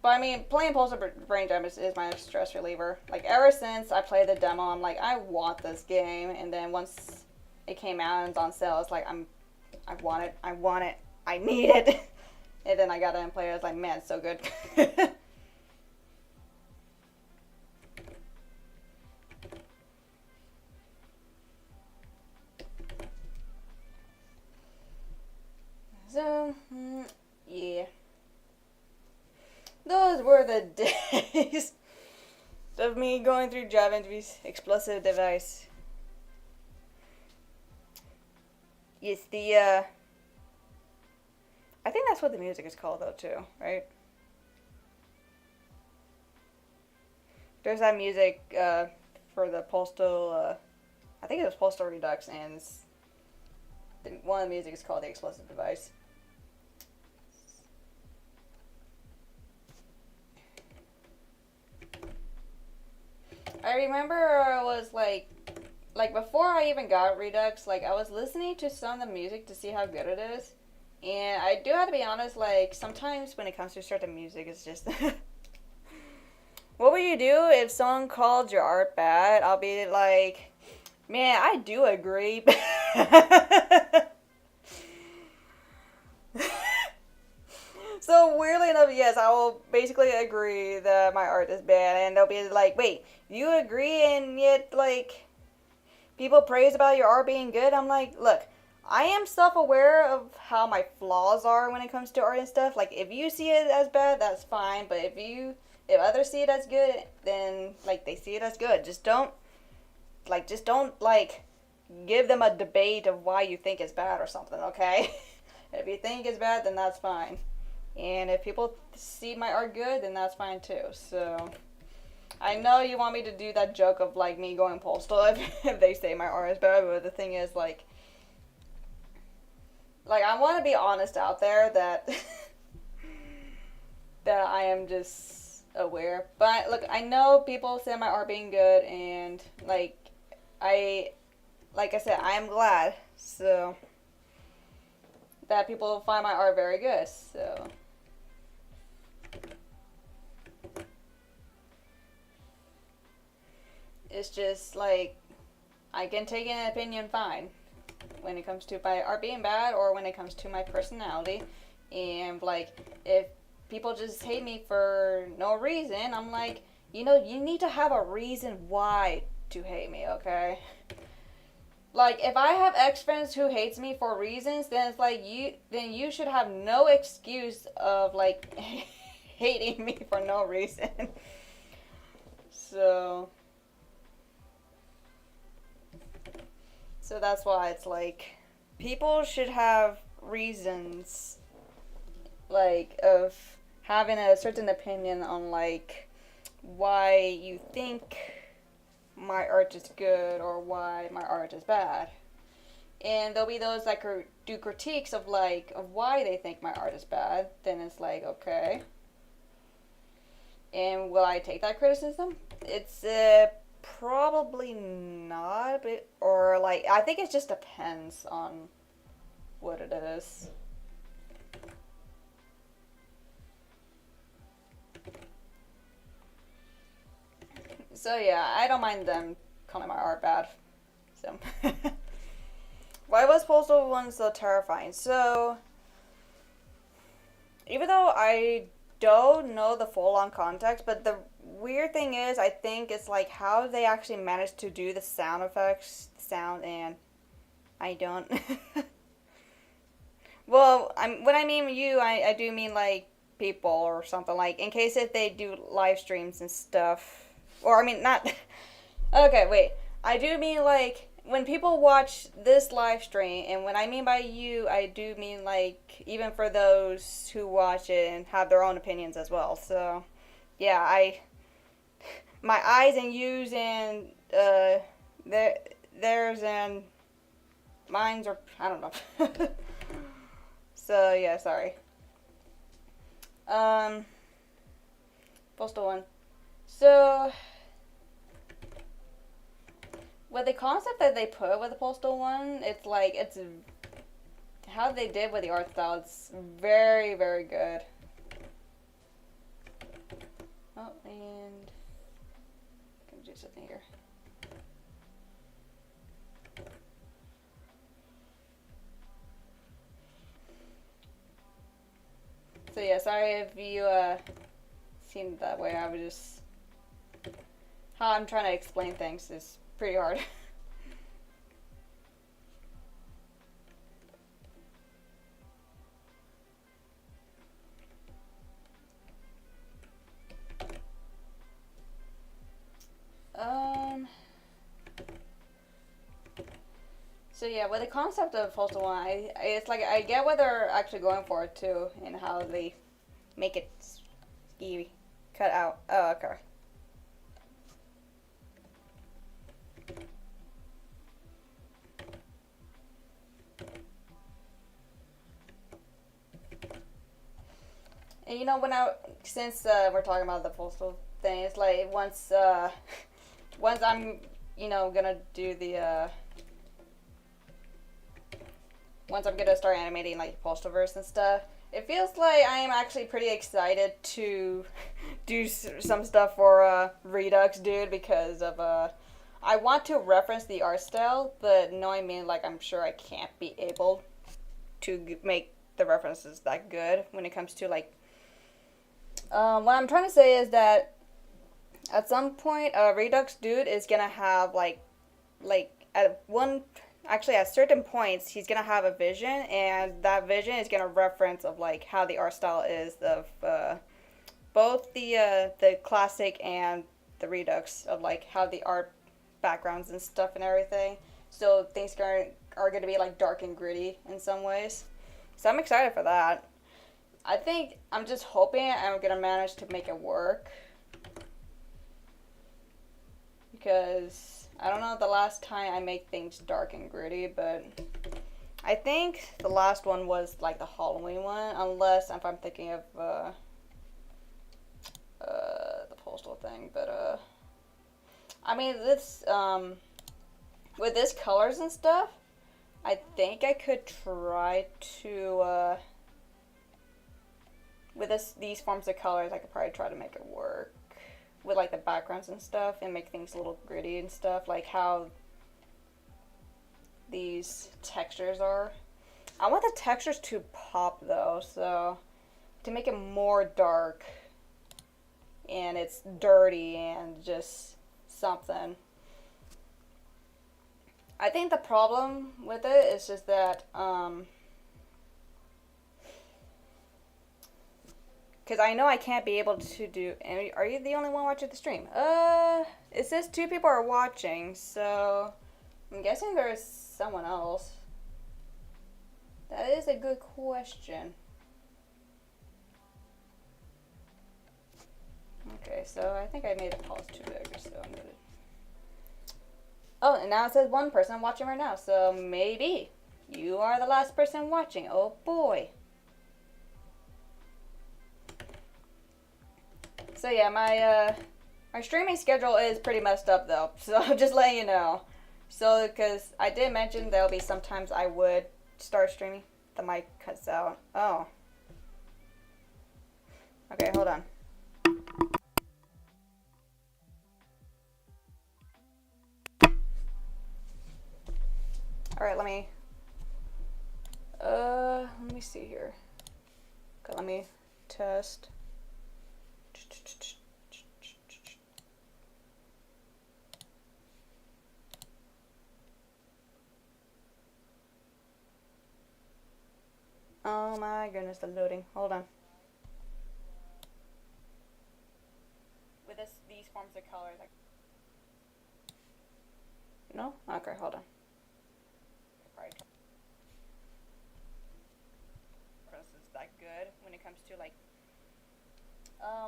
But I mean, playing postal brain damage is my stress reliever. Like, ever since I played the demo, I'm like, I want this game. And then once it came out and it's on sale, it's like, I want it, I need it. And then I got it and played it. I was like, man, it's so good. So, yeah. Those were the days of me going through job interviews. Explosive device. Yes, I think that's what the music is called, though, too, right? There's that music, for the postal, I think it was Postal Redux, and one of the music is called the Explosive Device. I remember I was like before I even got Redux, like, I was listening to some of the music to see how good it is. And I do have to be honest, like, sometimes when it comes to certain music, it's just... What would you do if someone called your art bad? I'll be like, man, I do agree. So weirdly enough, yes, I will basically agree that my art is bad, and they'll be like, wait, you agree and yet, like, people praise about your art being good? I'm like, look, I am self-aware of how my flaws are when it comes to art and stuff. Like, if you see it as bad, that's fine, but if others see it as good, then, like, they see it as good. Just don't give them a debate of why you think it's bad or something, okay? If you think it's bad, then that's fine. And if people see my art good, then that's fine too. So, I know you want me to do that joke of, like, me going postal if they say my art is bad, but the thing is, like, I want to be honest out there that that I am just aware. But, look, I know people say my art being good, and, like I said, I am glad, so, that people find my art very good, so. It's just, like, I can take an opinion fine when it comes to my art being bad or when it comes to my personality. And, like, if people just hate me for no reason, I'm like, you know, you need to have a reason why to hate me, okay? Like, if I have ex-friends who hates me for reasons, then it's like, you should have no excuse of, like, hating me for no reason. So that's why it's like, people should have reasons, like, of having a certain opinion on like why you think my art is good or why my art is bad. And there'll be those that do critiques of like of why they think my art is bad. Then it's like, okay. And will I take that criticism? It's probably not, but, or like I think it just depends on what it is. So yeah, I don't mind them calling my art bad. So why was Postal 1 so terrifying? So even though I don't know the full-on context, but the weird thing is, I think it's like how they actually managed to do the sound effects, sound, and I don't. Well, when I mean you, I do mean like people or something, like in case if they do live streams and stuff, or I mean not. Okay, wait. I do mean like when people watch this live stream, and when I mean by you, I do mean like even for those who watch it and have their own opinions as well. So, yeah, my eyes and yous and theirs and mine's are, I don't know. So yeah, sorry. Postal 1. So with the concept that they put with the Postal 1, it's like, it's how they did with the art style. It's very, very good. Oh, and I'm gonna do something here. So yeah, sorry if you seen it that way. I was just, how I'm trying to explain things is pretty hard. So yeah, with the concept of Postal 1, it's like I get what they're actually going for too, and how they make it cut out. Oh, okay. And you know, since we're talking about the postal thing, it's like once I'm, gonna do the once I'm gonna start animating like Postalverse and stuff, it feels like I am actually pretty excited to do some stuff for Redux Dude, because of I want to reference the art style, but knowing me, like, I'm sure I can't be able to make the references that good when it comes to like. What I'm trying to say is that at some point, Redux Dude is gonna have like at certain points, he's gonna have a vision, and that vision is gonna reference of like how the art style is of both the classic and the Redux, of like how the art backgrounds and stuff and everything. So things are gonna be like dark and gritty in some ways. So I'm excited for that. I think I'm just hoping I'm gonna manage to make it work, because I don't know the last time I make things dark and gritty, but I think the last one was like the Halloween one, unless if I'm thinking of the postal thing. But I mean, this with this colors and stuff, I think I could try to with these forms of colors, I could probably try to make it work with like the backgrounds and stuff, and make things a little gritty and stuff, like how these textures are. I want the textures to pop though, so to make it more dark and it's dirty and just something. I think the problem with it is just that because I know I can't be able to do. Are you the only one watching the stream? It says 2 people are watching, so I'm guessing there's someone else. That is a good question. Okay, so I think I made the pause too big, so I'm gonna... Oh, and now it says one person watching right now, so maybe you are the last person watching. Oh boy. So yeah, my streaming schedule is pretty messed up though, so just letting you know. So, because I did mention there'll be sometimes I would start streaming. The mic cuts out. Oh. Okay, hold on. Alright, let me see here. Okay, let me test. Oh my goodness, the loading. Hold on. With these forms of colors, like... No? Okay, hold on. Is that good when it comes to like...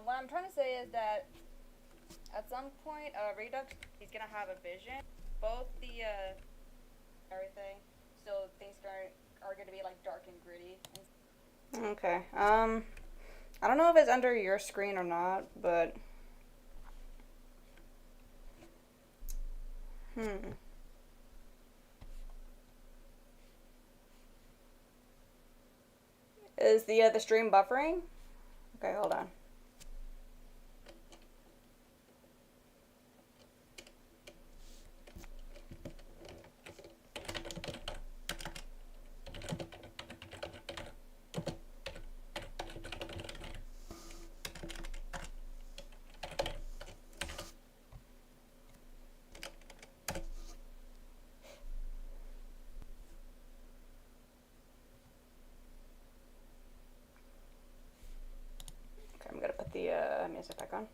what I'm trying to say is that at some point, Redux, he's gonna have a vision. Both the, everything, so things are gonna be like dark and gritty. Okay, I don't know if it's under your screen or not, but... Is the stream buffering? Okay, hold on. I'm gonna put the music back on.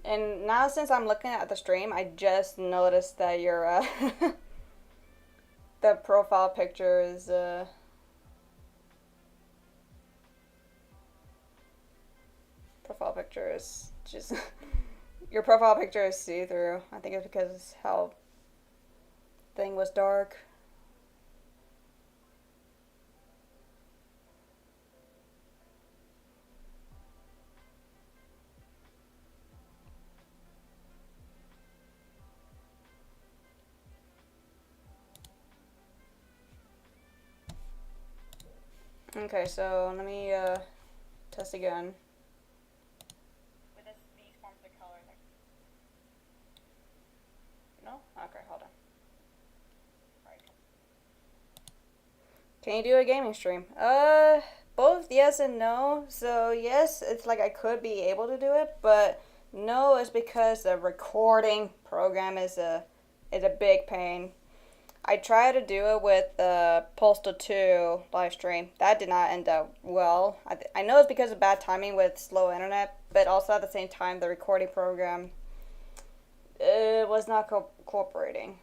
And now since I'm looking at the stream, I just noticed that your the profile picture is just your profile picture is see-through. I think it's because how thing was dark. Okay, so let me test again. With these forms of color. No? Okay, hold on. Right. Can you do a gaming stream? Both yes and no. So yes, it's like I could be able to do it, but no is because the recording program is a big pain. I tried to do it with the Postal 2 live stream. That did not end up well. I know it's because of bad timing with slow internet, but also at the same time, the recording program was not cooperating.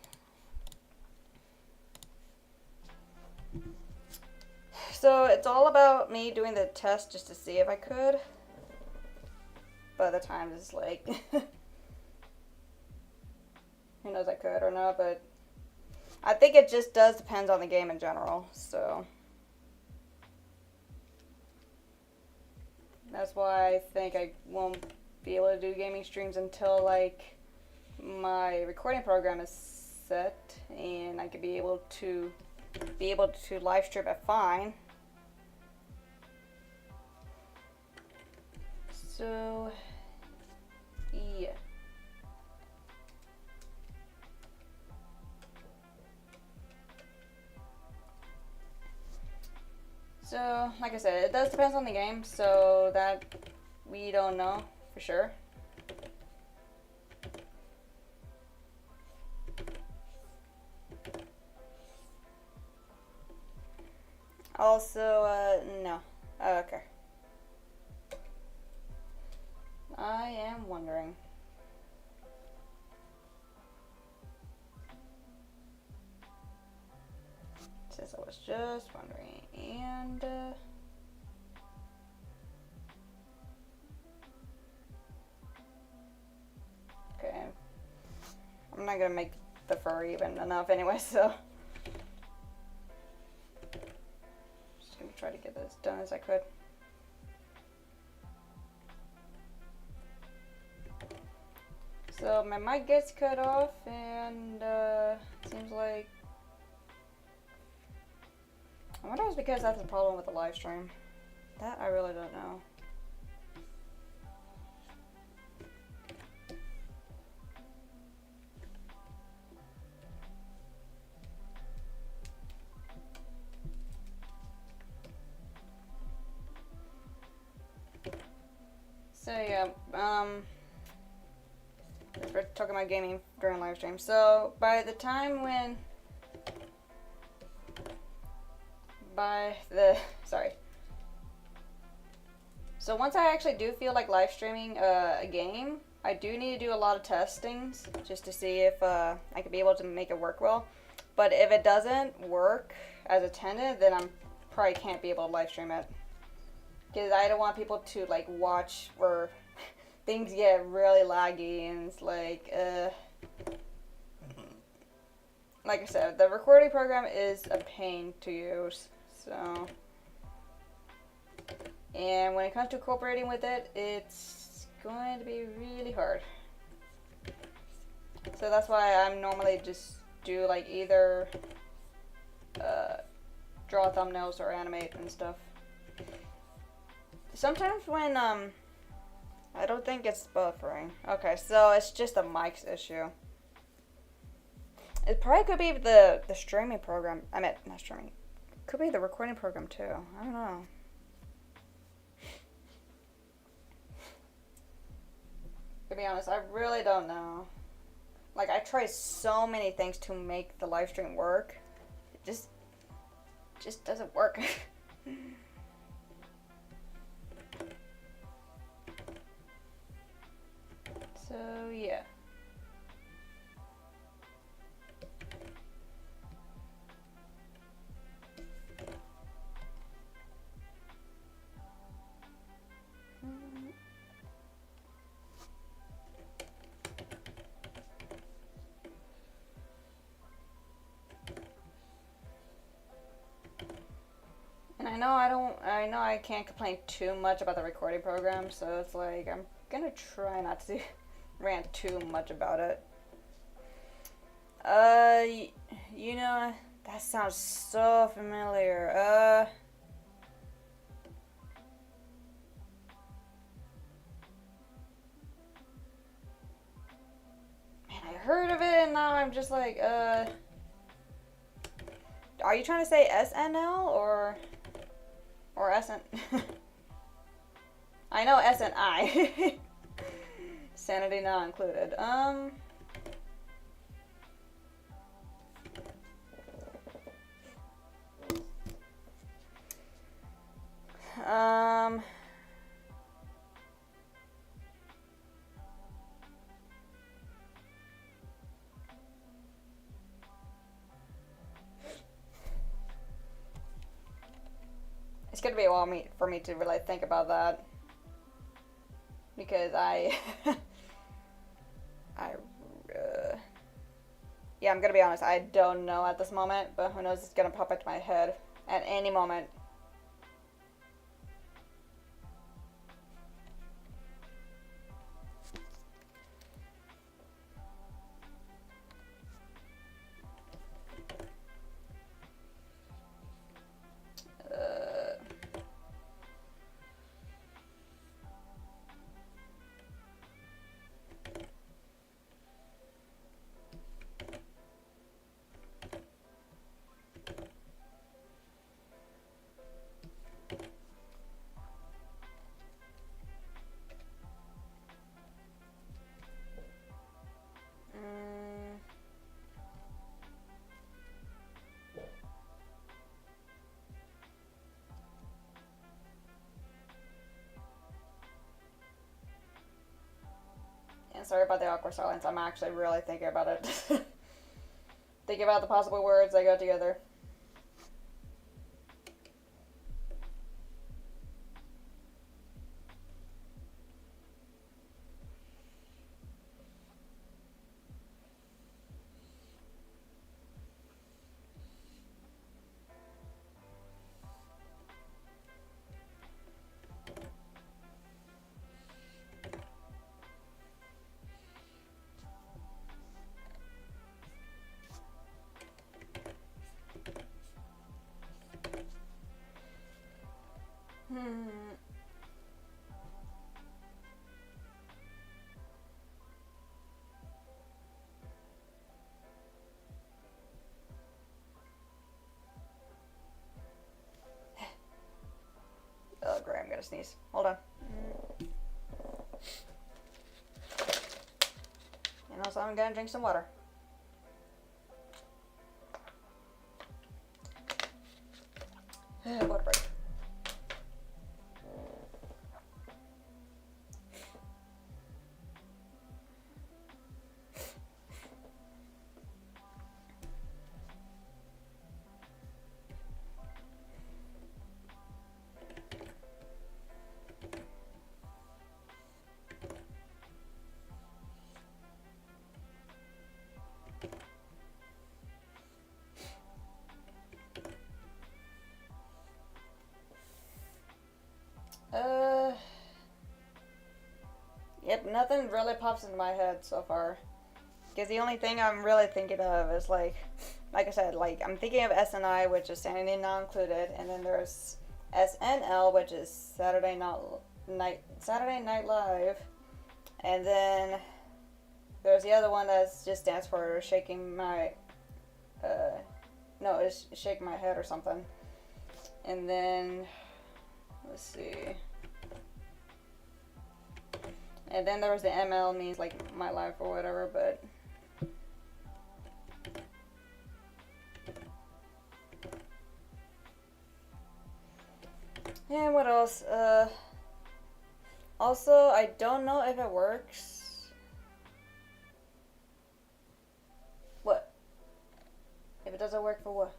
So it's all about me doing the test just to see if I could. But at the time, it's like, who knows I could or not, but I think it just does depend on the game in general, so that's why I think I won't be able to do gaming streams until like my recording program is set and I could be able to live stream it fine. So yeah. So, like I said, it does depend on the game, so that we don't know for sure. Also, no. Okay. I am wondering. just wondering. And, okay. I'm not gonna make the fur even enough anyway, so. Just gonna try to get this done as I could. So my mic gets cut off, and seems like, I wonder if it's because that's a problem with the live stream. That I really don't know. So yeah, we're talking about gaming during live stream. So by the time when, sorry. So once I actually do feel like live streaming a game, I do need to do a lot of testings just to see if I could be able to make it work well. But if it doesn't work as intended, then I'm probably can't be able to live stream it. Because I don't want people to like watch where things get really laggy and it's like I said, the recording program is a pain to use. So, and when it comes to cooperating with it, it's going to be really hard. So that's why I'm normally just do like either draw thumbnails or animate and stuff. Sometimes when I don't think it's buffering. Okay, so it's just a mic's issue. It probably could be the streaming program. I meant not streaming. Could be the recording program too. I don't know. To be honest, I really don't know. Like, I tried so many things to make the live stream work. It just doesn't work. So, yeah. And I know I can't complain too much about the recording program, so it's like, I'm gonna try not to rant too much about it. You know, that sounds so familiar. Man, I heard of it and now I'm just like, are you trying to say SNL or SN? I know SNI. Sanity not included. It's gonna be a while for me to really think about that, because yeah, I'm gonna be honest, I don't know at this moment, but who knows, it's gonna pop into my head at any moment. And sorry about the awkward silence. I'm actually really thinking about it. Thinking about the possible words that go together. gotta sneeze. Hold on. And also, I'm gonna drink some water. Water break. Yep, nothing really pops into my head so far. Because the only thing I'm really thinking of is like I said, like I'm thinking of SNI, which is Saturday Not Included, and then there's SNL, which is Saturday Night Live, and then there's the other one that just stands for shaking my, no, it's shaking my head or something, and then let's see. And then there was the ML, means like my life or whatever, but and what else? Also, I don't know if it works. What? If it doesn't work for what?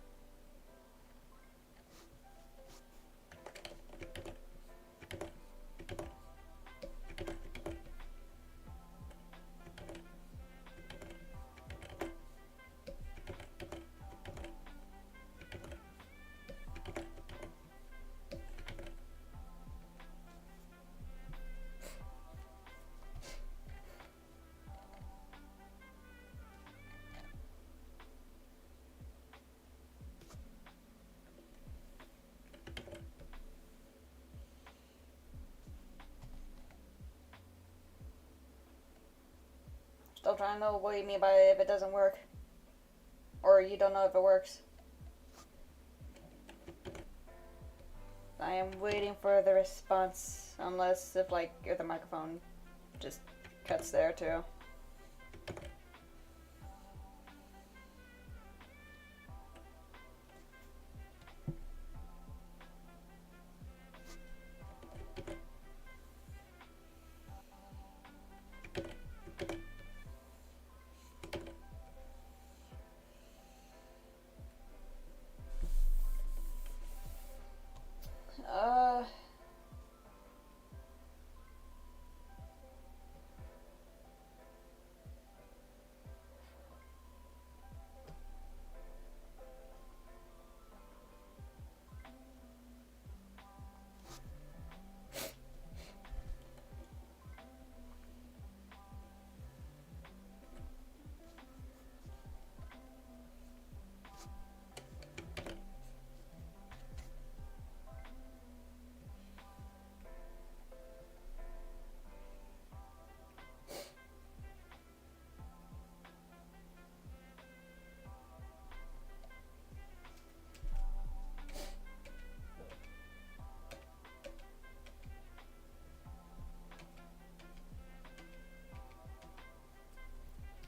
Still trying to know what you mean by if it doesn't work. Or you don't know if it works. I am waiting for the response, unless if the microphone just cuts there too.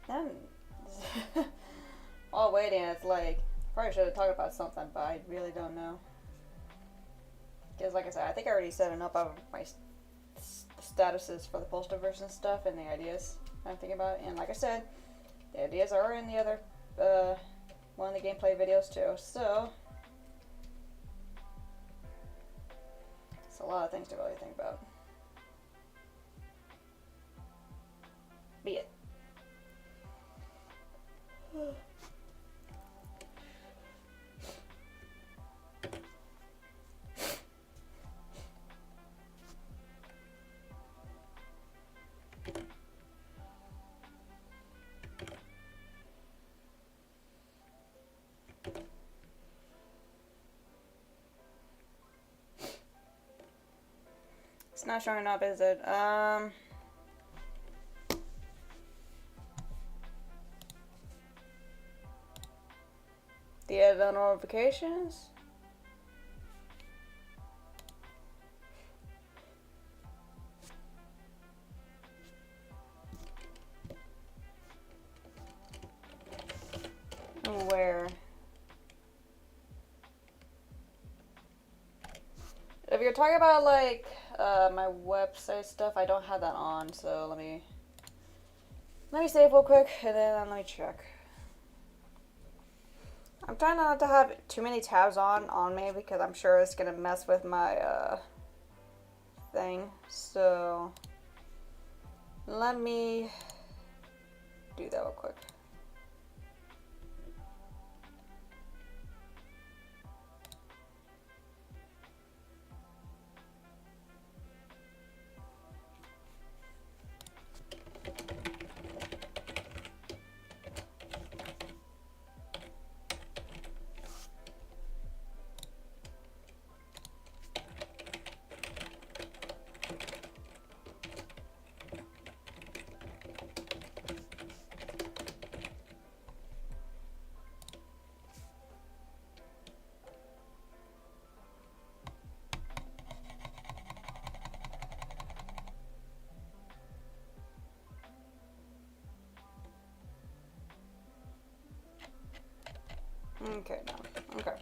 I'm all waiting. It's like probably should have talked about something, but I really don't know. Because like I said, I think I already set enough of my statuses for the Postaverse and stuff, and the ideas I'm thinking about. And like I said, the ideas are in the other one of the gameplay videos too. So it's a lot of things to really think about. Be it. It's not showing up, is it? The other notifications? you're talking about like my website stuff, I don't have that on, so let me save real quick and then let me check. I'm trying not to have too many tabs on me because I'm sure it's gonna mess with my thing. So let me do that real quick. Okay, no. Okay.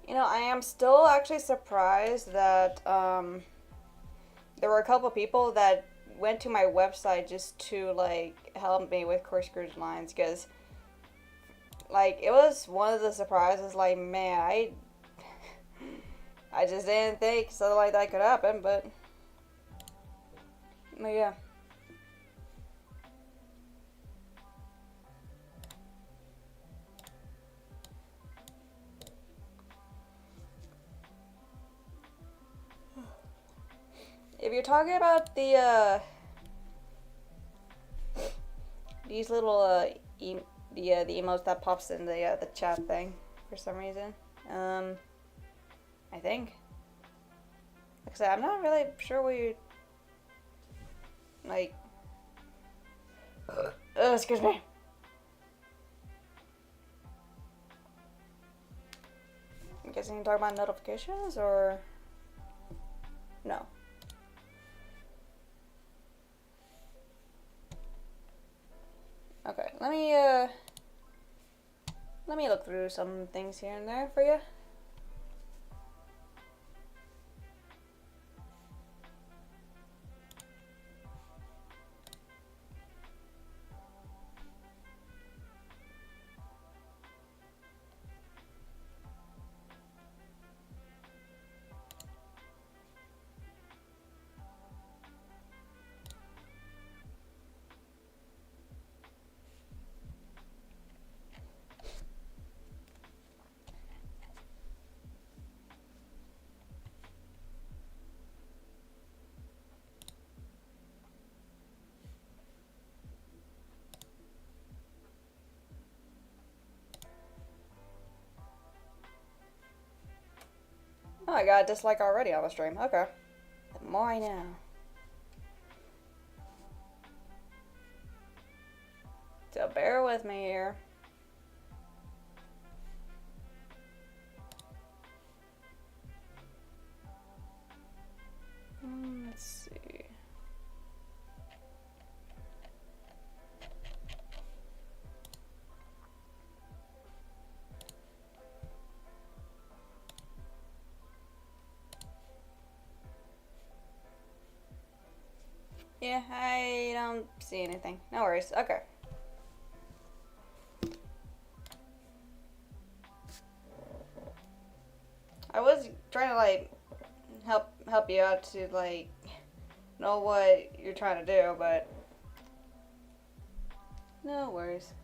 You know, I am still actually surprised that there were a couple people that went to my website just to like help me with corkscrew lines, because like it was one of the surprises. Like, man, I just didn't think something like that could happen, but yeah. If you're talking about the these little the emotes that pops in the chat thing for some reason, I think. Like I said, I'm not really sure what you like. Excuse me. I'm guessing you're talking about notifications or no. Okay, let me look through some things here and there for you. Oh, I got a dislike already on the stream. Okay. The more I know. So bear with me here. Let's see. Yeah, I don't see anything. No worries. Okay. I was trying to like help you out to like know what you're trying to do, but no worries.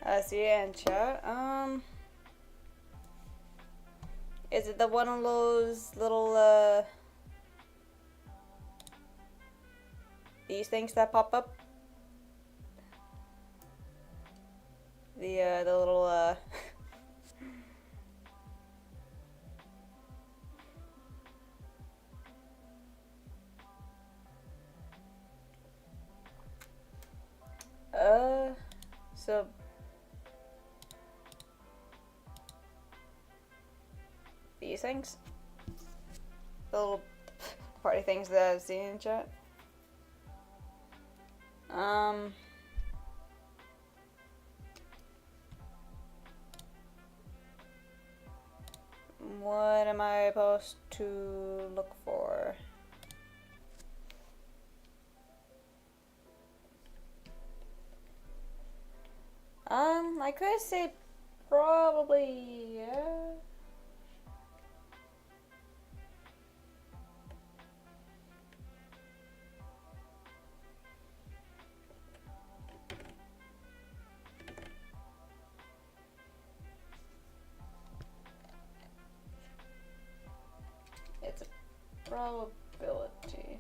I see you in chat. Is it the one of those little these things that pop up? The little things. The little party things that I've seen in chat. What am I supposed to look for? I could say probably, yeah. It's a probability.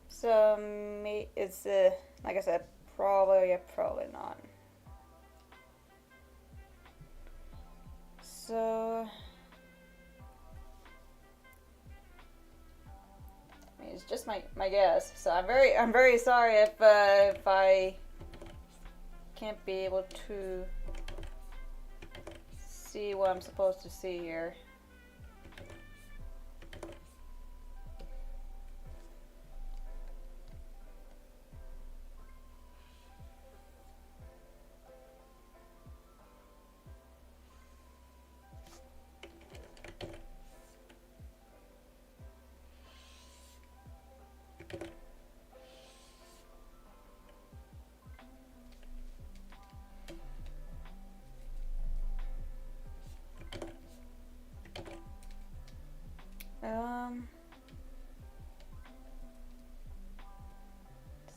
So, it's, like I said, probably, yeah, probably not. So, I mean, it's just my guess. So I'm very sorry if I can't be able to see what I'm supposed to see here.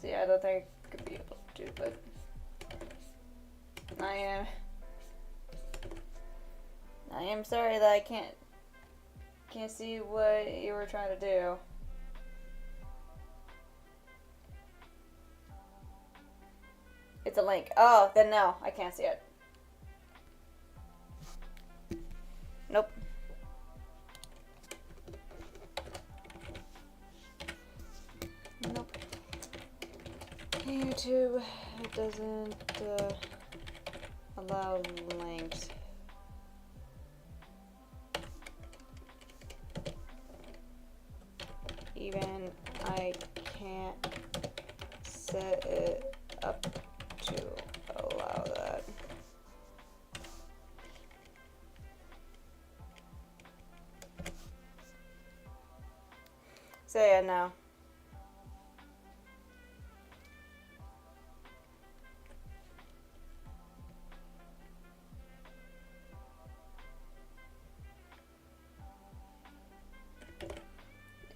See, I don't think I could be able to, but I am sorry that I can't see what you were trying to do. It's a link. Oh, then no, I can't see it. Nope. Nope. YouTube doesn't allow links. Even I can't set it up to allow that. So yeah, no.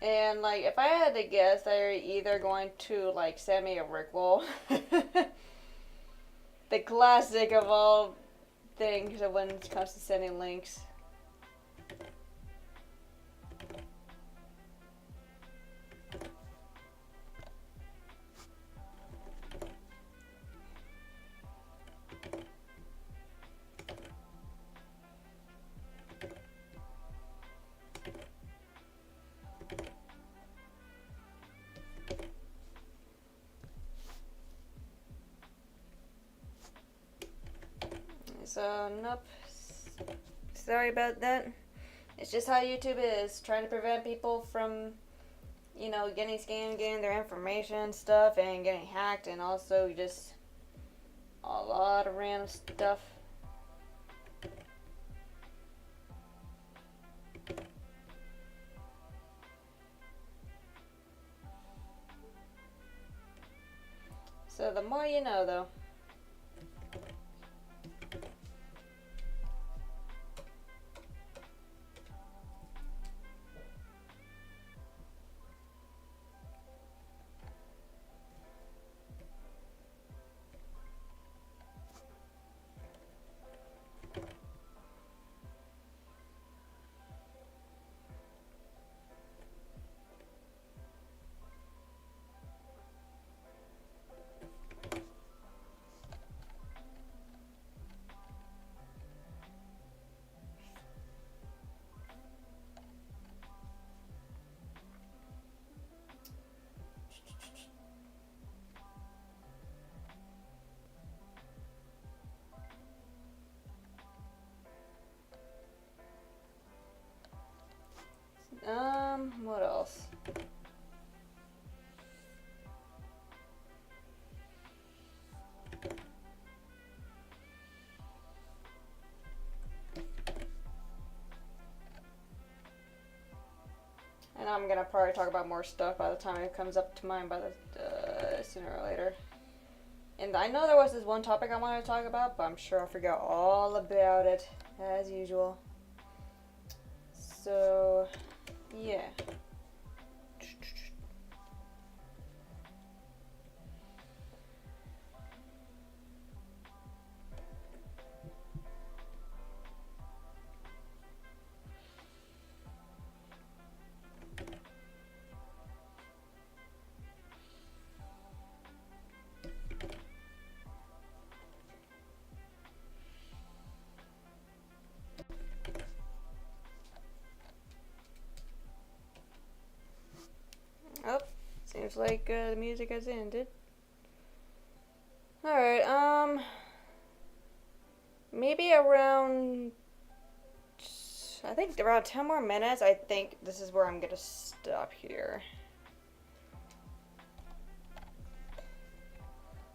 And like, if I had to guess, they're either going to like send me a Rickroll, the classic of all things when it comes to sending links. So, nope. Sorry about that. It's just how YouTube is, trying to prevent people from, you know, getting scammed, getting their information and stuff, and getting hacked, and also just a lot of random stuff. So the more you know, though. And I'm gonna probably talk about more stuff by the time it comes up to mind sooner or later. And I know there was this one topic I wanted to talk about, but I'm sure I'll forget all about it, as usual. So, yeah. Oh, seems like the music has ended. Alright, maybe around, I think around 10 more minutes, I think this is where I'm gonna stop here.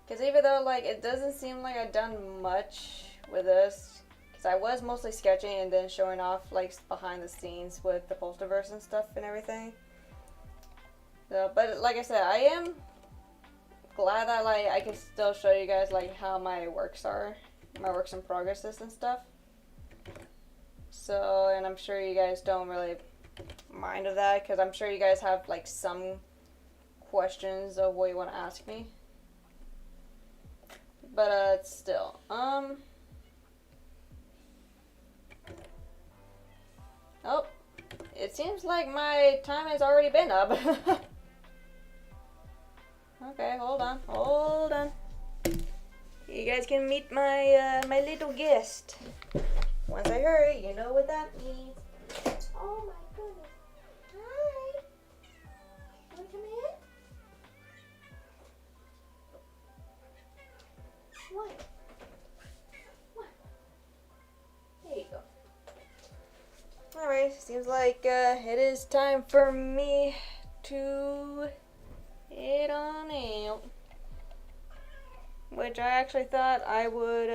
Because even though, like, it doesn't seem like I've done much with this, because I was mostly sketching and then showing off, like, behind the scenes with the Posterverse and stuff and everything. So, but like I said, I am glad that, like, I can still show you guys, like, how my works are, my works in progresses and stuff. So, and I'm sure you guys don't really mind of that, because I'm sure you guys have, like, some questions of what you want to ask me. But, still, oh, it seems like my time has already been up. Okay, hold on. You guys can meet my, my little guest. Once I hurry, you know what that means. Oh my goodness. Hi. Wanna come in? What? There you go. Alright, seems like it is time for me to head on out. Which I actually thought I would,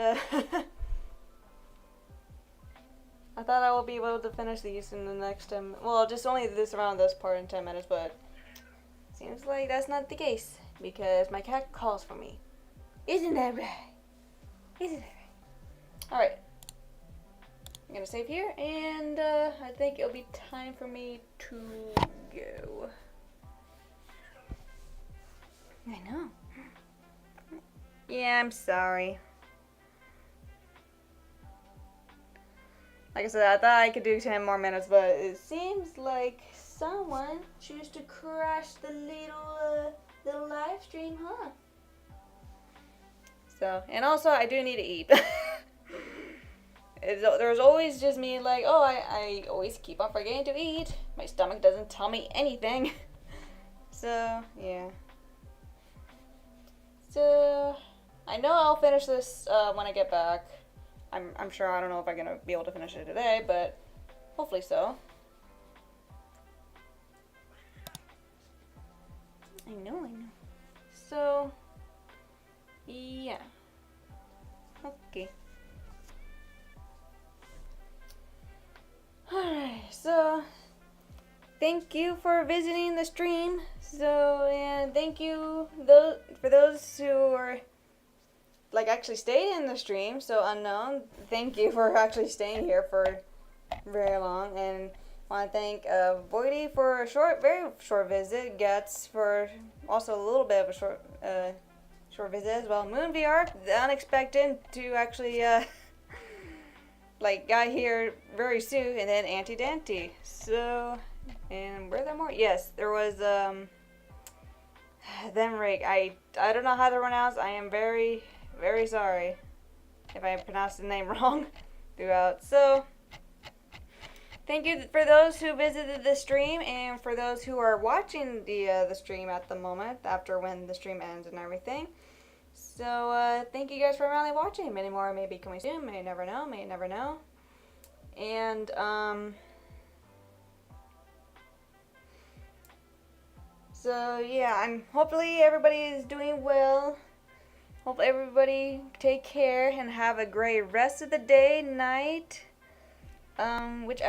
I thought I would be able to finish these in the next 10, well, just only around this part in 10 minutes, but seems like that's not the case, because my cat calls for me. Isn't that right? Isn't that right? Alright. I'm gonna save here, and I think it'll be time for me to go. I know. Yeah, I'm sorry. Like I said, I thought I could do 10 more minutes, but it seems like someone chose to crash the little live stream, huh? So, and also I do need to eat. There's always just me like, oh, I always keep on forgetting to eat. My stomach doesn't tell me anything. So, yeah. So, I know I'll finish this when I get back. I'm sure, I don't know if I'm gonna be able to finish it today, but hopefully so. I know. So, yeah. Okay. Alright, so thank you for visiting the stream. So, and thank you for those who are like actually stayed in the stream, so unknown. Thank you for actually staying here for very long, and want to thank Voidy for a very short visit, Guts for also a little bit of a short visit as well. Moon VR, the unexpected to actually like got here very soon, and then Auntie Dante. So, and were there more? Yes, there was then Rick. I don't know how to pronounce. I am very sorry if I pronounced the name wrong throughout. So, thank you for those who visited the stream, and for those who are watching the stream at the moment after when the stream ends and everything. So, thank you guys for finally watching. Many more may be coming soon. May never know. May never know. And So yeah, I'm hopefully everybody is doing well. Hope everybody take care and have a great rest of the day, night, whichever